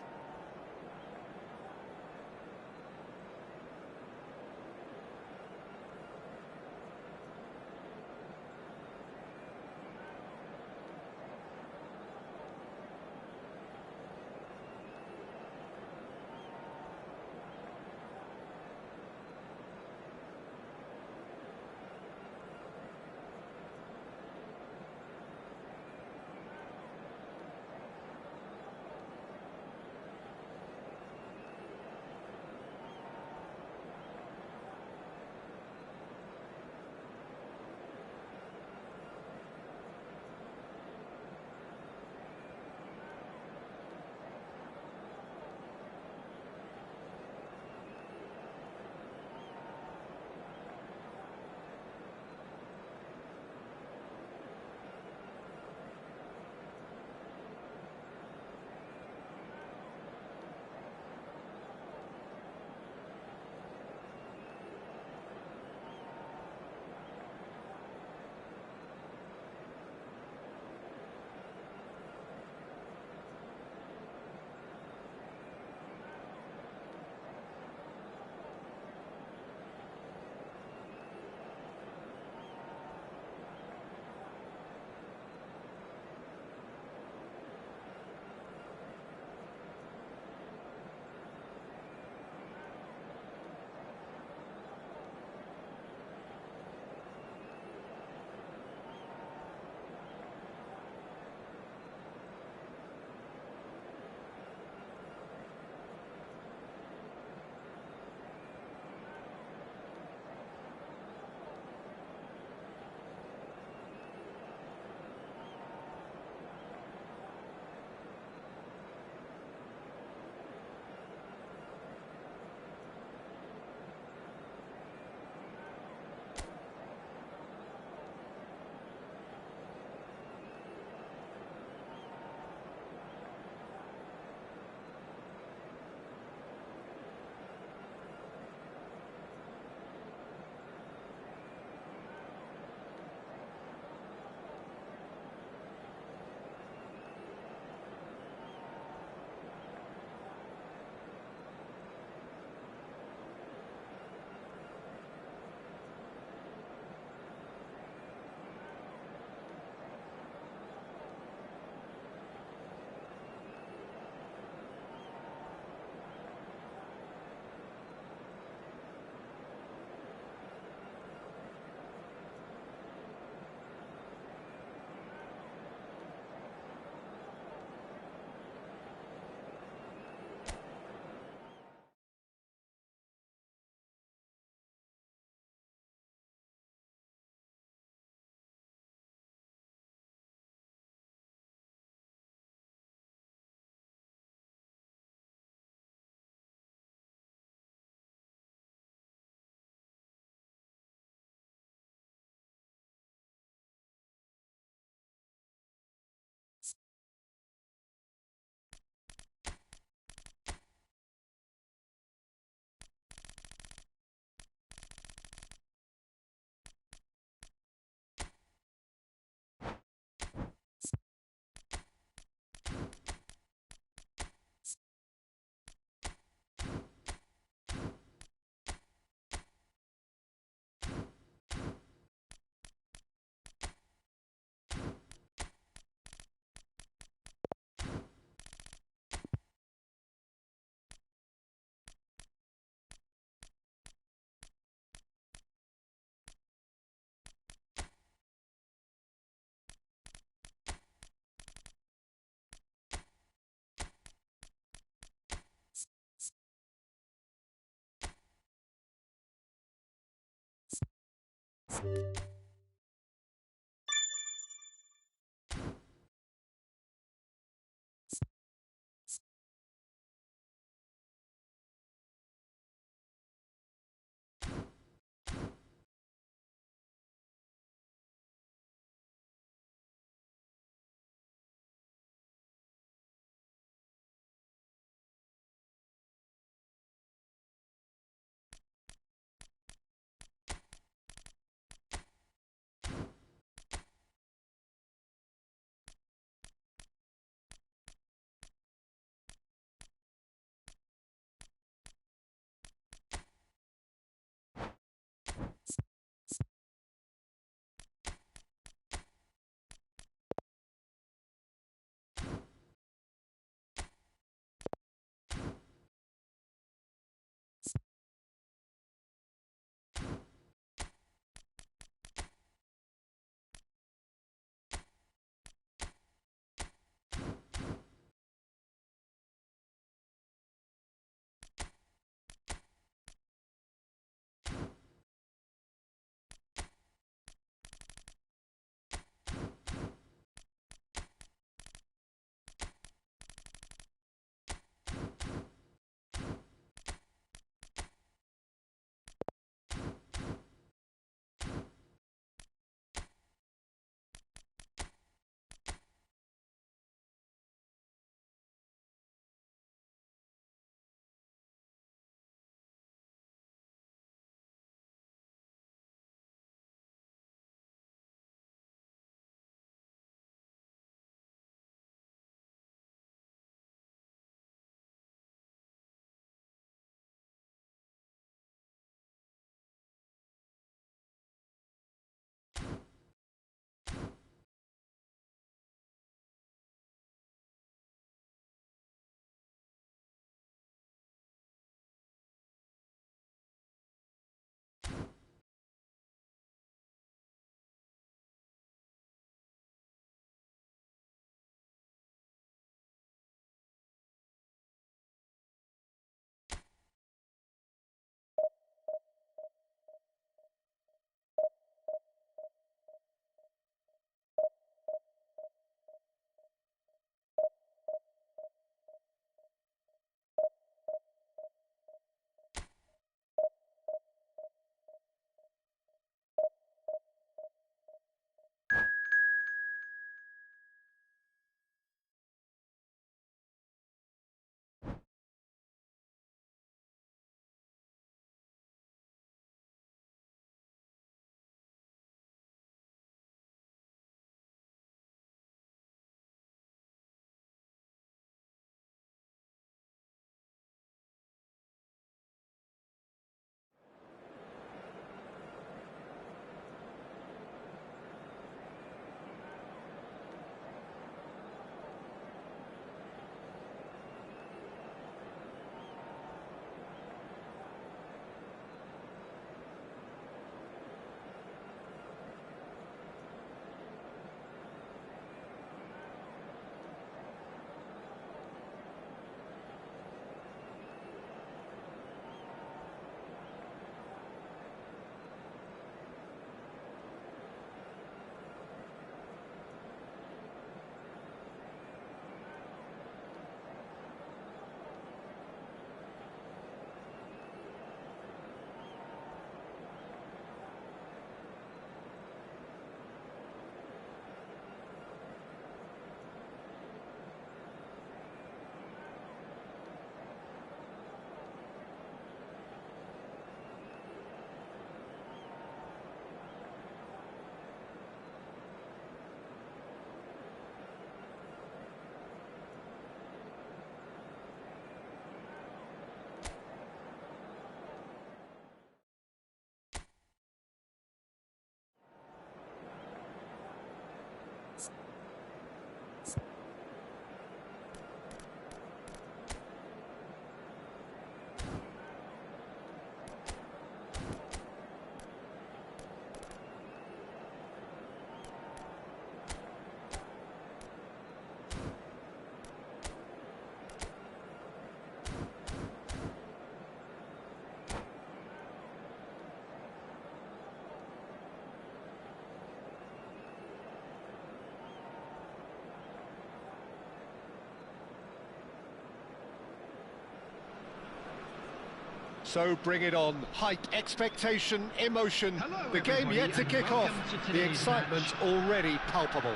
[SPEAKER 1] So bring it on. Hype, expectation, emotion.
[SPEAKER 3] Hello,
[SPEAKER 1] The game yet to
[SPEAKER 3] everybody,
[SPEAKER 1] kick
[SPEAKER 3] and
[SPEAKER 1] off.
[SPEAKER 3] welcome to
[SPEAKER 1] The
[SPEAKER 3] today's
[SPEAKER 1] excitement
[SPEAKER 3] match.
[SPEAKER 1] already palpable.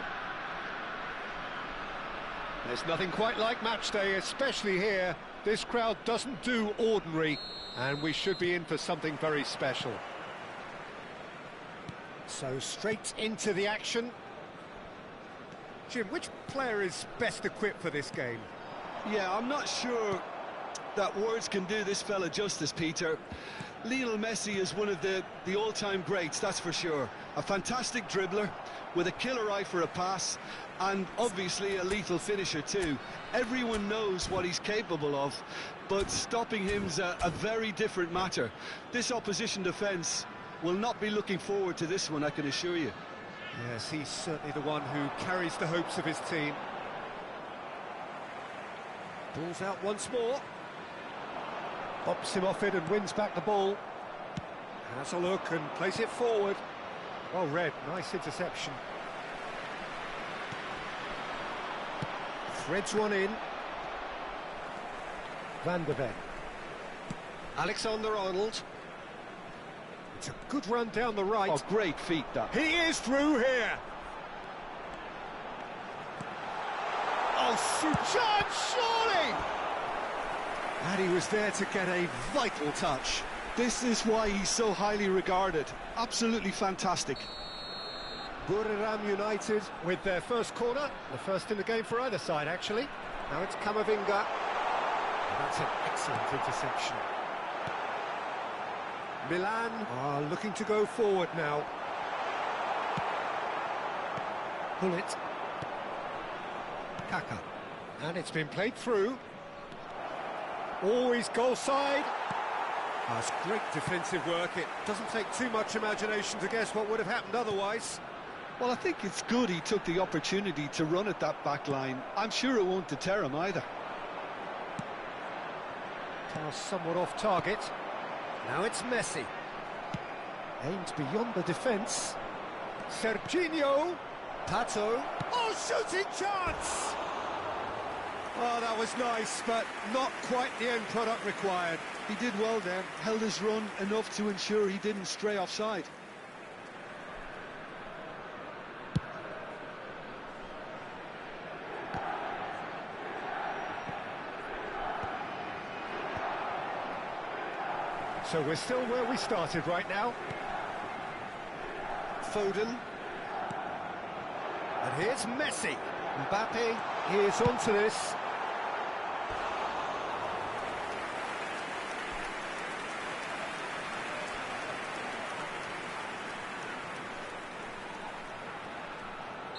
[SPEAKER 1] There's nothing quite like match day, especially here. This crowd doesn't do ordinary, and we should be in for something very special. So straight into the action. Jim, which player is best equipped for this game?
[SPEAKER 2] Yeah, I'm not sure that words can do this fella justice, Peter. Lionel Messi is one of the all-time greats, that's for sure. A fantastic dribbler with a killer eye for a pass, and obviously a lethal finisher too. Everyone knows what he's capable of, but stopping him's a very different matter. This opposition defence will not be looking forward to this one, I can assure you.
[SPEAKER 1] Yes, he's certainly the one who carries the hopes of his team. Ball's out once more. Pops him off it and wins back the ball. Has a look and plays it forward. Well read, nice interception. Threads one in. Van der Ven. Alexander-Arnold. It's a good run down the right.
[SPEAKER 2] Oh, great feat, that.
[SPEAKER 1] He is through here. Oh, chance, surely! And he was there to get a vital touch.
[SPEAKER 2] This is why he's so highly regarded. Absolutely fantastic.
[SPEAKER 1] Buriram United with their first corner, the first in the game for either side, actually. Now it's Camavinga. That's an excellent interception. Milan are looking to go forward now. Bullet. Kaka. And it's been played through. Always goal side. That's great defensive work. It doesn't take too much imagination to guess what would have happened otherwise.
[SPEAKER 2] Well, I think it's good he took the opportunity to run at that back line. I'm sure it won't deter him either.
[SPEAKER 1] Pass somewhat off target. Now it's Messi. Aimed beyond the defence. Serginho. Pato. Oh, shooting chance! Oh, that was nice, but not quite the end product required.
[SPEAKER 2] He did well there, held his run enough to ensure he didn't stray offside.
[SPEAKER 1] So we're still where we started right now. Foden. And here's Messi. Mbappe is onto this.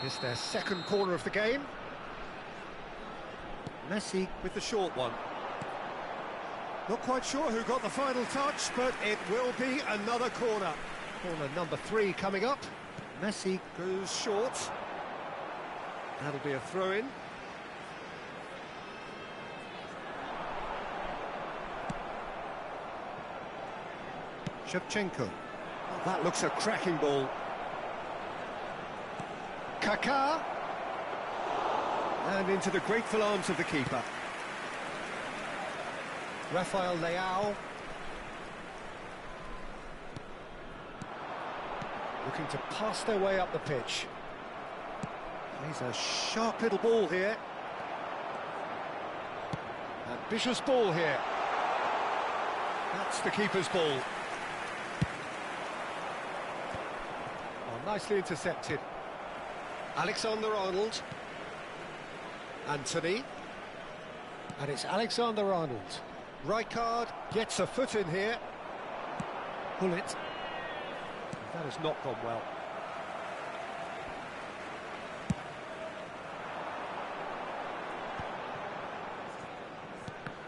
[SPEAKER 1] It's their second corner of the game. Messi with the short one. Not quite sure who got the final touch, but it will be another corner. Corner number 3 coming up. Messi goes short. That'll be a throw-in. Shevchenko. Oh, that looks a cracking ball. Kaká. And into the grateful arms of the keeper. Rafael Leao. Looking to pass their way up the pitch. Plays a sharp little ball here. Ambitious ball here. That's the keeper's ball. Oh, nicely intercepted. Alexander-Arnold. Anthony. And it's Alexander-Arnold. Rijkaard gets a foot in here. Bullet. That has not gone well.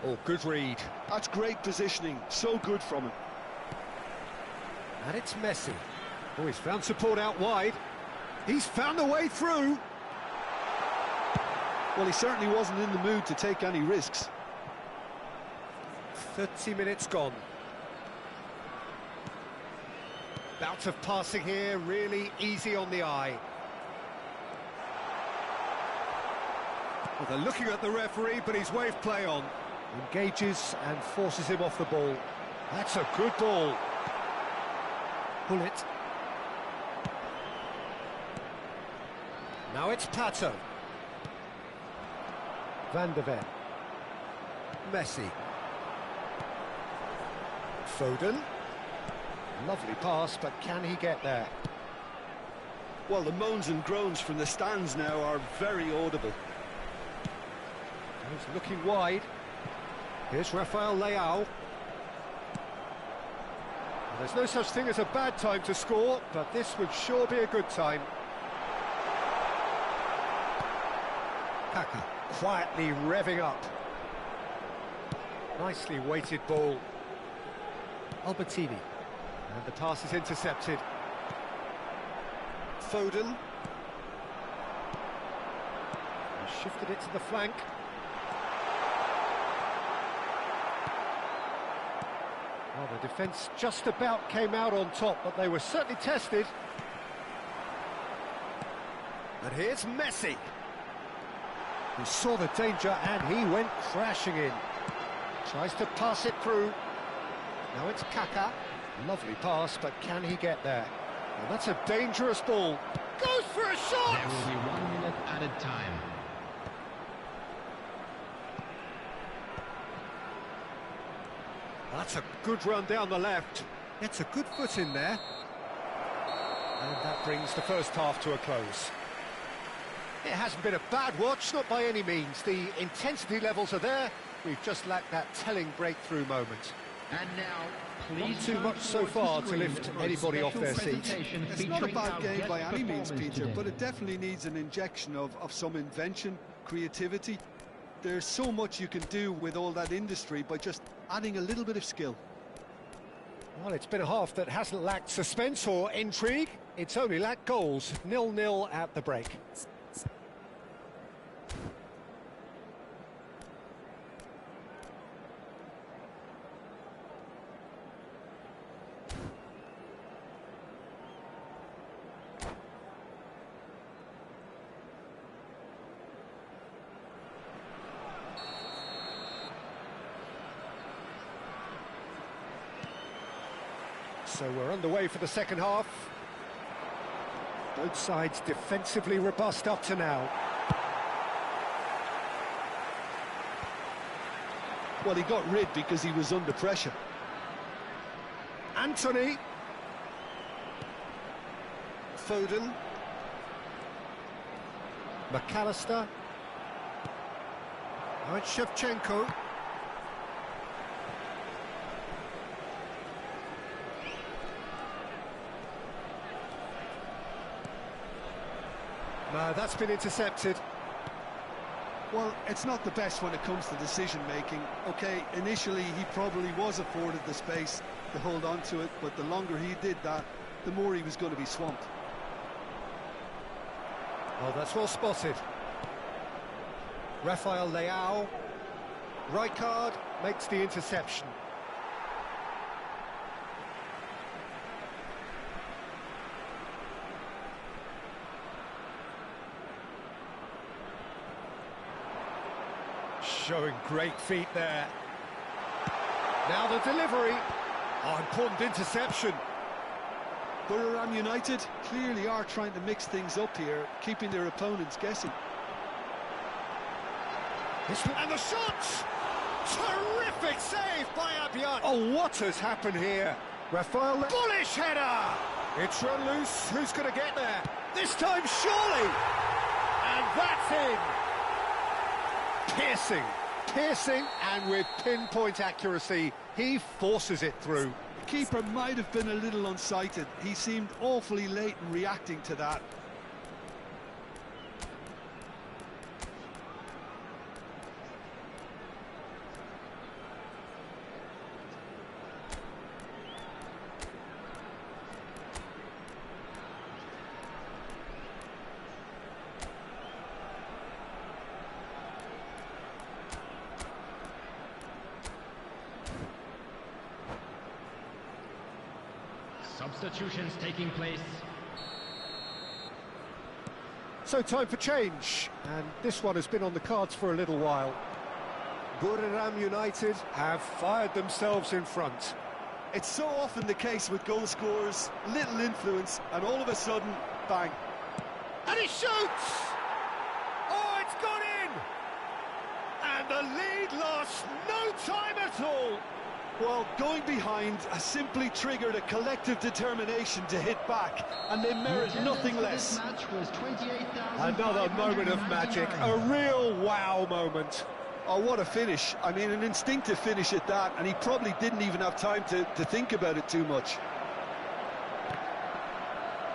[SPEAKER 1] Oh, good read.
[SPEAKER 2] That's great positioning, so good from him.
[SPEAKER 1] And it's Messi. Oh, he's found support out wide. He's found a way through.
[SPEAKER 2] Well, he certainly wasn't in the mood to take any risks.
[SPEAKER 1] 30 minutes gone. Bout of passing here, really easy on the eye. Well, they're looking at the referee, but he's waved play on. Engages and forces him off the ball. That's a good ball. Pull it. Now it's Pato. Van der Ven. Messi. Foden. Lovely pass, but can he get there?
[SPEAKER 2] Well, the moans and groans from the stands now are very audible.
[SPEAKER 1] He's looking wide. Here's Rafael Leao. There's no such thing as a bad time to score, but this would sure be a good time. Kaka quietly revving up. Nicely weighted ball. Albertini. And the pass is intercepted. Foden. He shifted it to the flank. Well, the defence just about came out on top, but they were certainly tested. And here's Messi. He saw the danger and he went crashing in. Tries to pass it through. Now it's Kaka. Lovely pass, but can he get there? Well, that's a dangerous ball. Goes for a shot!
[SPEAKER 5] There will be 1 minute added time.
[SPEAKER 1] That's a good run down the left. It's a good foot in there. And that brings the first half to a close. It hasn't been a bad watch, not by any means. The intensity levels are there. We've just lacked that telling breakthrough moment.
[SPEAKER 5] And now,
[SPEAKER 1] Not
[SPEAKER 5] please
[SPEAKER 1] too much so far to lift anybody off their seat.
[SPEAKER 2] It's not a bad game by any means, Peter, but it definitely needs an injection of some invention, creativity. There's so much you can do with all that industry by just adding a little bit of skill.
[SPEAKER 1] Well, it's been a half that hasn't lacked suspense or intrigue. It's only lacked goals. 0-0 at the break. So we're underway for the second half. Both sides defensively robust up to now.
[SPEAKER 2] Well, he got rid because he was under pressure.
[SPEAKER 1] Anthony. Foden. McAllister. Now it's Shevchenko. No, that's been intercepted.
[SPEAKER 2] Well, it's not the best when it comes to decision-making. OK, initially he probably was afforded the space to hold on to it, but the longer he did that, the more he was going to be swamped.
[SPEAKER 1] Well, that's well spotted. Rafael Leao. Rijkaard makes the interception. Showing great feet there. Now the delivery. Oh, important interception.
[SPEAKER 2] Buriram United clearly are trying to mix things up here, keeping their opponents guessing.
[SPEAKER 1] And the shots! Terrific save by Abiat. Oh, what has happened here? Rafael... Bullish header! It's run loose. Who's going to get there? This time, surely! And that's in! Piercing, and with pinpoint accuracy, he forces it through.
[SPEAKER 2] The keeper might have been a little unsighted. He seemed awfully late in reacting to that.
[SPEAKER 5] Substitutions taking place.
[SPEAKER 1] So time for change, and this one has been on the cards for a little while. Buriram United have fired themselves in front.
[SPEAKER 2] It's so often the case with goal scorers, little influence, and all of a sudden, bang.
[SPEAKER 1] And he shoots! Oh, it's gone in! And the lead lost no time at all!
[SPEAKER 2] Well, going behind has simply triggered a collective determination to hit back, and they merit nothing less.
[SPEAKER 1] Another moment of magic, a real wow moment.
[SPEAKER 2] Oh, what a finish. I mean, an instinctive finish at that, and he probably didn't even have time to think about it too much.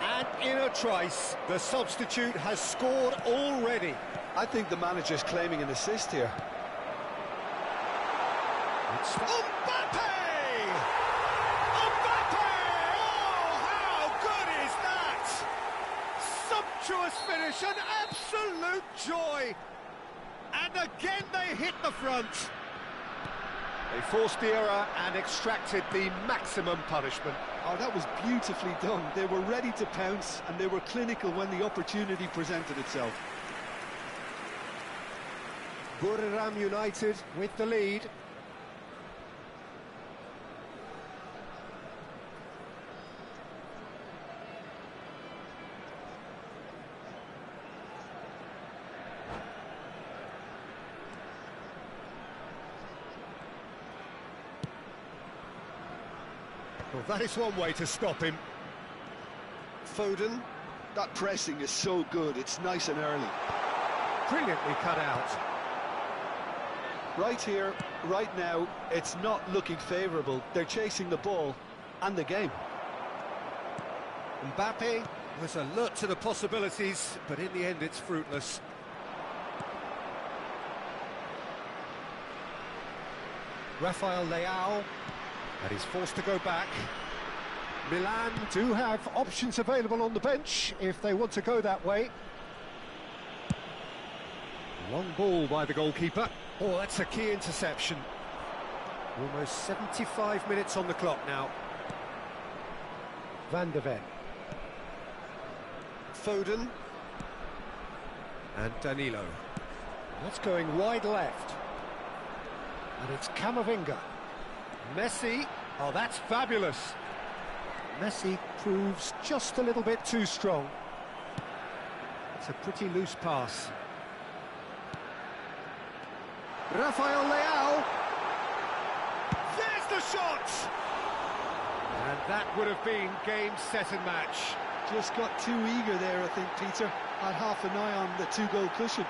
[SPEAKER 1] And in a trice, the substitute has scored already.
[SPEAKER 2] I think the manager's claiming an assist here.
[SPEAKER 1] It's Mbappe! Mbappe! Oh, how good is that? Sumptuous finish, an absolute joy. And again they hit the front. They forced the error and extracted the maximum punishment.
[SPEAKER 2] Oh, that was beautifully done. They were ready to pounce, and they were clinical when the opportunity presented itself.
[SPEAKER 1] Buriram United with the lead. Well, that is one way to stop him.
[SPEAKER 2] Foden, that pressing is so good, it's nice and early.
[SPEAKER 1] Brilliantly cut out.
[SPEAKER 2] Right here, right now, it's not looking favourable. They're chasing the ball and the game.
[SPEAKER 1] Mbappe was alert to the possibilities, but in the end it's fruitless. Rafael Leao, and he's forced to go back. Milan do have options available on the bench if they want to go that way. Long ball by the goalkeeper. Oh, that's a key interception. Almost 75 minutes on the clock now. Van de Ven. Foden. And Danilo. That's going wide left. And it's Camavinga. Messi. Oh, that's fabulous. Messi proves just a little bit too strong. It's a pretty loose pass. Rafael Leao. There's the shot! And that would have been game, set and match.
[SPEAKER 2] Just got too eager there, I think, Peter. Had half an eye on the two-goal cushion.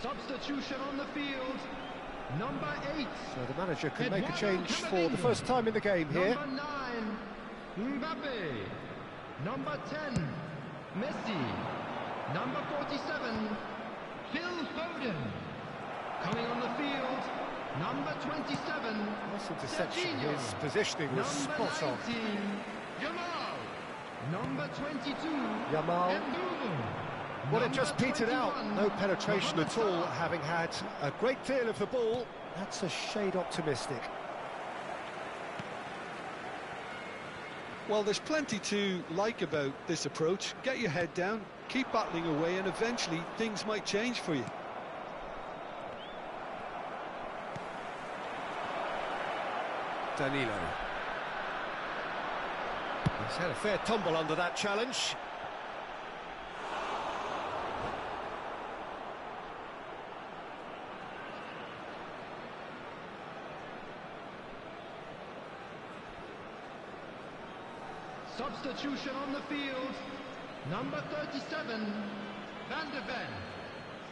[SPEAKER 5] Substitution on the field, number 8.
[SPEAKER 1] So the manager can make a change for the first time in the game here.
[SPEAKER 5] Number 9, Mbappe. Number 10, Messi. Number 47, Phil Foden. Coming on the field, number 27,
[SPEAKER 1] Nice interception,
[SPEAKER 5] Serginho.
[SPEAKER 1] his positioning was
[SPEAKER 5] Number
[SPEAKER 1] spot on.
[SPEAKER 5] 19, Yamal. Number 22,
[SPEAKER 1] Yamal.
[SPEAKER 5] Mbumo.
[SPEAKER 1] Well, it just
[SPEAKER 5] Number
[SPEAKER 1] petered out,
[SPEAKER 5] 21,
[SPEAKER 1] no penetration at all,
[SPEAKER 5] Mohamed
[SPEAKER 1] having had a great deal of the ball. That's a shade optimistic.
[SPEAKER 2] Well, there's plenty to like about this approach. Get your head down, keep battling away, and eventually things might change for you.
[SPEAKER 1] Danilo. He's had a fair tumble under that challenge.
[SPEAKER 5] Substitution on the field, number 37, Van de Ven.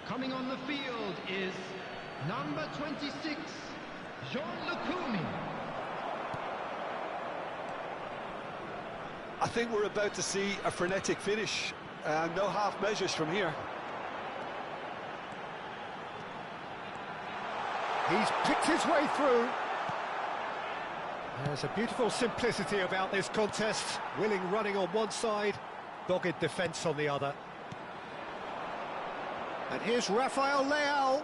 [SPEAKER 5] Coming on the field is number 26, Jean-Luc.
[SPEAKER 2] I think we're about to see a frenetic finish. No half measures from here.
[SPEAKER 1] He's picked his way through. There's a beautiful simplicity about this contest. Willing running on one side, dogged defence on the other. And here's Rafael Leao.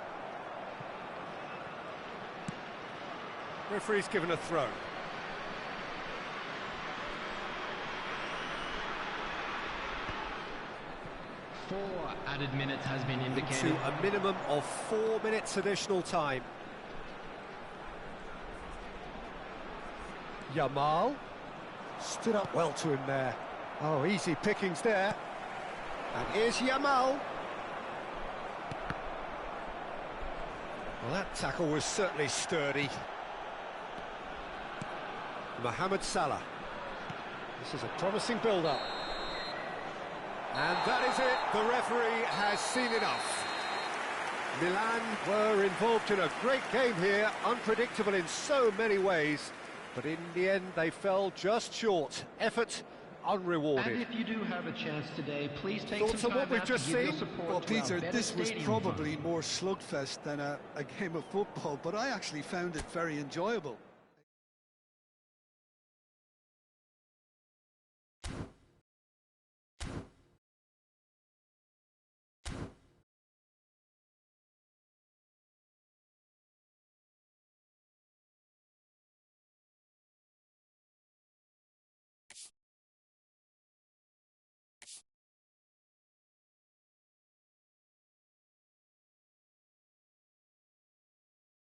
[SPEAKER 1] Referee's given a throw.
[SPEAKER 5] Four added minutes has been indicated.
[SPEAKER 1] To a minimum of 4 minutes additional time. Yamal stood up well to him there. Oh, easy pickings there. And here's Yamal. Well, that tackle was certainly sturdy. Mohamed Salah. This is a promising build-up. And that is it. The referee has seen enough. Milan were involved in a great game here, unpredictable in so many ways, but in the end they fell just short. Effort unrewarded.
[SPEAKER 5] And if you do have a chance today, please take
[SPEAKER 1] Thoughts
[SPEAKER 5] some
[SPEAKER 1] on what
[SPEAKER 5] time
[SPEAKER 1] we've
[SPEAKER 5] out to
[SPEAKER 1] just
[SPEAKER 5] give your
[SPEAKER 1] seen?
[SPEAKER 5] support
[SPEAKER 2] Well,
[SPEAKER 5] to our
[SPEAKER 2] Peter,
[SPEAKER 5] better
[SPEAKER 2] this was
[SPEAKER 5] stadium
[SPEAKER 2] probably
[SPEAKER 5] fund.
[SPEAKER 2] more slugfest than a game of football, but I actually found it very enjoyable.